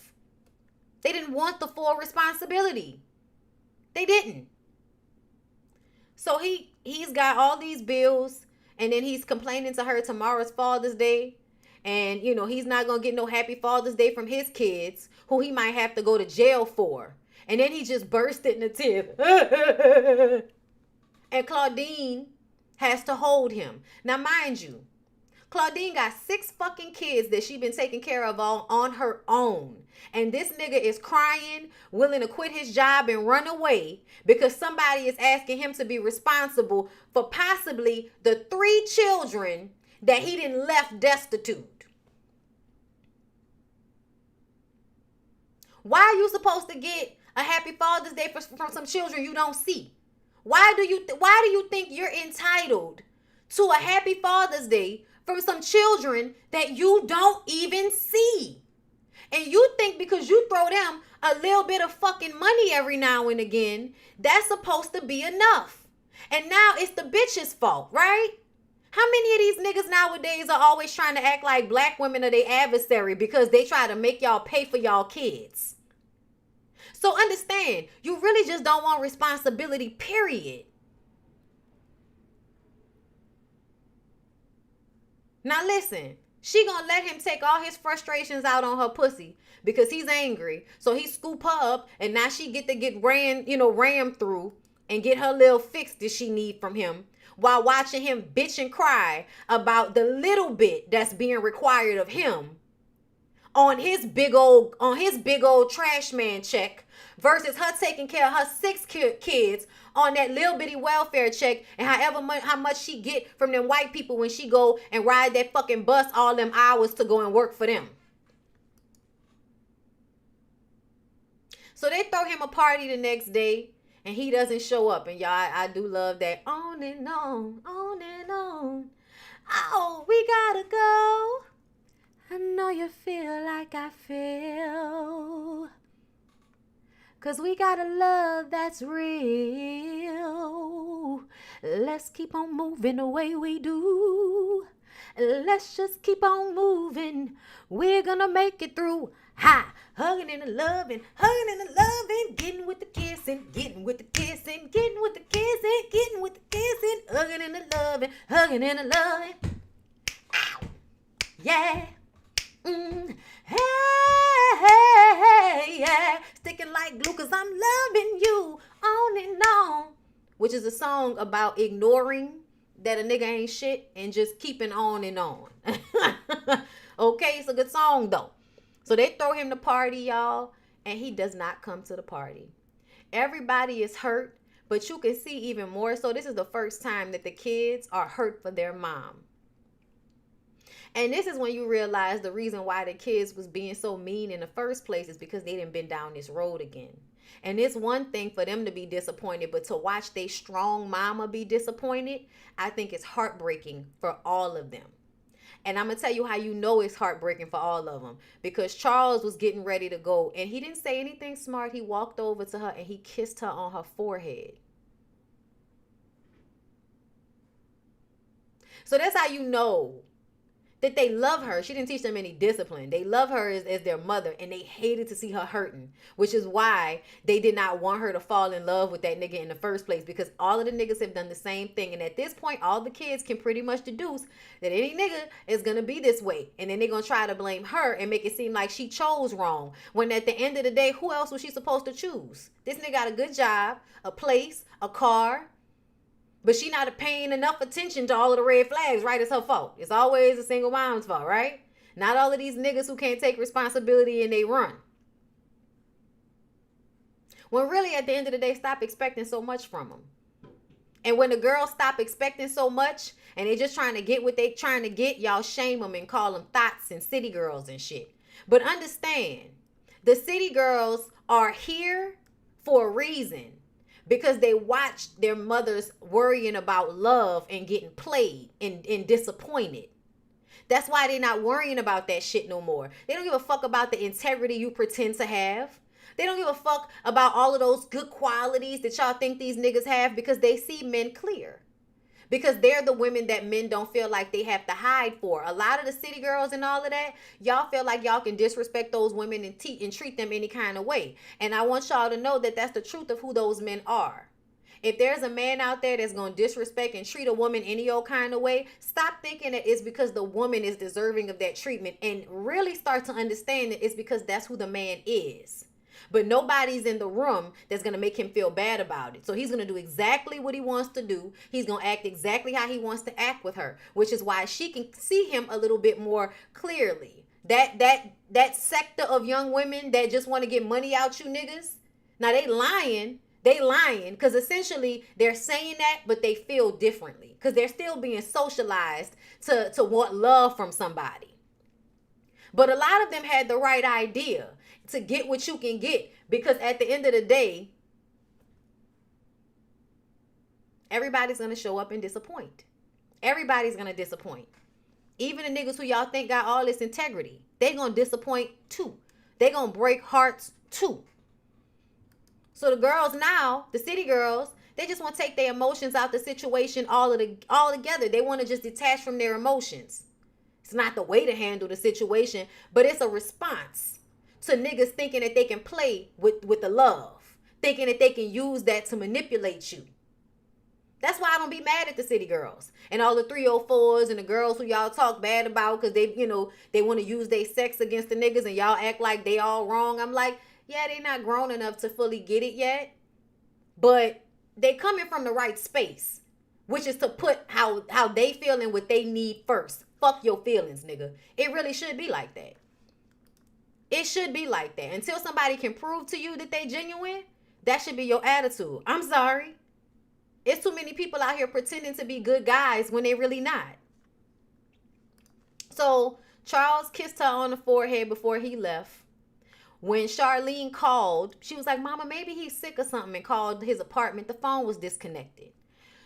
[SPEAKER 1] They didn't want the full responsibility. They didn't. So he's got all these bills, and then he's complaining to her tomorrow's Father's Day. And, you know, he's not going to get no happy Father's Day from his kids, who he might have to go to jail for. And then he just burst into tears. And Claudine has to hold him. Now, mind you, Claudine got 6 fucking kids that she been taking care of all on her own. And this nigga is crying, willing to quit his job and run away because somebody is asking him to be responsible for possibly the 3 children that he didn't left destitute. Why are you supposed to get a happy Father's Day from some children you don't see? Why do you think you're entitled to a happy Father's Day from some children that you don't even see? And you think because you throw them a little bit of fucking money every now and again, that's supposed to be enough. And now it's the bitch's fault, right? How many of these niggas nowadays are always trying to act like black women are their adversary because they try to make y'all pay for y'all kids? So understand, you really just don't want responsibility, period. Now listen, she gonna let him take all his frustrations out on her pussy because he's angry. So he scoop her up, and now she get to get rammed through and get her little fix that she need from him, while watching him bitch and cry about the little bit that's being required of him on his big old trash man check, versus her taking care of her 6 kids on that little bitty welfare check, and how much she get from them white people when she go and ride that fucking bus all them hours to go and work for them. So they throw him a party the next day, and he doesn't show up. And y'all, I do love that on and on, on and on. Oh, we gotta go. I know you feel like I feel, 'cause we got a love that's real. Let's keep on moving the way we do. Let's just keep on moving. We're gonna make it through. Ha! Hugging and loving, getting with the kissing, getting with the kissing, getting with the kissing, getting with the kissing, hugging and loving, hugging and loving. Ow! Yeah. Hey, yeah, sticking like glue 'cause I'm loving you on and on, which is a song about ignoring that a nigga ain't shit and just keeping on and on. Okay, it's a good song though. So they throw him the party, y'all, and he does not come to the party. Everybody is hurt, but you can see even more so this is the first time that the kids are hurt for their mom. And this is when you realize the reason why the kids was being so mean in the first place is because they didn't been down this road again. And it's one thing for them to be disappointed, but to watch their strong mama be disappointed, I think it's heartbreaking for all of them. And I'm going to tell you how you know it's heartbreaking for all of them. Because Charles was getting ready to go, and he didn't say anything smart. He walked over to her and he kissed her on her forehead. So that's how you know that they love her. She didn't teach them any discipline. They love her as their mother, and they hated to see her hurting, which is why they did not want her to fall in love with that nigga in the first place, because all of the niggas have done the same thing. And at this point, all the kids can pretty much deduce that any nigga is going to be this way. And then they're going to try to blame her and make it seem like she chose wrong, when at the end of the day, who else was she supposed to choose? This nigga got a good job, a place, a car, but she not paying enough attention to all of the red flags, right? It's her fault. It's always a single mom's fault, right? Not all of these niggas who can't take responsibility and they run. When really, at the end of the day, stop expecting so much from them. And when the girls stop expecting so much and they just trying to get what they trying to get, y'all shame them and call them thoughts and city girls and shit. But understand, the city girls are here for a reason. Because they watched their mothers worrying about love and getting played and disappointed. That's why they're not worrying about that shit no more. They don't give a fuck about the integrity you pretend to have. They don't give a fuck about all of those good qualities that y'all think these niggas have, because they see men clear. Because they're the women that men don't feel like they have to hide for. A lot of the city girls and all of that, y'all feel like y'all can disrespect those women and treat them any kind of way. And I want y'all to know that that's the truth of who those men are. If there's a man out there that's going to disrespect and treat a woman any old kind of way, stop thinking that it's because the woman is deserving of that treatment, and really start to understand that it's because that's who the man is. But nobody's in the room that's going to make him feel bad about it. So he's going to do exactly what he wants to do. He's going to act exactly how he wants to act with her, which is why she can see him a little bit more clearly. That sector of young women that just want to get money out you niggas, now they lying. They lying because essentially they're saying that, but they feel differently because they're still being socialized to want love from somebody. But a lot of them had the right idea to get what you can get, because at the end of the day, everybody's going to show up and disappoint. Everybody's going to disappoint. Even the niggas who y'all think got all this integrity, they going to disappoint too. They going to break hearts too. So the girls now, the city girls, they just want to take their emotions out the situation all together. They want to just detach from their emotions. It's not the way to handle the situation, but it's a response. to niggas thinking that they can play with the love, thinking that they can use that to manipulate you. That's why I don't be mad at the city girls and all the 304s and the girls who y'all talk bad about because they, they want to use their sex against the niggas and y'all act like they all wrong. I'm like, yeah, they not grown enough to fully get it yet, but they coming from the right space, which is to put how they feel and what they need first. Fuck your feelings, nigga. It really should be like that. It should be like that. Until somebody can prove to you that they genuine, that should be your attitude. I'm sorry. It's too many people out here pretending to be good guys when they really not. So Charles kissed her on the forehead before he left. When Charlene called, she was like, Mama, maybe he's sick or something, and called his apartment. The phone was disconnected.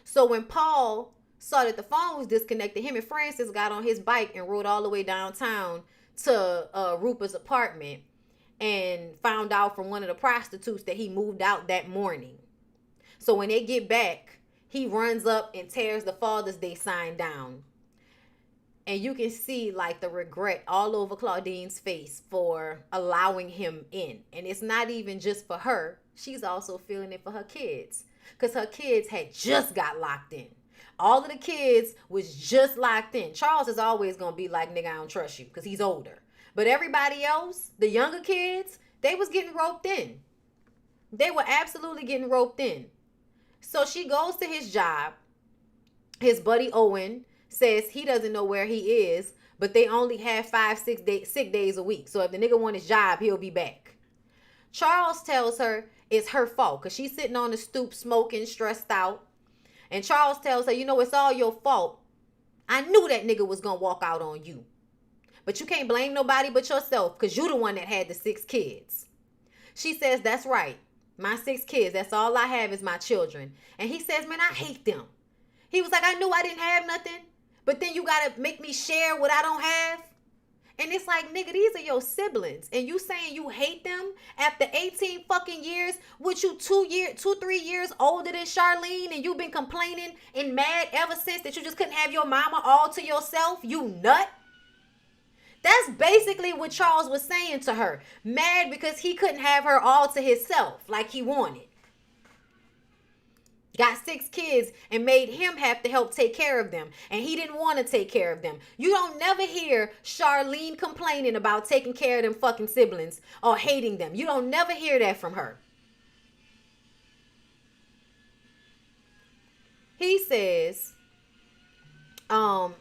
[SPEAKER 1] So when Paul saw that the phone was disconnected, him and Francis got on his bike and rode all the way downtown to Rupert's apartment and found out from one of the prostitutes that he moved out that morning. So when they get back, he runs up and tears the Father's Day sign down. And you can see like the regret all over Claudine's face for allowing him in. And it's not even just for her. She's also feeling it for her kids. Because her kids had just got locked in. All of the kids was just locked in. Charles is always going to be like, nigga, I don't trust you because he's older. But everybody else, the younger kids, they was getting roped in. They were absolutely getting roped in. So she goes to his job. His buddy Owen says he doesn't know where he is, but they only have 5-6 sick days a week. So if the nigga want his job, he'll be back. Charles tells her it's her fault because she's sitting on the stoop smoking, stressed out. And Charles tells her, it's all your fault. I knew that nigga was going to walk out on you. But you can't blame nobody but yourself because you the one that had the 6 kids. She says, that's right. My 6 kids, that's all I have is my children. And he says, man, I hate them. He was like, I knew I didn't have nothing, but then you got to make me share what I don't have. And it's like, nigga, these are your siblings. And you saying you hate them after 18 fucking years, with you 3 years older than Charlene, and you've been complaining and mad ever since that you just couldn't have your mama all to yourself, you nut. That's basically what Charles was saying to her. Mad because he couldn't have her all to himself like he wanted. Got 6 kids and made him have to help take care of them. And he didn't want to take care of them. You don't never hear Charlene complaining about taking care of them fucking siblings or hating them. You don't never hear that from her. He says, but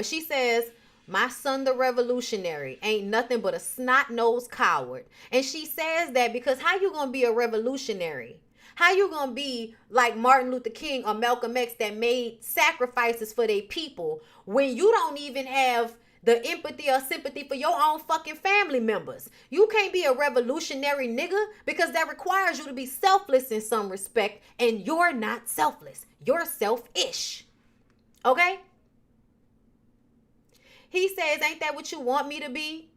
[SPEAKER 1] she says, my son, the revolutionary, ain't nothing but a snot-nosed coward. And she says that because how you gonna be a revolutionary? How you gonna be like Martin Luther King or Malcolm X that made sacrifices for their people when you don't even have the empathy or sympathy for your own fucking family members? You can't be a revolutionary, nigga, because that requires you to be selfless in some respect, and you're not selfless. You're selfish. Okay? He says, ain't that what you want me to be?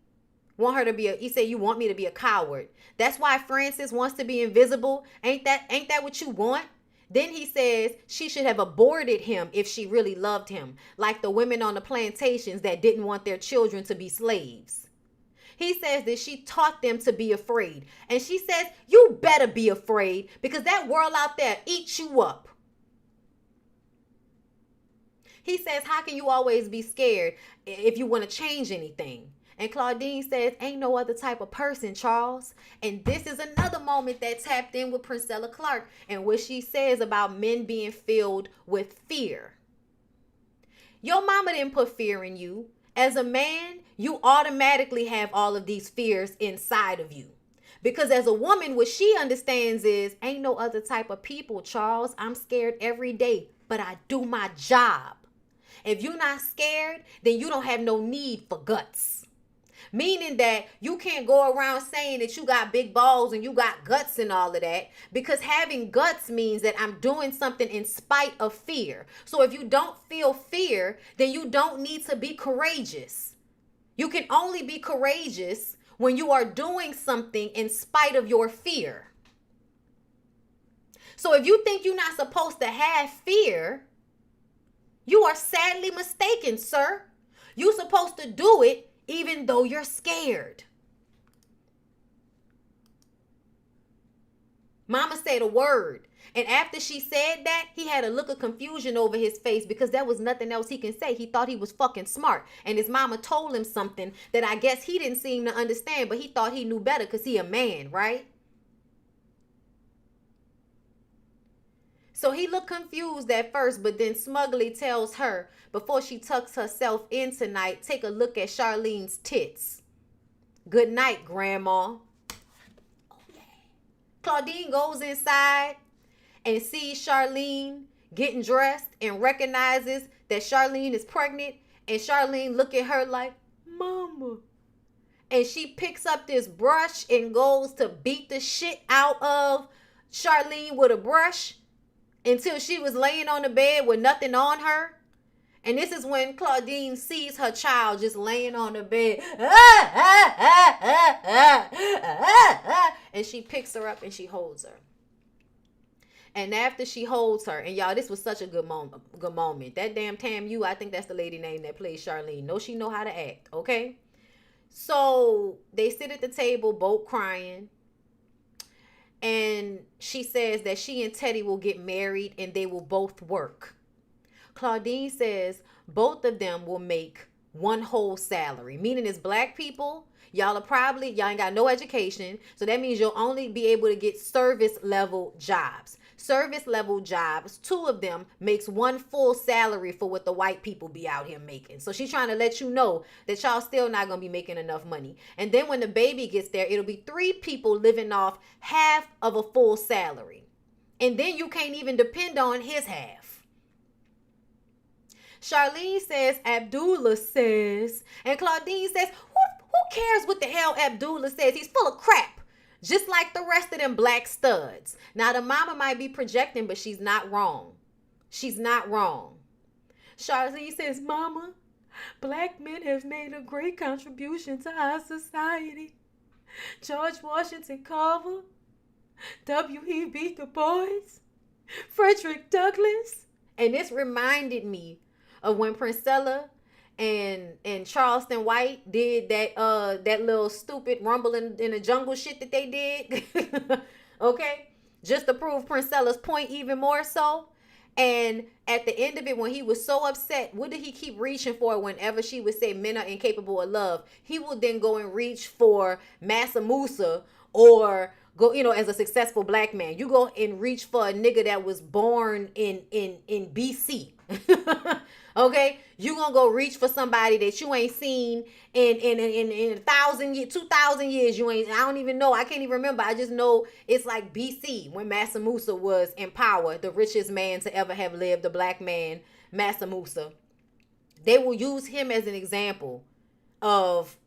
[SPEAKER 1] He said, you want me to be a coward. That's why Francis wants to be invisible. Ain't that what you want? Then he says she should have aborted him if she really loved him, like the women on the plantations that didn't want their children to be slaves. He says that she taught them to be afraid. And she says, you better be afraid because that world out there eats you up. He says, how can you always be scared if you want to change anything? And Claudine says, ain't no other type of person, Charles. And this is another moment that tapped in with Priscilla Clark and what she says about men being filled with fear. Your mama didn't put fear in you. As a man, you automatically have all of these fears inside of you. Because as a woman, what she understands is, ain't no other type of people, Charles. I'm scared every day, but I do my job. If you're not scared, then you don't have no need for guts. Meaning that you can't go around saying that you got big balls and you got guts and all of that, because having guts means that I'm doing something in spite of fear. So if you don't feel fear, then you don't need to be courageous. You can only be courageous when you are doing something in spite of your fear. So if you think you're not supposed to have fear, you are sadly mistaken, sir. You're supposed to do it even though you're scared. say the word. And after she said that, he had a look of confusion over his face because there was nothing else he can say. He thought he was fucking smart. And his mama told him something that I guess he didn't seem to understand, but he thought he knew better because he a man, right? So he looked confused at first, but then smugly tells her, before she tucks herself in tonight, take a look at Charlene's tits. Good night, Grandma. Oh, yeah. Claudine goes inside and sees Charlene getting dressed and recognizes that Charlene is pregnant. And Charlene look at her like, Mama. And she picks up this brush and goes to beat the shit out of Charlene with a brush until she was laying on the bed with nothing on her. And this is when Claudine sees her child just laying on the bed. And she picks her up and she holds her. And after she holds her, and y'all, this was such a good moment. That damn Tamu, I think that's the lady name that plays Charlene. No, she know how to act, okay? So they sit at the table, both crying. And she says that she and Teddy will get married and they will both work. Claudine says both of them will make one whole salary, meaning as black people, y'all ain't got no education. So that means you'll only be able to get service level jobs. Service level jobs, 2 of them makes one full salary for what the white people be out here making. So she's trying to let you know that y'all still not going to be making enough money. And then when the baby gets there, it'll be 3 people living off half of a full salary. And then you can't even depend on his half. Charlene says, Abdullah says, and Claudine says, who cares what the hell Abdullah says? He's full of crap. Just like the rest of them black studs. Now, the mama might be projecting, but she's not wrong. She's not wrong. Charlene says, Mama, black men have made a great contribution to our society. George Washington Carver, W.E.B. Du Bois, Frederick Douglass. And this reminded me of when Princella and Charleston White did that little stupid rumble in the jungle shit that they did. Okay? Just to prove Princella's point even more so. And at the end of it, when he was so upset, what did he keep reaching for whenever she would say men are incapable of love? He would then go and reach for Massa Musa or go, as a successful black man. You go and reach for a nigga that was born in BC. Okay, you gonna go reach for somebody that you ain't seen in 1,000 years, 2,000 years. You ain't. I don't even know. I can't even remember. I just know it's like BC when Massa Musa was in power, the richest man to ever have lived, the black man, Massa Musa. They will use him as an example of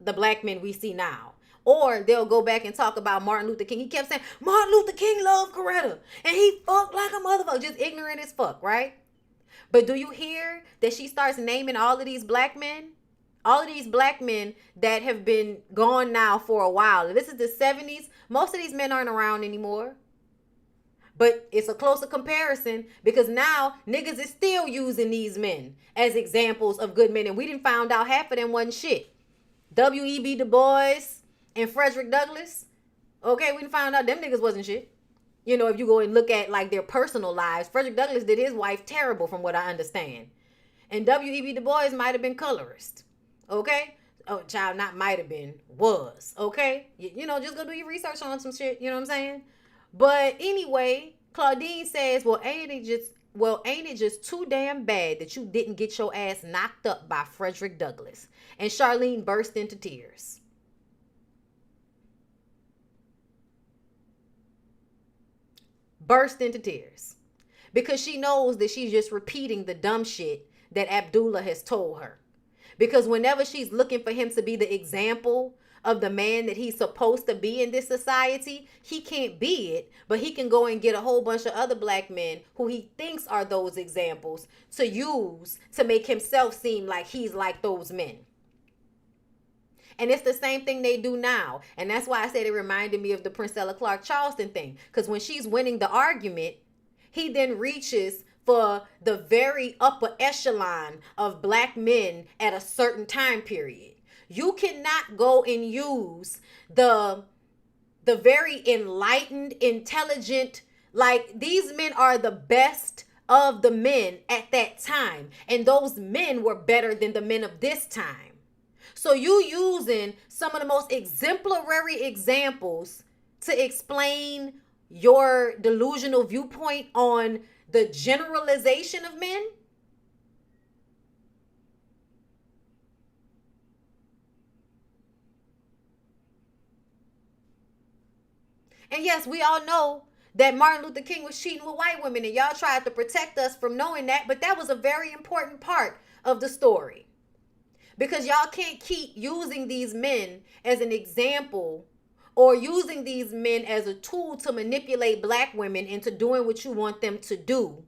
[SPEAKER 1] the black men we see now. Or they'll go back and talk about Martin Luther King. He kept saying Martin Luther King loved Coretta, and he fucked like a motherfucker, just ignorant as fuck, right? But do you hear that she starts naming all of these black men? All of these black men that have been gone now for a while. This is the 70s. Most of these men aren't around anymore. But it's a closer comparison because now niggas is still using these men as examples of good men. And we didn't find out half of them wasn't shit. W.E.B. Du Bois and Frederick Douglass. Okay, we didn't find out them niggas wasn't shit. If you go and look at like their personal lives, Frederick Douglass did his wife terrible from what I understand. And W.E.B. Du Bois might have been colorist. Okay? Oh, child, not might have been, was. Okay? Just go do your research on some shit. You know what I'm saying? But anyway, Claudine says, ain't it just too damn bad that you didn't get your ass knocked up by Frederick Douglass? And Charlene burst into tears. Burst into tears because she knows that she's just repeating the dumb shit that Abdullah has told her. Because whenever she's looking for him to be the example of the man that he's supposed to be in this society, he can't be it, but he can go and get a whole bunch of other black men who he thinks are those examples to use to make himself seem like he's like those men. And it's the same thing they do now. And that's why I said it reminded me of the Princella Clark Charleston thing. Because when she's winning the argument, he then reaches for the very upper echelon of black men at a certain time period. You cannot go and use the the very enlightened, intelligent, like these men are the best of the men at that time. And those men were better than the men of this time. So you using some of the most exemplary examples to explain your delusional viewpoint on the generalization of men? And yes, we all know that Martin Luther King was cheating with white women, and y'all tried to protect us from knowing that, but that was a very important part of the story. Because y'all can't keep using these men as an example or using these men as a tool to manipulate black women into doing what you want them to do.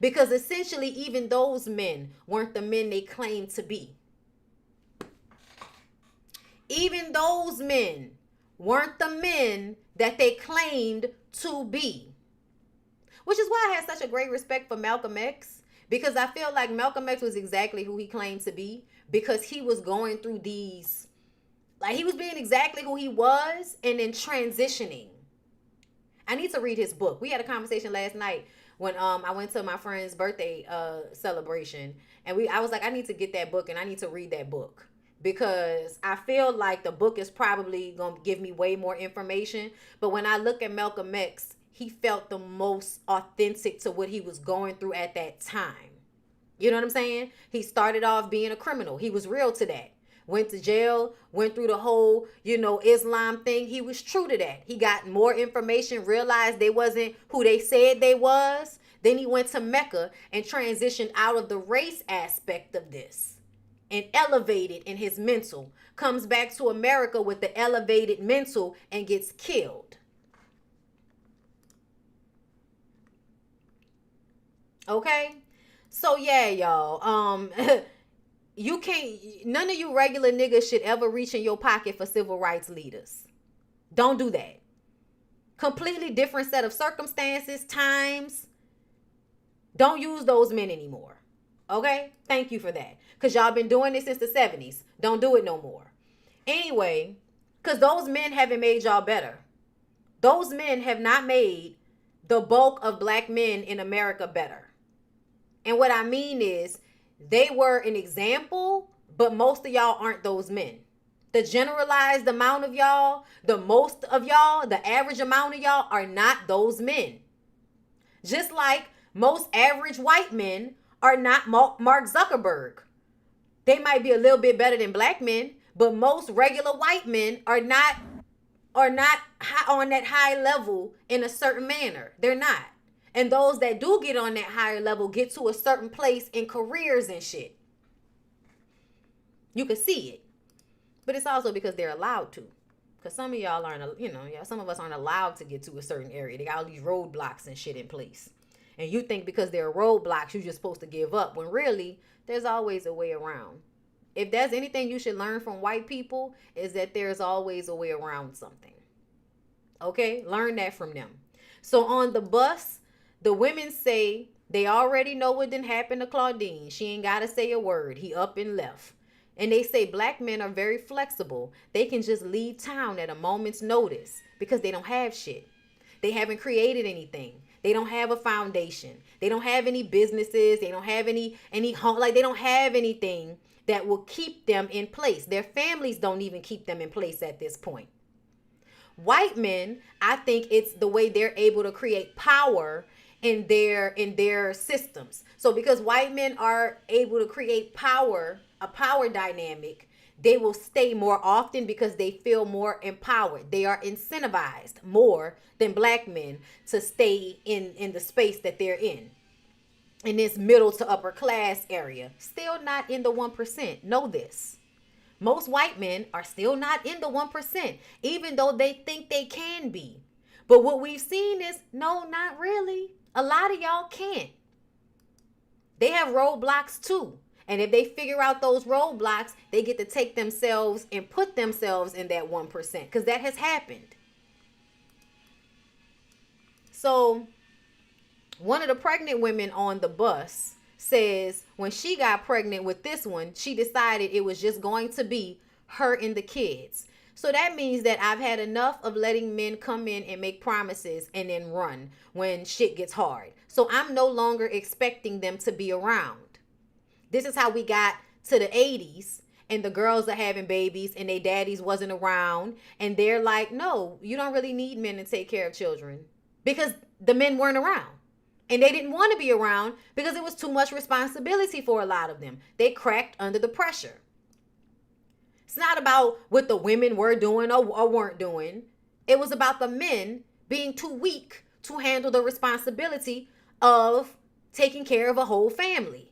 [SPEAKER 1] Because essentially, even those men weren't the men they claimed to be. Even those men weren't the men that they claimed to be. Which is why I had such a great respect for Malcolm X, because I feel like Malcolm X was exactly who he claimed to be, because he was going through these, like he was being exactly who he was and then transitioning. I need to read his book. We had a conversation last night when I went to my friend's birthday celebration, and I was like, I need to get that book and I need to read that book, because I feel like the book is probably going to give me way more information. But when I look at Malcolm X, he felt the most authentic to what he was going through at that time. You know what I'm saying? He started off being a criminal. He was real to that. Went to jail, went through the whole, Islam thing. He was true to that. He got more information, realized they wasn't who they said they was. Then he went to Mecca and transitioned out of the race aspect of this and elevated in his mental. Comes back to America with the elevated mental and gets killed. Okay? So yeah, y'all. You can't, none of you regular niggas should ever reach in your pocket for civil rights leaders. Don't do that. Completely different set of circumstances, times. Don't use those men anymore. Okay? Thank you for that. Because y'all been doing this since the 70s. Don't do it no more. Anyway, because those men haven't made y'all better. Those men have not made the bulk of black men in America better. And what I mean is, they were an example, but most of y'all aren't those men. The generalized amount of y'all, the most of y'all, the average amount of y'all are not those men. Just like most average white men are not Mark Zuckerberg. They might be a little bit better than black men, but most regular white men are not on that high level in a certain manner. They're not. And those that do get on that higher level get to a certain place in careers and shit. You can see it. But it's also because they're allowed to. Because some of y'all aren't, some of us aren't allowed to get to a certain area. They got all these roadblocks and shit in place. And you think because there are roadblocks, you're just supposed to give up. When really, there's always a way around. If there's anything you should learn from white people, is that there's always a way around something. Okay? Learn that from them. So on the bus, the women say they already know what didn't happen to Claudine. She ain't got to say a word. He up and left. And they say black men are very flexible. They can just leave town at a moment's notice because they don't have shit. They haven't created anything. They don't have a foundation. They don't have any businesses. They don't have any home. Like, they don't have anything that will keep them in place. Their families don't even keep them in place at this point. White men, I think it's the way they're able to create power in their systems. So because white men are able to create power, a power dynamic, they will stay more often because they feel more empowered. They are incentivized more than black men to stay in the space that they're in this middle to upper class area. Still not in the 1%. Know this. Most white men are still not in the 1%, even though they think they can be. But what we've seen is, no, not really. A lot of y'all can't. They have roadblocks too. And if they figure out those roadblocks, they get to take themselves and put themselves in that 1%, because that has happened. So one of the pregnant women on the bus says when she got pregnant with this one, she decided it was just going to be her and the kids. So that means that I've had enough of letting men come in and make promises and then run when shit gets hard. So I'm no longer expecting them to be around. This is how we got to the 80s, and the girls are having babies and their daddies wasn't around, and they're like, no, you don't really need men to take care of children, because the men weren't around. And they didn't want to be around because it was too much responsibility for a lot of them. They cracked under the pressure. It's not about what the women were doing or weren't doing. It was about the men being too weak to handle the responsibility of taking care of a whole family.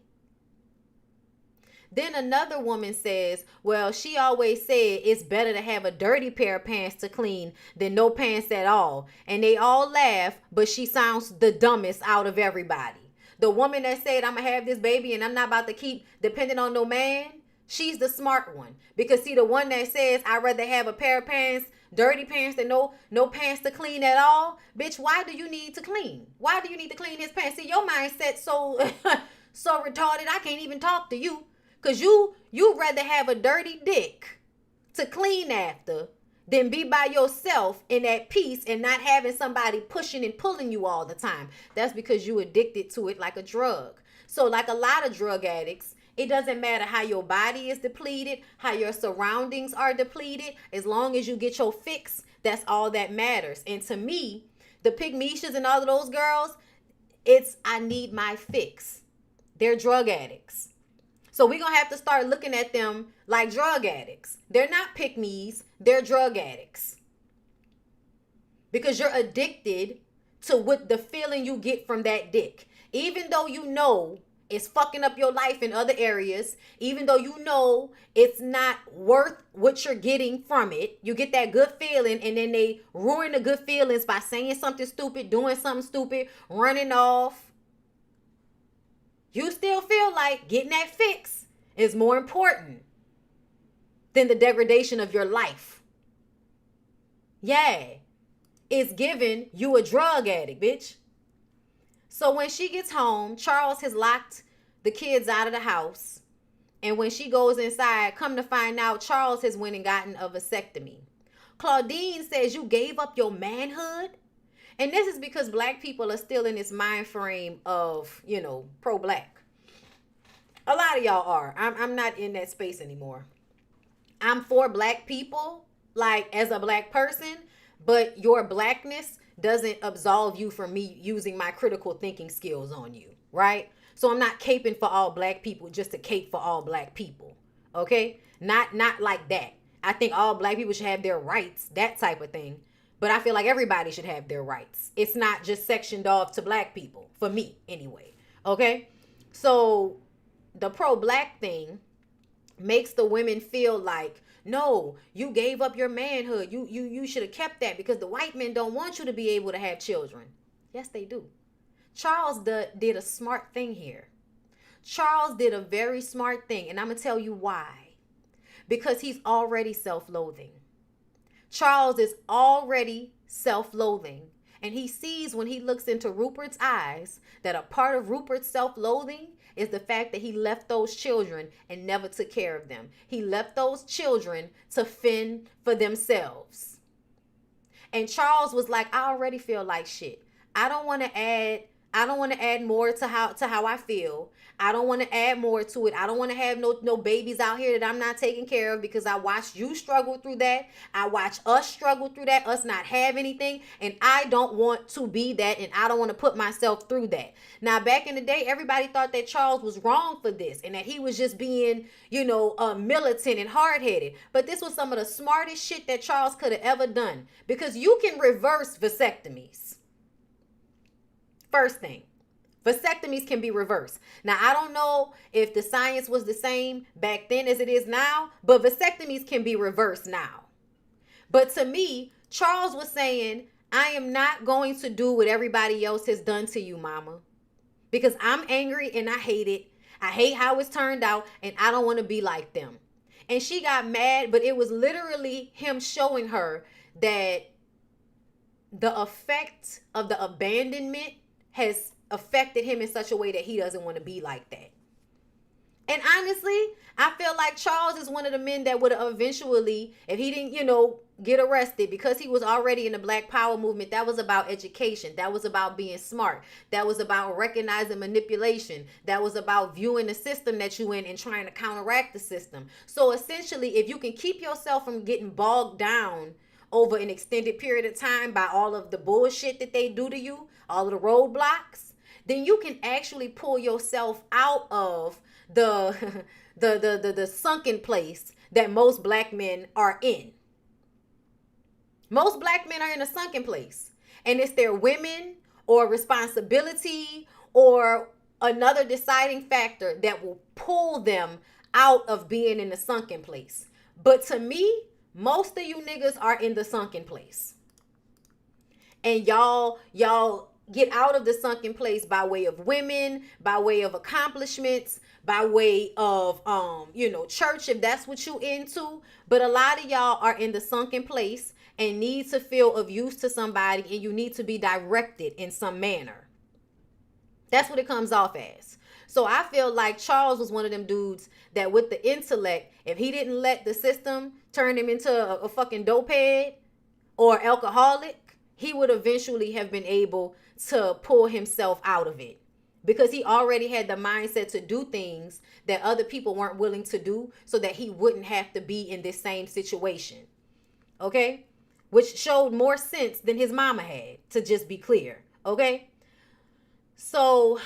[SPEAKER 1] Then another woman says, well, she always said it's better to have a dirty pair of pants to clean than no pants at all. And they all laugh, but she sounds the dumbest out of everybody. The woman that said, I'm going to have this baby and I'm not about to keep depending on no man, she's the smart one. Because see, the one that says, I'd rather have a pair of pants, dirty pants than no pants to clean at all. Bitch, why do you need to clean? Why do you need to clean his pants? See, your mindset so retarded, I can't even talk to you. Because you rather have a dirty dick to clean after than be by yourself in that peace and not having somebody pushing and pulling you all the time. That's because you addicted to it like a drug. So like a lot of drug addicts, it doesn't matter how your body is depleted, how your surroundings are depleted. As long as you get your fix, that's all that matters. And to me, the Pygmishas and all of those girls, it's I need my fix. They're drug addicts. So we're going to have to start looking at them like drug addicts. They're not pygmies. They're drug addicts. Because you're addicted to what the feeling you get from that dick. Even though you know it's fucking up your life in other areas. Even though you know it's not worth what you're getting from it. You get that good feeling and then they ruin the good feelings by saying something stupid, doing something stupid, running off. You still feel like getting that fix is more important than the degradation of your life. Yeah, it's giving you a drug addict, bitch. So when she gets home, Charles has locked the kids out of the house. And when she goes inside, come to find out, Charles has went and gotten a vasectomy. Claudine says, you gave up your manhood? And this is because black people are still in this mind frame of, pro-black. A lot of y'all are. I'm not in that space anymore. I'm for black people, like as a black person, but your blackness doesn't absolve you from me using my critical thinking skills on you, right? So I'm not caping for all black people just to cape for all black people, okay? Not like that. I think all black people should have their rights, that type of thing. But I feel like everybody should have their rights. It's not just sectioned off to black people, for me anyway. Okay? So the pro-black thing makes the women feel like, no, you gave up your manhood. You should have kept that because the white men don't want you to be able to have children. Yes, they do. Charles did a smart thing here. Charles did a very smart thing, and I'm going to tell you why. Because he's already self-loathing. Charles is already self-loathing, and he sees when he looks into Rupert's eyes that a part of Rupert's self-loathing is the fact that he left those children and never took care of them. He left those children to fend for themselves. And Charles was like, I already feel like shit. I don't want to add more to how I feel. I don't want to add more to it. I don't want to have no babies out here that I'm not taking care of because I watched you struggle through that. I watched us struggle through that, us not have anything. And I don't want to be that, and I don't want to put myself through that. Now, back in the day, everybody thought that Charles was wrong for this and that he was just being, militant and hard-headed. But this was some of the smartest shit that Charles could have ever done because you can reverse vasectomies. First thing, vasectomies can be reversed. Now, I don't know if the science was the same back then as it is now, but vasectomies can be reversed now. But to me, Charles was saying, I am not going to do what everybody else has done to you, mama, because I'm angry and I hate it. I hate how it's turned out and I don't want to be like them. And she got mad, but it was literally him showing her that the effect of the abandonment has affected him in such a way that he doesn't want to be like that. And honestly, I feel like Charles is one of the men that would have eventually, if he didn't, get arrested because he was already in the Black Power movement. That was about education. That was about being smart. That was about recognizing manipulation. That was about viewing the system that you in and trying to counteract the system. So essentially, if you can keep yourself from getting bogged down over an extended period of time by all of the bullshit that they do to you, all of the roadblocks, then you can actually pull yourself out of the the sunken place that most black men are in. Most black men are in a sunken place. And it's their women or responsibility or another deciding factor that will pull them out of being in the sunken place. But to me, most of you niggas are in the sunken place. And y'all get out of the sunken place by way of women, by way of accomplishments, by way of church, if that's what you into. But a lot of y'all are in the sunken place and need to feel of use to somebody, and you need to be directed in some manner. That's what it comes off as. So I feel like Charles was one of them dudes that with the intellect, if he didn't let the system turn him into a fucking dopehead or alcoholic, he would eventually have been able to pull himself out of it, because he already had the mindset to do things that other people weren't willing to do so that he wouldn't have to be in this same situation. Okay? Which showed more sense than his mama had, to just be clear. Okay? So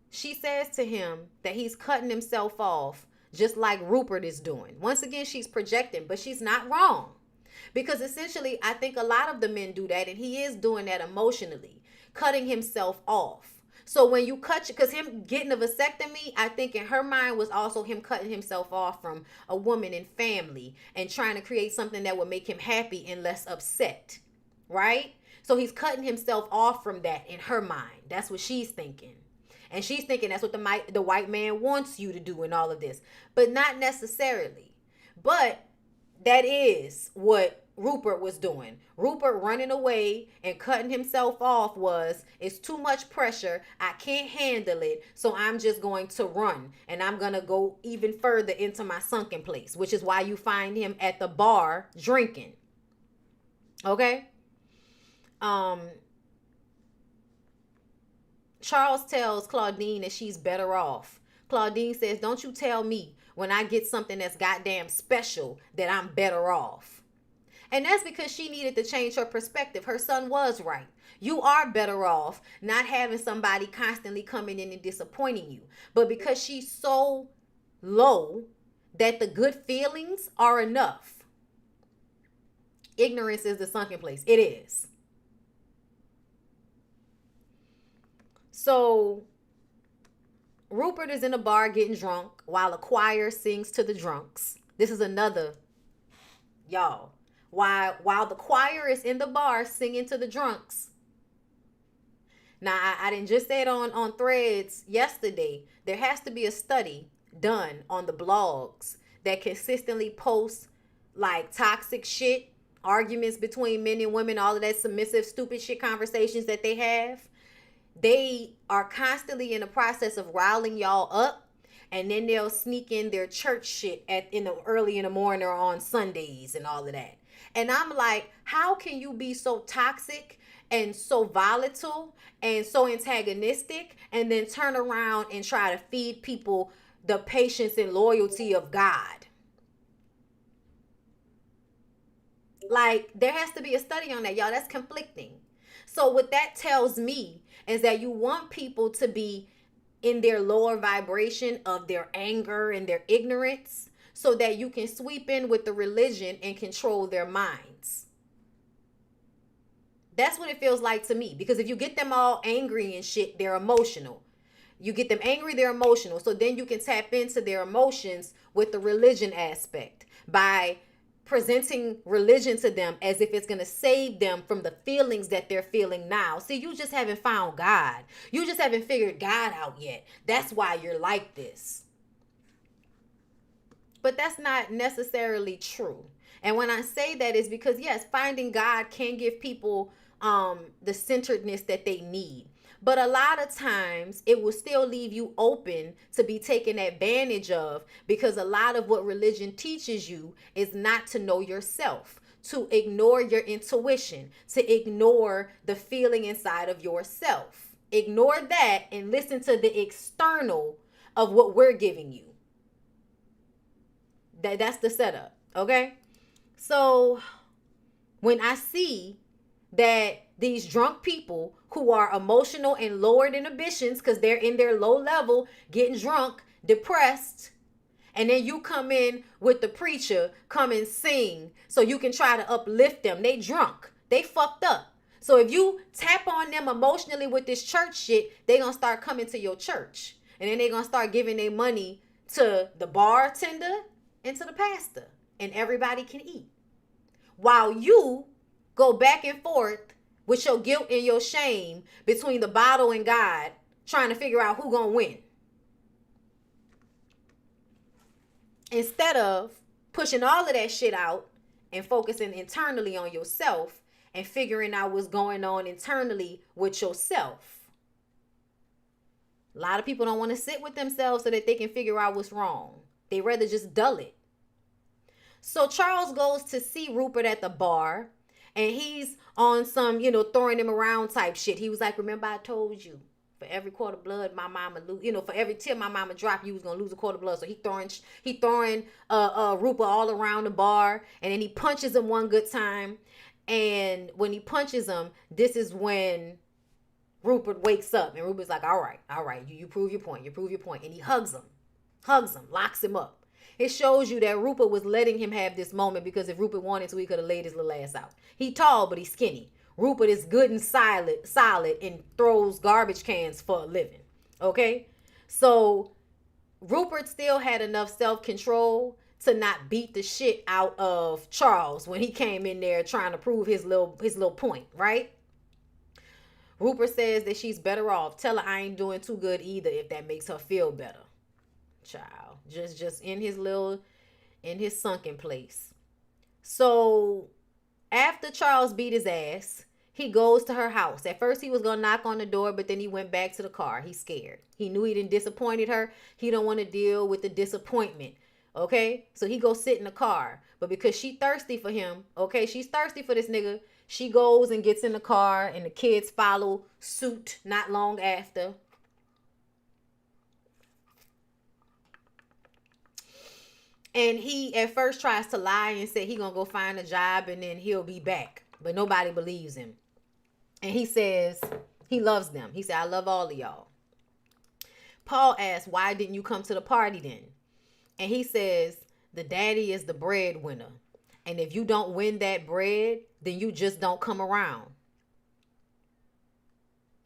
[SPEAKER 1] she says to him that he's cutting himself off just like Rupert is doing. Once again, she's projecting, but she's not wrong. Because essentially, I think a lot of the men do that, and he is doing that emotionally, cutting himself off. So when you because him getting a vasectomy, I think in her mind was also him cutting himself off from a woman and family and trying to create something that would make him happy and less upset, right? So he's cutting himself off from that in her mind. That's what she's thinking. And she's thinking that's what the white man wants you to do in all of this. But not necessarily. But that is what Rupert was doing. Rupert running away and cutting himself off it's too much pressure. I can't handle it. So I'm just going to run. And I'm going to go even further into my sunken place. Which is why you find him at the bar drinking. Okay? Charles tells Claudine that she's better off. Claudine says, don't you tell me when I get something that's goddamn special that I'm better off. And that's because she needed to change her perspective. Her son was right. You are better off not having somebody constantly coming in and disappointing you. But because she's so low that the good feelings are enough. Ignorance is the sunken place. It is. So Rupert is in a bar getting drunk while a choir sings to the drunks. This is another, y'all. While the choir is in the bar singing to the drunks. Now, I didn't just say it on Threads yesterday. There has to be a study done on the blogs that consistently post like toxic shit, arguments between men and women, all of that submissive, stupid shit conversations that they have. They are constantly in the process of riling y'all up, and then they'll sneak in their church shit early in the morning or on Sundays and all of that. And I'm like, how can you be so toxic and so volatile and so antagonistic and then turn around and try to feed people the patience and loyalty of God? Like, there has to be a study on that, y'all. That's conflicting. So what that tells me is that you want people to be in their lower vibration of their anger and their ignorance so that you can sweep in with the religion and control their minds. That's what it feels like to me. Because if you get them all angry and shit, they're emotional. You get them angry, they're emotional. So then you can tap into their emotions with the religion aspect by presenting religion to them as if it's going to save them from the feelings that they're feeling now. See, you just haven't found God. You just haven't figured God out yet. That's why you're like this. But that's not necessarily true. And when I say that, it's because, yes, finding God can give people the centeredness that they need. But a lot of times it will still leave you open to be taken advantage of, because a lot of what religion teaches you is not to know yourself, to ignore your intuition, to ignore the feeling inside of yourself. Ignore that and listen to the external of what we're giving you. That's the setup, okay? So when I see that these drunk people who are emotional and lowered inhibitions because they're in their low level, getting drunk, depressed, and then you come in with the preacher, come and sing so you can try to uplift them. They drunk. They fucked up. So if you tap on them emotionally with this church shit, they gonna start coming to your church. And then they gonna start giving their money to the bartender and to the pastor. And everybody can eat. While you go back and forth with your guilt and your shame between the bottle and God, trying to figure out who gonna win. Instead of pushing all of that shit out and focusing internally on yourself and figuring out what's going on internally with yourself. A lot of people don't want to sit with themselves so that they can figure out what's wrong. They rather just dull it. So Charles goes to see Rupert at the bar, and he's on some, throwing him around type shit. He was like, remember I told you, for every quart of blood my mama lose, for every tear my mama dropped, you was gonna lose a quart of blood. So he throwing Rupert all around the bar, and then he punches him one good time. And when he punches him, this is when Rupert wakes up, and Rupert's like, all right, you prove your point, and he hugs him, locks him up. It shows you that Rupert was letting him have this moment, because if Rupert wanted to, he could have laid his little ass out. He tall, but he's skinny. Rupert is good and solid and throws garbage cans for a living. Okay? So Rupert still had enough self-control to not beat the shit out of Charles when he came in there trying to prove his little point, right? Rupert says that she's better off. Tell her I ain't doing too good either if that makes her feel better. Child. Just in his sunken place. So after Charles beat his ass, he goes to her house. At first he was gonna knock on the door, but then he went back to the car. He's scared. He knew he didn't disappointed her. He don't want to deal with the disappointment. Okay, so he goes sit in the car. But because she thirsty for him, okay, she's thirsty for this nigga, she goes and gets in the car, and the kids follow suit not long after. And he at first tries to lie and say he gonna go find a job and then he'll be back. But nobody believes him. And he says he loves them. He said, I love all of y'all. Paul asks, why didn't you come to the party then? And he says, the daddy is the breadwinner. And if you don't win that bread, then you just don't come around.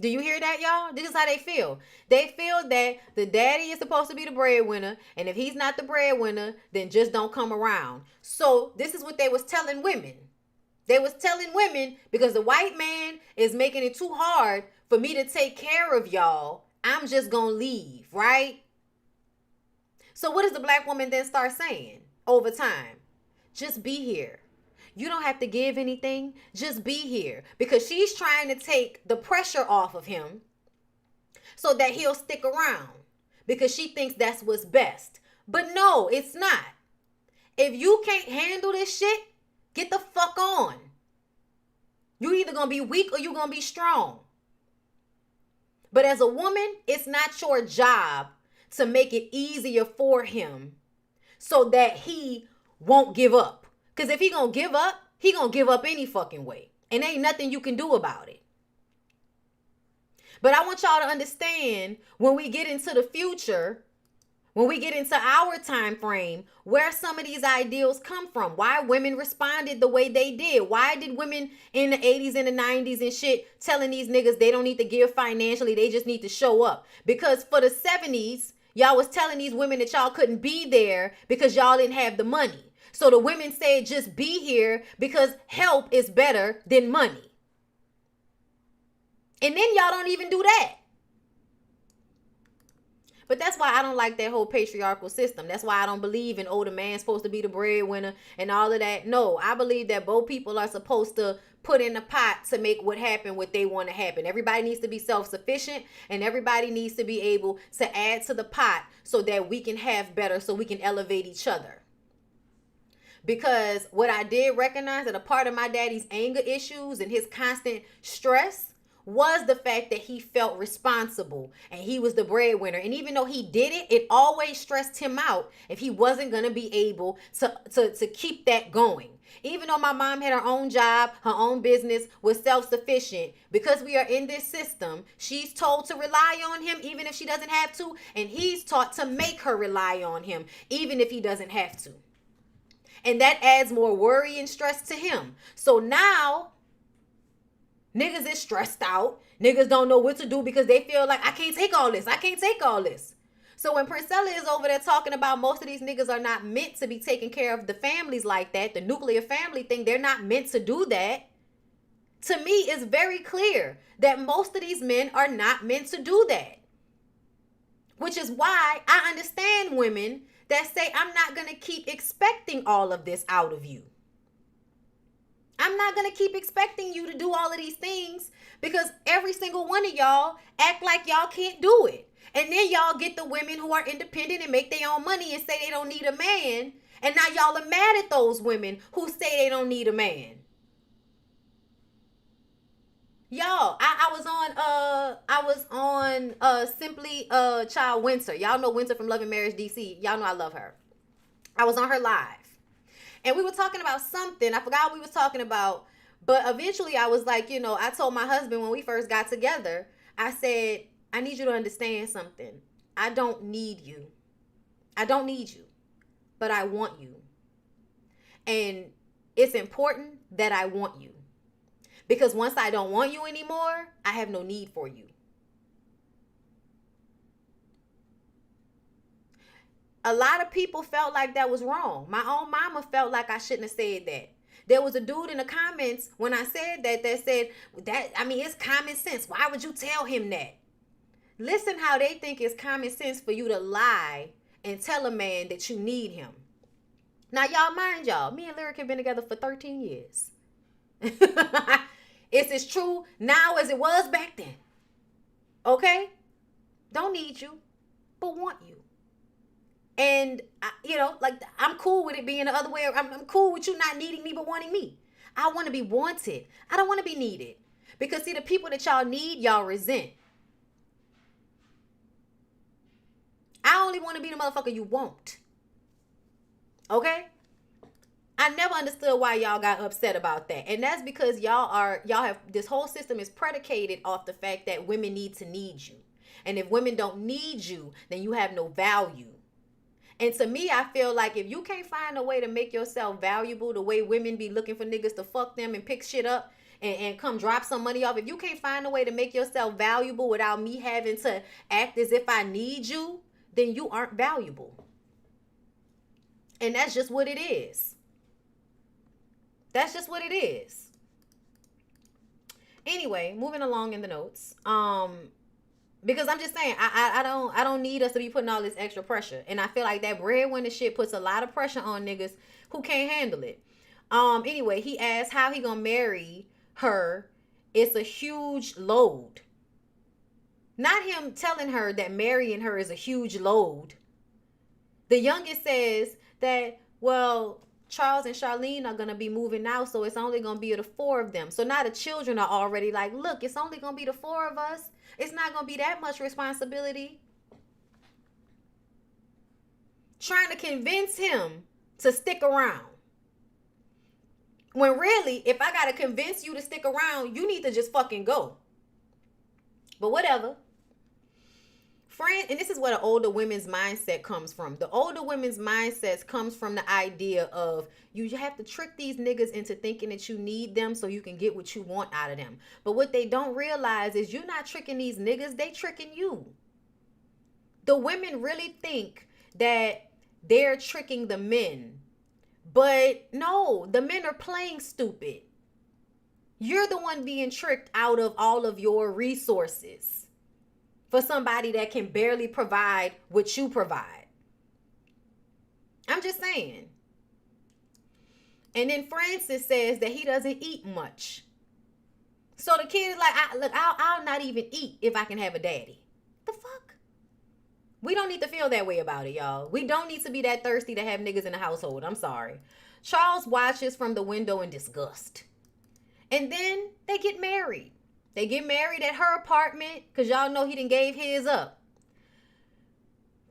[SPEAKER 1] Do you hear that, y'all? This is how they feel. They feel that the daddy is supposed to be the breadwinner, and if he's not the breadwinner, then just don't come around. So this is what they was telling women. They was telling women, because the white man is making it too hard for me to take care of y'all, I'm just gonna leave, right? So what does the black woman then start saying over time? Just be here. You don't have to give anything. Just be here. Because she's trying to take the pressure off of him so that he'll stick around. Because she thinks that's what's best. But no, it's not. If you can't handle this shit, get the fuck on. You either gonna be weak or you gonna be strong. But as a woman, it's not your job to make it easier for him so that he won't give up. Because if he gonna give up any fucking way. And ain't nothing you can do about it. But I want y'all to understand, when we get into the future, when we get into our time frame, where some of these ideals come from. Why women responded the way they did. Why did women in the 80s and the 90s and shit telling these niggas they don't need to give financially, they just need to show up? Because for the 70s, y'all was telling these women that y'all couldn't be there because y'all didn't have the money. So the women said, just be here because help is better than money. And then y'all don't even do that. But that's why I don't like that whole patriarchal system. That's why I don't believe in, oh, the man's supposed to be the breadwinner and all of that. No, I believe that both people are supposed to put in the pot to make what happen what they want to happen. Everybody needs to be self-sufficient, and everybody needs to be able to add to the pot so that we can have better, so we can elevate each other. Because what I did recognize, that a part of my daddy's anger issues and his constant stress was the fact that he felt responsible and he was the breadwinner. And even though he did it, it always stressed him out if he wasn't going to be able to keep that going. Even though my mom had her own job, her own business, was self-sufficient, because we are in this system, she's told to rely on him even if she doesn't have to, and he's taught to make her rely on him even if he doesn't have to. And that adds more worry and stress to him. So now niggas is stressed out. Niggas don't know what to do because they feel like, I can't take all this. I can't take all this. So when Priscilla is over there talking about most of these niggas are not meant to be taking care of the families like that, the nuclear family thing, they're not meant to do that. To me, it's very clear that most of these men are not meant to do that. Which is why I understand women that say, I'm not going to keep expecting all of this out of you. I'm not going to keep expecting you to do all of these things, because every single one of y'all act like y'all can't do it. And then y'all get the women who are independent and make their own money and say they don't need a man. And now y'all are mad at those women who say they don't need a man. Y'all, I was on Simply Child Winter. Y'all know Winter from Love and Marriage DC. Y'all know I love her. I was on her live. And we were talking about something. I forgot what we was talking about. But eventually I was like, I told my husband when we first got together, I said, I need you to understand something. I don't need you. I don't need you. But I want you. And it's important that I want you. Because once I don't want you anymore, I have no need for you. A lot of people felt like that was wrong. My own mama felt like I shouldn't have said that. There was a dude in the comments when I said that said, it's common sense. Why would you tell him that? Listen how they think it's common sense for you to lie and tell a man that you need him. Now, y'all, mind y'all, me and Lyric have been together for 13 years. It's as true now as it was back then. Okay? Don't need you, but want you. And, I'm cool with it being the other way. I'm cool with you not needing me but wanting me. I want to be wanted. I don't want to be needed. Because, see, the people that y'all need, y'all resent. I only want to be the motherfucker you want. Okay? I never understood why y'all got upset about that. And that's because y'all have, this whole system is predicated off the fact that women need to need you. And if women don't need you, then you have no value. And to me, I feel like if you can't find a way to make yourself valuable, the way women be looking for niggas to fuck them and pick shit up and come drop some money off, if you can't find a way to make yourself valuable without me having to act as if I need you, then you aren't valuable. And that's just what it is. That's just what it is. Anyway, moving along in the notes. Because I'm just saying, I don't need us to be putting all this extra pressure. And I feel like that breadwinner shit puts a lot of pressure on niggas who can't handle it. Anyway, he asked how he gonna marry her. It's a huge load. Not him telling her that marrying her is a huge load. The youngest says that, well, Charles and Charlene are going to be moving out, so it's only going to be the four of them. So now the children are already like, look, it's only going to be the four of us. It's not going to be that much responsibility. Trying to convince him to stick around. When really, if I got to convince you to stick around, you need to just fucking go. But whatever. Friend, and this is where the older women's mindset comes from. The older women's mindset comes from the idea of you have to trick these niggas into thinking that you need them so you can get what you want out of them. But what they don't realize is you're not tricking these niggas, they tricking you. The women really think that they're tricking the men. But no, the men are playing stupid. You're the one being tricked out of all of your resources. for somebody that can barely provide what you provide. I'm just saying. And then Francis says that he doesn't eat much. So the kid is like, I'll not even eat if I can have a daddy. The fuck? We don't need to feel that way about it, y'all. We don't need to be that thirsty to have niggas in the household. I'm sorry. Charles watches from the window in disgust. And then they get married. They get married at her apartment because y'all know he done gave his up.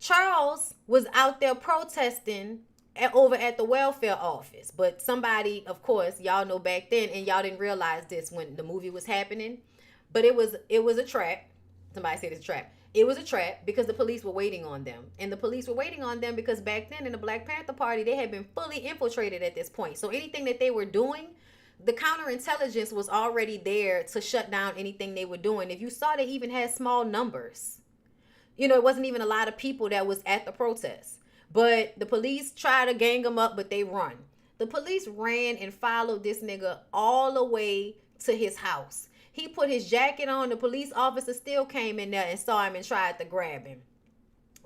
[SPEAKER 1] Charles was out there protesting over at the welfare office. But somebody, of course, y'all know back then, and y'all didn't realize this when the movie was happening, but it was a trap. Somebody said it's a trap. It was a trap because the police were waiting on them. And the police were waiting on them because back then in the Black Panther Party, they had been fully infiltrated at this point. So anything that they were doing, the counterintelligence was already there to shut down anything they were doing. If you saw, they even had small numbers. You know, it wasn't even a lot of people that was at the protest. But the police tried to gang them up, but they run. The police ran and followed this nigga all the way to his house. He put his jacket on. The police officer still came in there and saw him and tried to grab him.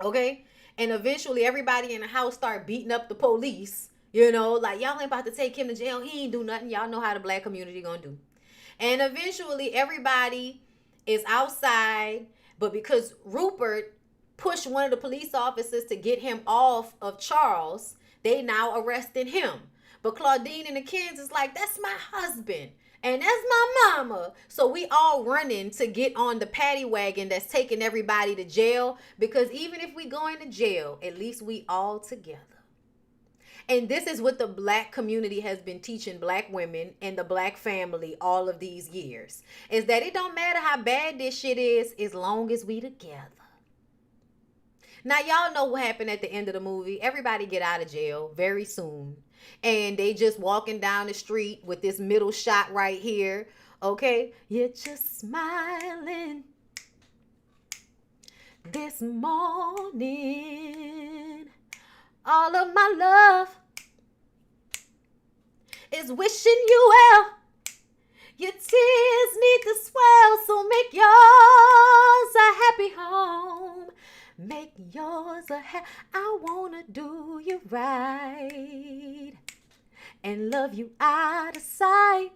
[SPEAKER 1] Okay? And eventually everybody in the house started beating up the police. You know, like, y'all ain't about to take him to jail. He ain't do nothing. Y'all know how the black community gonna do. And eventually everybody is outside. But because Rupert pushed one of the police officers to get him off of Charles, they now arresting him. But Claudine and the kids is like, that's my husband. And that's my mama. So we all running to get on the paddy wagon that's taking everybody to jail. Because even if we going to jail, at least we all together. And this is what the black community has been teaching black women and the black family all of these years. Is that it don't matter how bad this shit is as long as we together. Now, y'all know what happened at the end of the movie. Everybody get out of jail very soon. And they just walking down the street with this middle shot right here. Okay? You're just smiling this morning. All of my love is wishing you well. Your tears need to swell, so make yours a happy home. Make yours I wanna do you right and love you out of sight.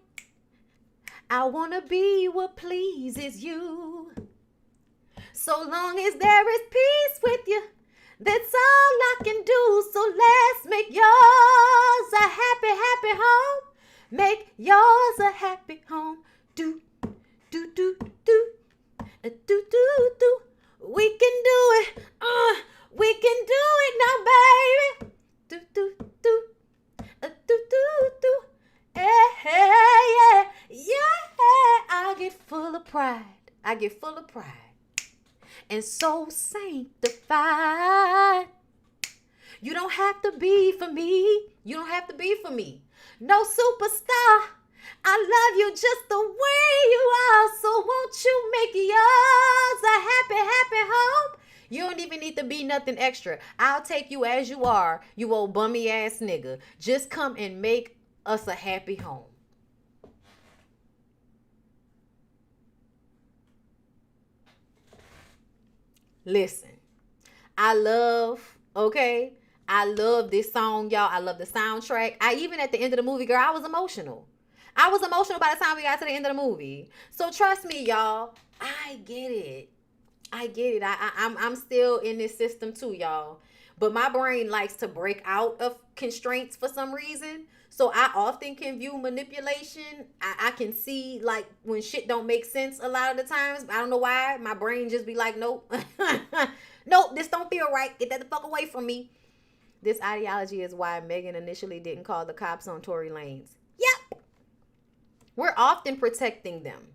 [SPEAKER 1] I wanna be what pleases you. So long as there is peace with you, that's all I can do. So let's make yours a happy, happy home. Make yours a happy home. Do, do, do, do, do, do, do. We can do it. We can do it now, baby. Do, do, do, do, do, do. Yeah, yeah. I get full of pride. I get full of pride. And so sanctified. You don't have to be for me. You don't have to be for me. No superstar. I love you just the way you are. So won't you make yours a happy, happy home? You don't even need to be nothing extra. I'll take you as you are, you old bummy ass nigga. Just come and make us a happy home. Listen, I love this song, y'all. I love the soundtrack. Even at the end of the movie, girl, I was emotional. I was emotional by the time we got to the end of the movie. So trust me, y'all. I get it. I'm still in this system too, y'all. But my brain likes to break out of constraints for some reason. So I often can view manipulation. I can see like when shit don't make sense a lot of the times. I don't know why. My brain just be like, nope. Nope, this don't feel right. Get that the fuck away from me. This ideology is why Megan initially didn't call the cops on Tory Lanez. Yep. We're often protecting them.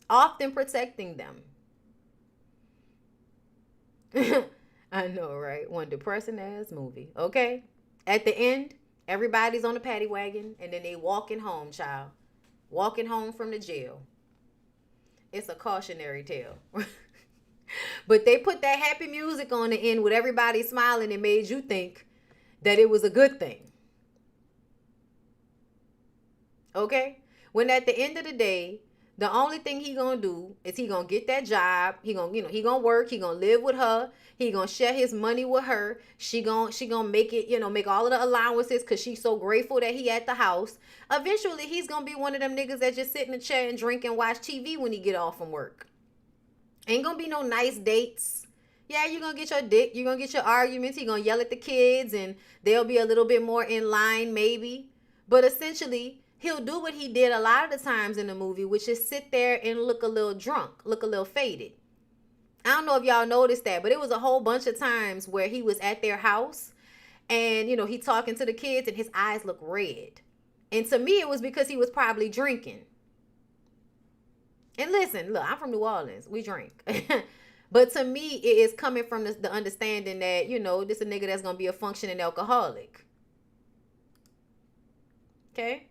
[SPEAKER 1] Often protecting them. I know, right? One depressing ass movie. Okay? At the end, everybody's on the paddy wagon and then they walking home, child. Walking home from the jail. It's a cautionary tale. But they put that happy music on the end with everybody smiling and made you think that it was a good thing. Okay? When at the end of the day, The only thing he gonna do is he gonna get that job. He gonna, he gonna work. He gonna live with her. He gonna share his money with her. She gonna make it, make all of the allowances because she's so grateful that he at the house. Eventually, he's gonna be one of them niggas that just sit in the chair and drink and watch TV when he get off from work. Ain't gonna be no nice dates. Yeah, you're gonna get your dick. You're gonna get your arguments. He gonna yell at the kids, and they'll be a little bit more in line, maybe. But essentially, he'll do what he did a lot of the times in the movie, which is sit there and look a little drunk, look a little faded. I don't know if y'all noticed that, but it was a whole bunch of times where he was at their house and, he talking to the kids and his eyes look red. And to me, it was because he was probably drinking. And listen, look, I'm from New Orleans. We drink. But to me, it is coming from the understanding that, this a nigga that's going to be a functioning alcoholic. Okay?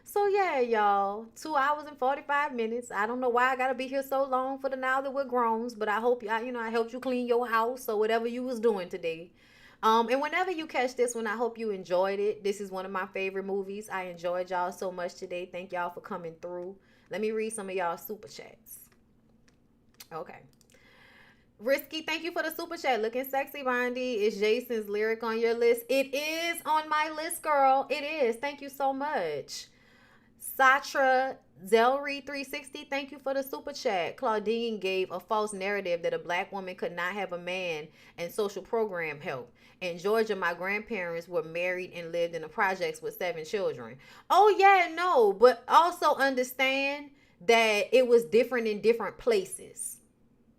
[SPEAKER 1] So yeah, y'all, 2 hours and 45 minutes. I don't know why I gotta be here so long for the Now That We're Growns, but I hope y'all, I helped you clean your house or whatever you was doing today. And whenever you catch this one, I hope you enjoyed it. This is one of my favorite movies. I enjoyed y'all so much today. Thank y'all for coming through. Let me read some of y'all super chats. Okay. Risky, thank you for the super chat. Looking sexy, Bondi. Is Jason's lyric on your list? It is on my list, girl. It is. Thank you so much. Satra Zelry 360, thank you for the super chat. Claudine gave a false narrative that a black woman could not have a man and social program help. In Georgia, my grandparents were married and lived in the projects with 7 children. Oh yeah, no, but also understand that it was different in different places.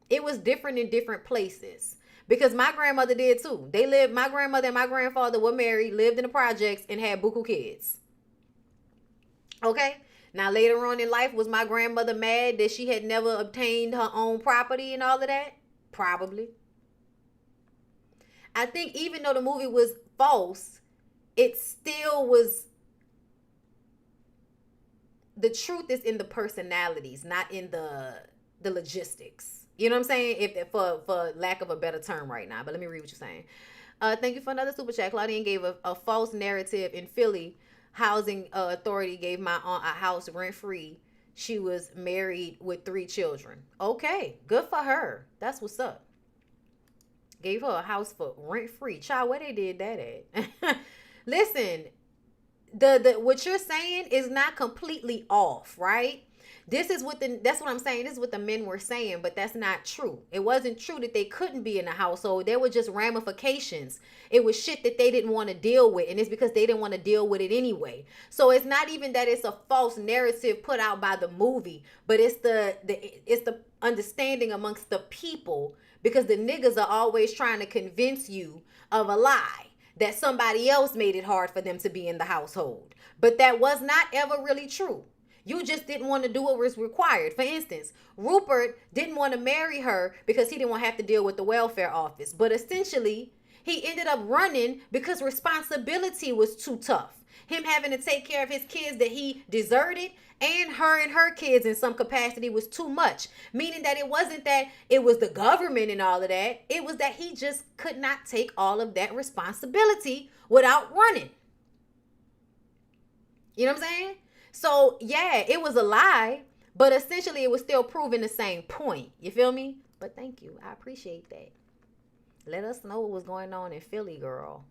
[SPEAKER 1] It was different in different places. Because my grandmother did too. My grandmother and my grandfather were married, lived in the projects, and had buku kids. Okay. Now, later on in life, was my grandmother mad that she had never obtained her own property and all of that? Probably. I think even though the movie was false, it still was. The truth is in the personalities, not in the logistics. You know what I'm saying? If for lack of a better term right now. But let me read what you're saying. Thank you for another super chat. Claudine gave a false narrative in Philly. Housing authority gave my aunt a house rent free. She was married with 3 children. Okay, good for her. That's what's up. Gave her a house for rent free. Child, where they did that at? Listen, the what you're saying is not completely off, right? That's what I'm saying. This is what the men were saying, but that's not true. It wasn't true that they couldn't be in the household. There were just ramifications. It was shit that they didn't want to deal with, and it's because they didn't want to deal with it anyway. So it's not even that it's a false narrative put out by the movie, but it's the understanding amongst the people, because the niggas are always trying to convince you of a lie that somebody else made it hard for them to be in the household. But that was not ever really true. You just didn't want to do what was required. For instance, Rupert didn't want to marry her because he didn't want to have to deal with the welfare office. But essentially, he ended up running because responsibility was too tough. Him having to take care of his kids that he deserted, and her kids in some capacity, was too much. Meaning that it wasn't that it was the government and all of that. It was that he just could not take all of that responsibility without running. You know what I'm saying? So, yeah, it was a lie, but essentially it was still proving the same point. You feel me? But thank you. I appreciate that. Let us know what was going on in Philly, girl.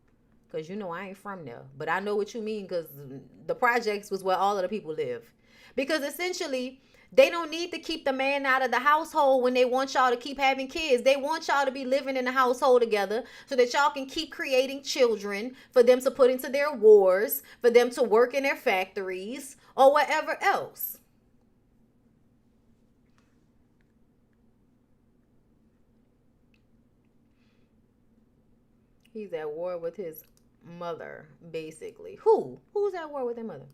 [SPEAKER 1] Because I ain't from there. But I know what you mean, because the projects was where all of the people live. Because essentially, they don't need to keep the man out of the household when they want y'all to keep having kids. They want y'all to be living in the household together so that y'all can keep creating children for them to put into their wars, for them to work in their factories, or whatever else. He's at war with his mother, basically. Who's at war with their mother?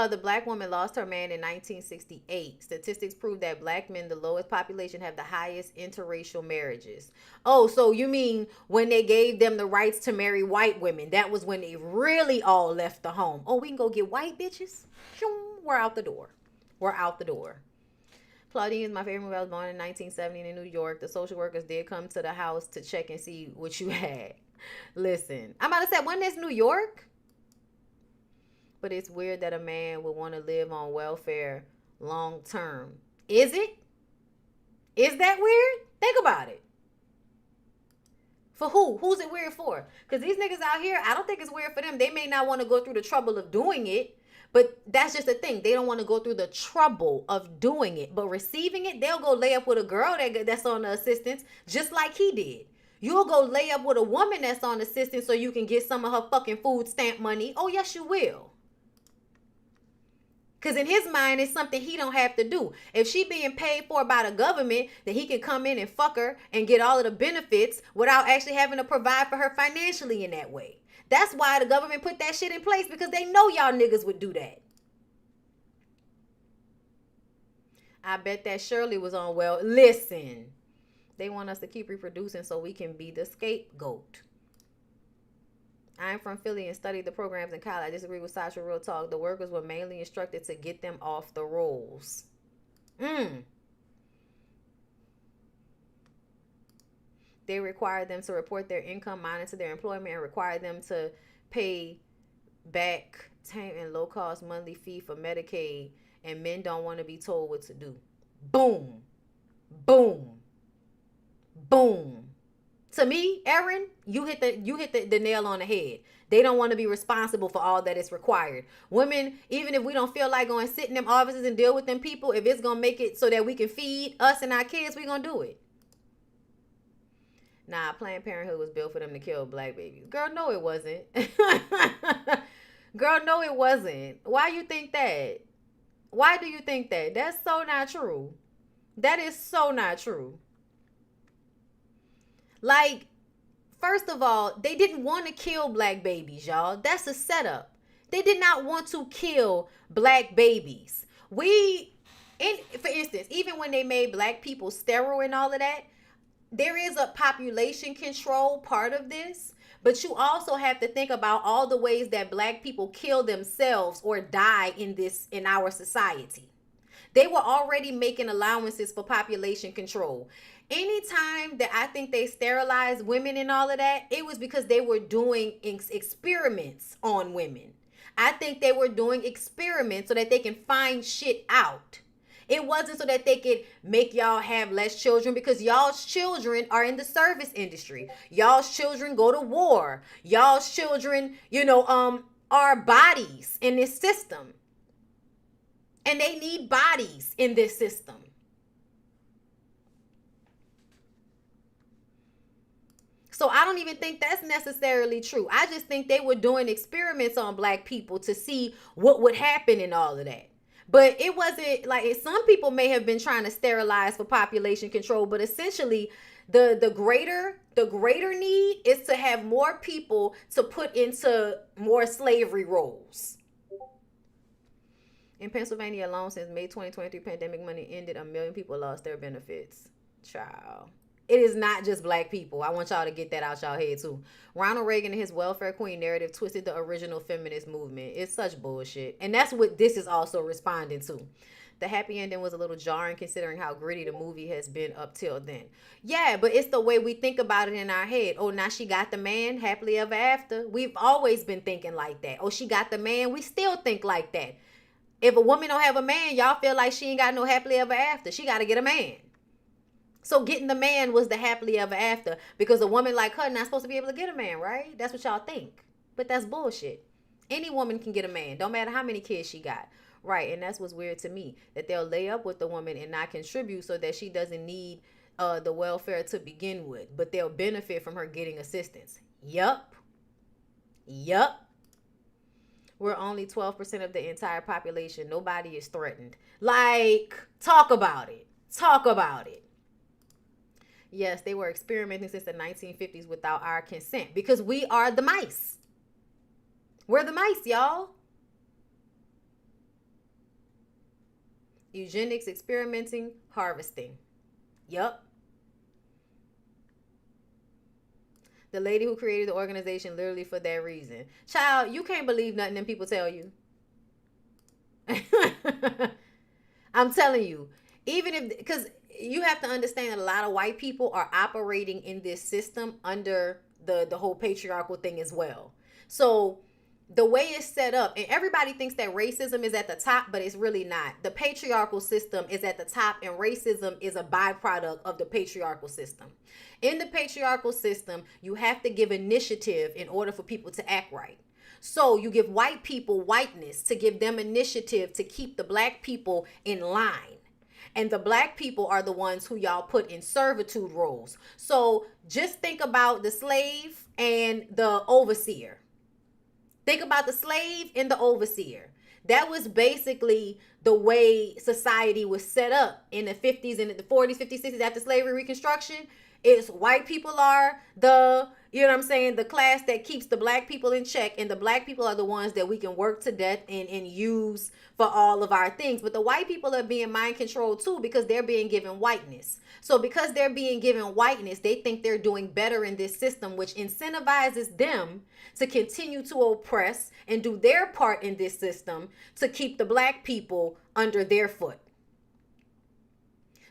[SPEAKER 1] The black woman lost her man in 1968. Statistics prove that black men, the lowest population, have the highest interracial marriages. Oh, so you mean when they gave them the rights to marry white women, that was when they really all left the home. Oh, we can go get white bitches? We're out the door. We're out the door. Claudine is my favorite movie. I was born in 1970 in New York. The social workers did come to the house to check and see what you had. Listen, I'm about to say, wasn't this New York? But it's weird that a man would want to live on welfare long term. Is it? Is that weird? Think about it. For who? Who's it weird for? Because these niggas out here, I don't think it's weird for them. They may not want to go through the trouble of doing it, but that's just the thing. They don't want to go through the trouble of doing it. But receiving it, they'll go lay up with a girl that's on the assistance, just like he did. You'll go lay up with a woman that's on assistance so you can get some of her fucking food stamp money. Oh, yes, you will. Because in his mind, it's something he don't have to do. If she being paid for by the government, then he can come in and fuck her and get all of the benefits without actually having to provide for her financially in that way. That's why the government put that shit in place, because they know y'all niggas would do that. I bet that Shirley was on, well, listen, they want us to keep reproducing so we can be the scapegoat. I'm from Philly and studied the programs in college. I disagree with Sasha Real Talk. The workers were mainly instructed to get them off the rolls. They required them to report their income, monitor their employment, and required them to pay back and low-cost monthly fee for Medicaid, and men don't want to be told what to do. Boom. Boom. Boom. To me, Erin, you hit the nail on the head. They don't want to be responsible for all that is required. Women, even if we don't feel like going sit in them offices and deal with them people, if it's going to make it so that we can feed us and our kids, we're going to do it. Nah, Planned Parenthood was built for them to kill black babies. Girl, no, it wasn't. Girl, no, it wasn't. Why you think that? Why do you think that? That's so not true. That is so not true. Like, first of all, they didn't want to kill black babies, y'all. That's a setup. They did not want to kill black babies. For instance, even when they made black people sterile and all of that, there is a population control part of this, but you also have to think about all the ways that black people kill themselves or die in our society. They were already making allowances for population control. Anytime that I think they sterilized women and all of that, it was because they were doing experiments on women. I think they were doing experiments so that they can find shit out. It wasn't so that they could make y'all have less children, because y'all's children are in the service industry. Y'all's children go to war. Y'all's children, are bodies in this system. And they need bodies in this system. So I don't even think that's necessarily true. I just think they were doing experiments on black people to see what would happen and all of that. But it wasn't like, some people may have been trying to sterilize for population control, but essentially the greater need is to have more people to put into more slavery roles. In Pennsylvania alone, since May 2023 pandemic money ended, 1 million people lost their benefits. Child. It is not just black people. I want y'all to get that out y'all head too. Ronald Reagan and his welfare queen narrative twisted the original feminist movement. It's such bullshit. And that's what this is also responding to. The happy ending was a little jarring considering how gritty the movie has been up till then. Yeah, but it's the way we think about it in our head. Oh, now she got the man, happily ever after. We've always been thinking like that. Oh, she got the man. We still think like that. If a woman don't have a man, y'all feel like she ain't got no happily ever after. She got to get a man. So getting the man was the happily ever after, because a woman like her not supposed to be able to get a man, right? That's what y'all think. But that's bullshit. Any woman can get a man. Don't matter how many kids she got. Right. And that's what's weird to me, that they'll lay up with the woman and not contribute so that she doesn't need the welfare to begin with. But they'll benefit from her getting assistance. Yup. We're only 12% of the entire population. Nobody is threatened. Like, talk about it. Yes, they were experimenting since the 1950s without our consent, because we are the mice. We're the mice, y'all. Eugenics, experimenting, harvesting. Yup. The lady who created the organization literally for that reason. Child, you can't believe nothing them people tell you. I'm telling you. Even if, because you have to understand that a lot of white people are operating in this system under the whole patriarchal thing as well. So the way it's set up, and everybody thinks that racism is at the top, but it's really not. The patriarchal system is at the top, and racism is a byproduct of the patriarchal system. In the patriarchal system, you have to give initiative in order for people to act right. So you give white people whiteness to give them initiative to keep the black people in line. And the black people are the ones who y'all put in servitude roles. So just think about the slave and the overseer. Think about the slave and the overseer. That was basically the way society was set up in the 50s and the 40s, 50s, 60s after slavery reconstruction. It's white people are the, you know what I'm saying, the class that keeps the black people in check, and the black people are the ones that we can work to death and use for all of our things. But the white people are being mind controlled too, because they're being given whiteness. So because they're being given whiteness, they think they're doing better in this system, which incentivizes them to continue to oppress and do their part in this system to keep the black people under their foot.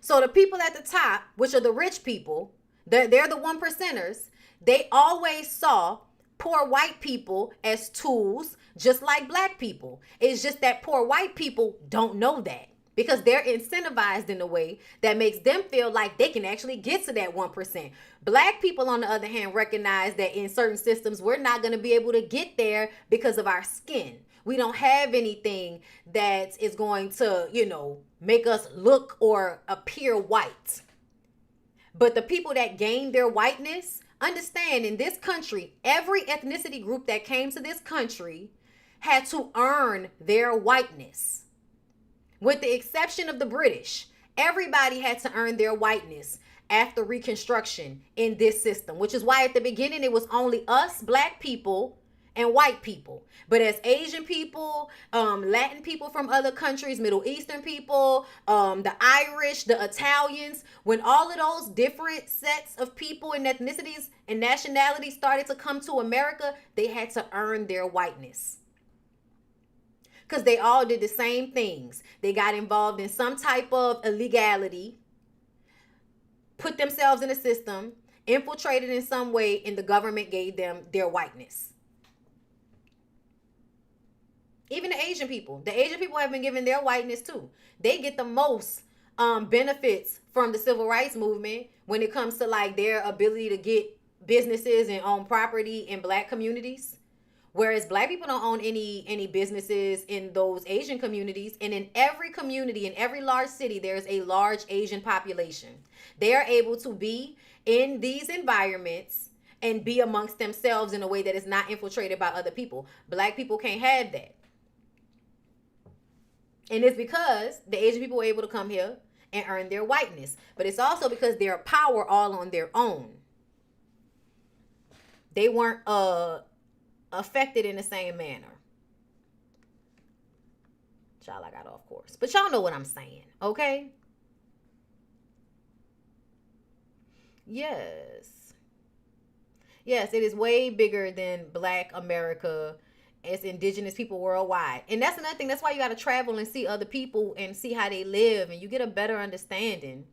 [SPEAKER 1] So the people at the top, which are the rich people, they're the one percenters. They always saw poor white people as tools, just like black people. It's just that poor white people don't know that, because they're incentivized in a way that makes them feel like they can actually get to that 1%. Black people, on the other hand, recognize that in certain systems, we're not going to be able to get there because of our skin. We don't have anything that is going to, make us look or appear white. But the people that gain their whiteness, understand, in this country, every ethnicity group that came to this country had to earn their whiteness. With the exception of the British, everybody had to earn their whiteness after Reconstruction in this system, which is why at the beginning it was only us, black people, and white people. But as Asian people, Latin people from other countries, Middle Eastern people, the Irish, the Italians, when all of those different sets of people and ethnicities and nationalities started to come to America, they had to earn their whiteness. Because they all did the same things. They got involved in some type of illegality, put themselves in a system, infiltrated in some way, and the government gave them their whiteness. Even the Asian people have been given their whiteness too. They get the most benefits from the civil rights movement when it comes to like their ability to get businesses and own property in black communities. Whereas black people don't own any businesses in those Asian communities. And in every community, in every large city, there's a large Asian population. They are able to be in these environments and be amongst themselves in a way that is not infiltrated by other people. Black people can't have that. And it's because the Asian people were able to come here and earn their whiteness. But it's also because they're power all on their own. They weren't affected in the same manner. Y'all, I got off course. But y'all know what I'm saying, okay? Yes. Yes, it is way bigger than Black America. It's indigenous people worldwide. And that's another thing. That's why you got to travel and see other people and see how they live. And you get a better understanding.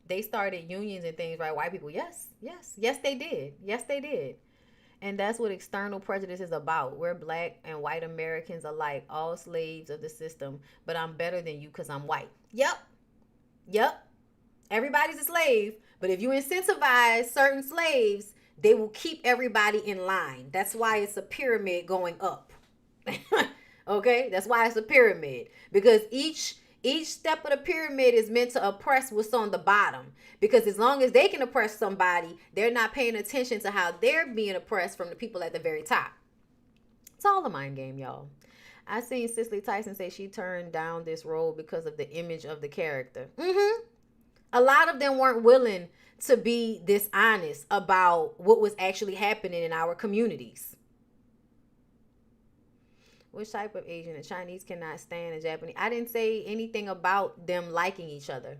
[SPEAKER 1] They started unions and things, right? White people. Yes, they did. Yes, they did. And that's what external prejudice is about. We're black and white Americans are like all slaves of the system. But I'm better than you because I'm white. Yep. Everybody's a slave. But if you incentivize certain slaves, they will keep everybody in line. That's why it's a pyramid going up. Okay? That's why it's a pyramid. Because each step of the pyramid is meant to oppress what's on the bottom. Because as long as they can oppress somebody, they're not paying attention to how they're being oppressed from the people at the very top. It's all a mind game, y'all. I seen Cicely Tyson say she turned down this role because of the image of the character. A lot of them weren't willing to be dishonest about what was actually happening in our communities. Which type of Asian? The Chinese cannot stand the Japanese. I didn't say anything about them liking each other.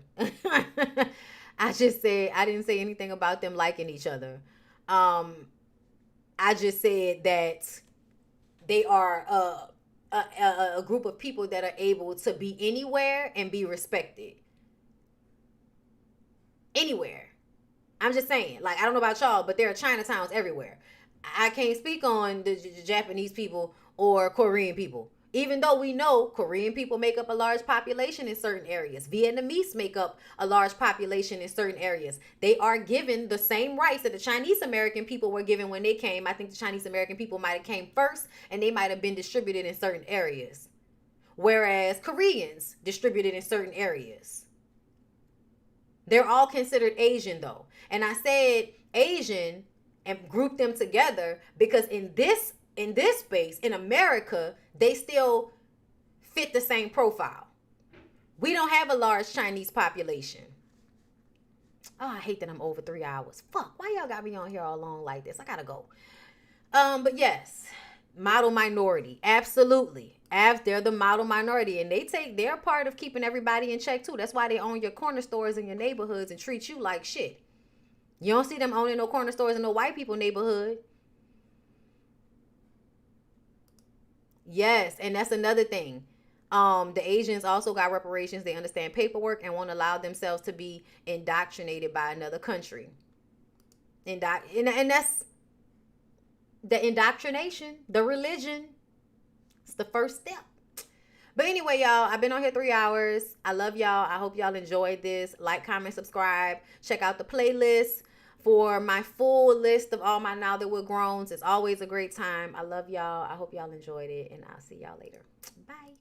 [SPEAKER 1] I didn't say anything about them liking each other. I just said that they are a group of people that are able to be anywhere and be respected. Anywhere. I'm just saying, like, I don't know about y'all, but there are Chinatowns everywhere. I can't speak on the Japanese people or Korean people. Even though we know Korean people make up a large population in certain areas, Vietnamese make up a large population in certain areas. They are given the same rights that the Chinese American people were given when they came. I think the Chinese American people might have came first, and they might have been distributed in certain areas, whereas Koreans distributed in certain areas. They're all considered Asian though, and I said Asian and group them together because in this space in America, they still fit the same profile. We don't have a large Chinese population. Oh, I hate that I'm over 3 hours. Fuck, why y'all got me on here all long like this? I gotta go. But yes, model minority, absolutely. They're the model minority, and they're part of keeping everybody in check too. That's why they own your corner stores in your neighborhoods and treat you like shit. You don't see them owning no corner stores in no white people neighborhood. Yes, and that's another thing. The Asians also got reparations. They understand paperwork and won't allow themselves to be indoctrinated by another country. And that's the indoctrination, the religion. It's the first step. But anyway, y'all, I've been on here 3 hours. I love y'all. I hope y'all enjoyed this. Like, comment, subscribe. Check out the playlist for my full list of all my Now That We're Growns. It's always a great time. I love y'all. I hope y'all enjoyed it, and I'll see y'all later. Bye.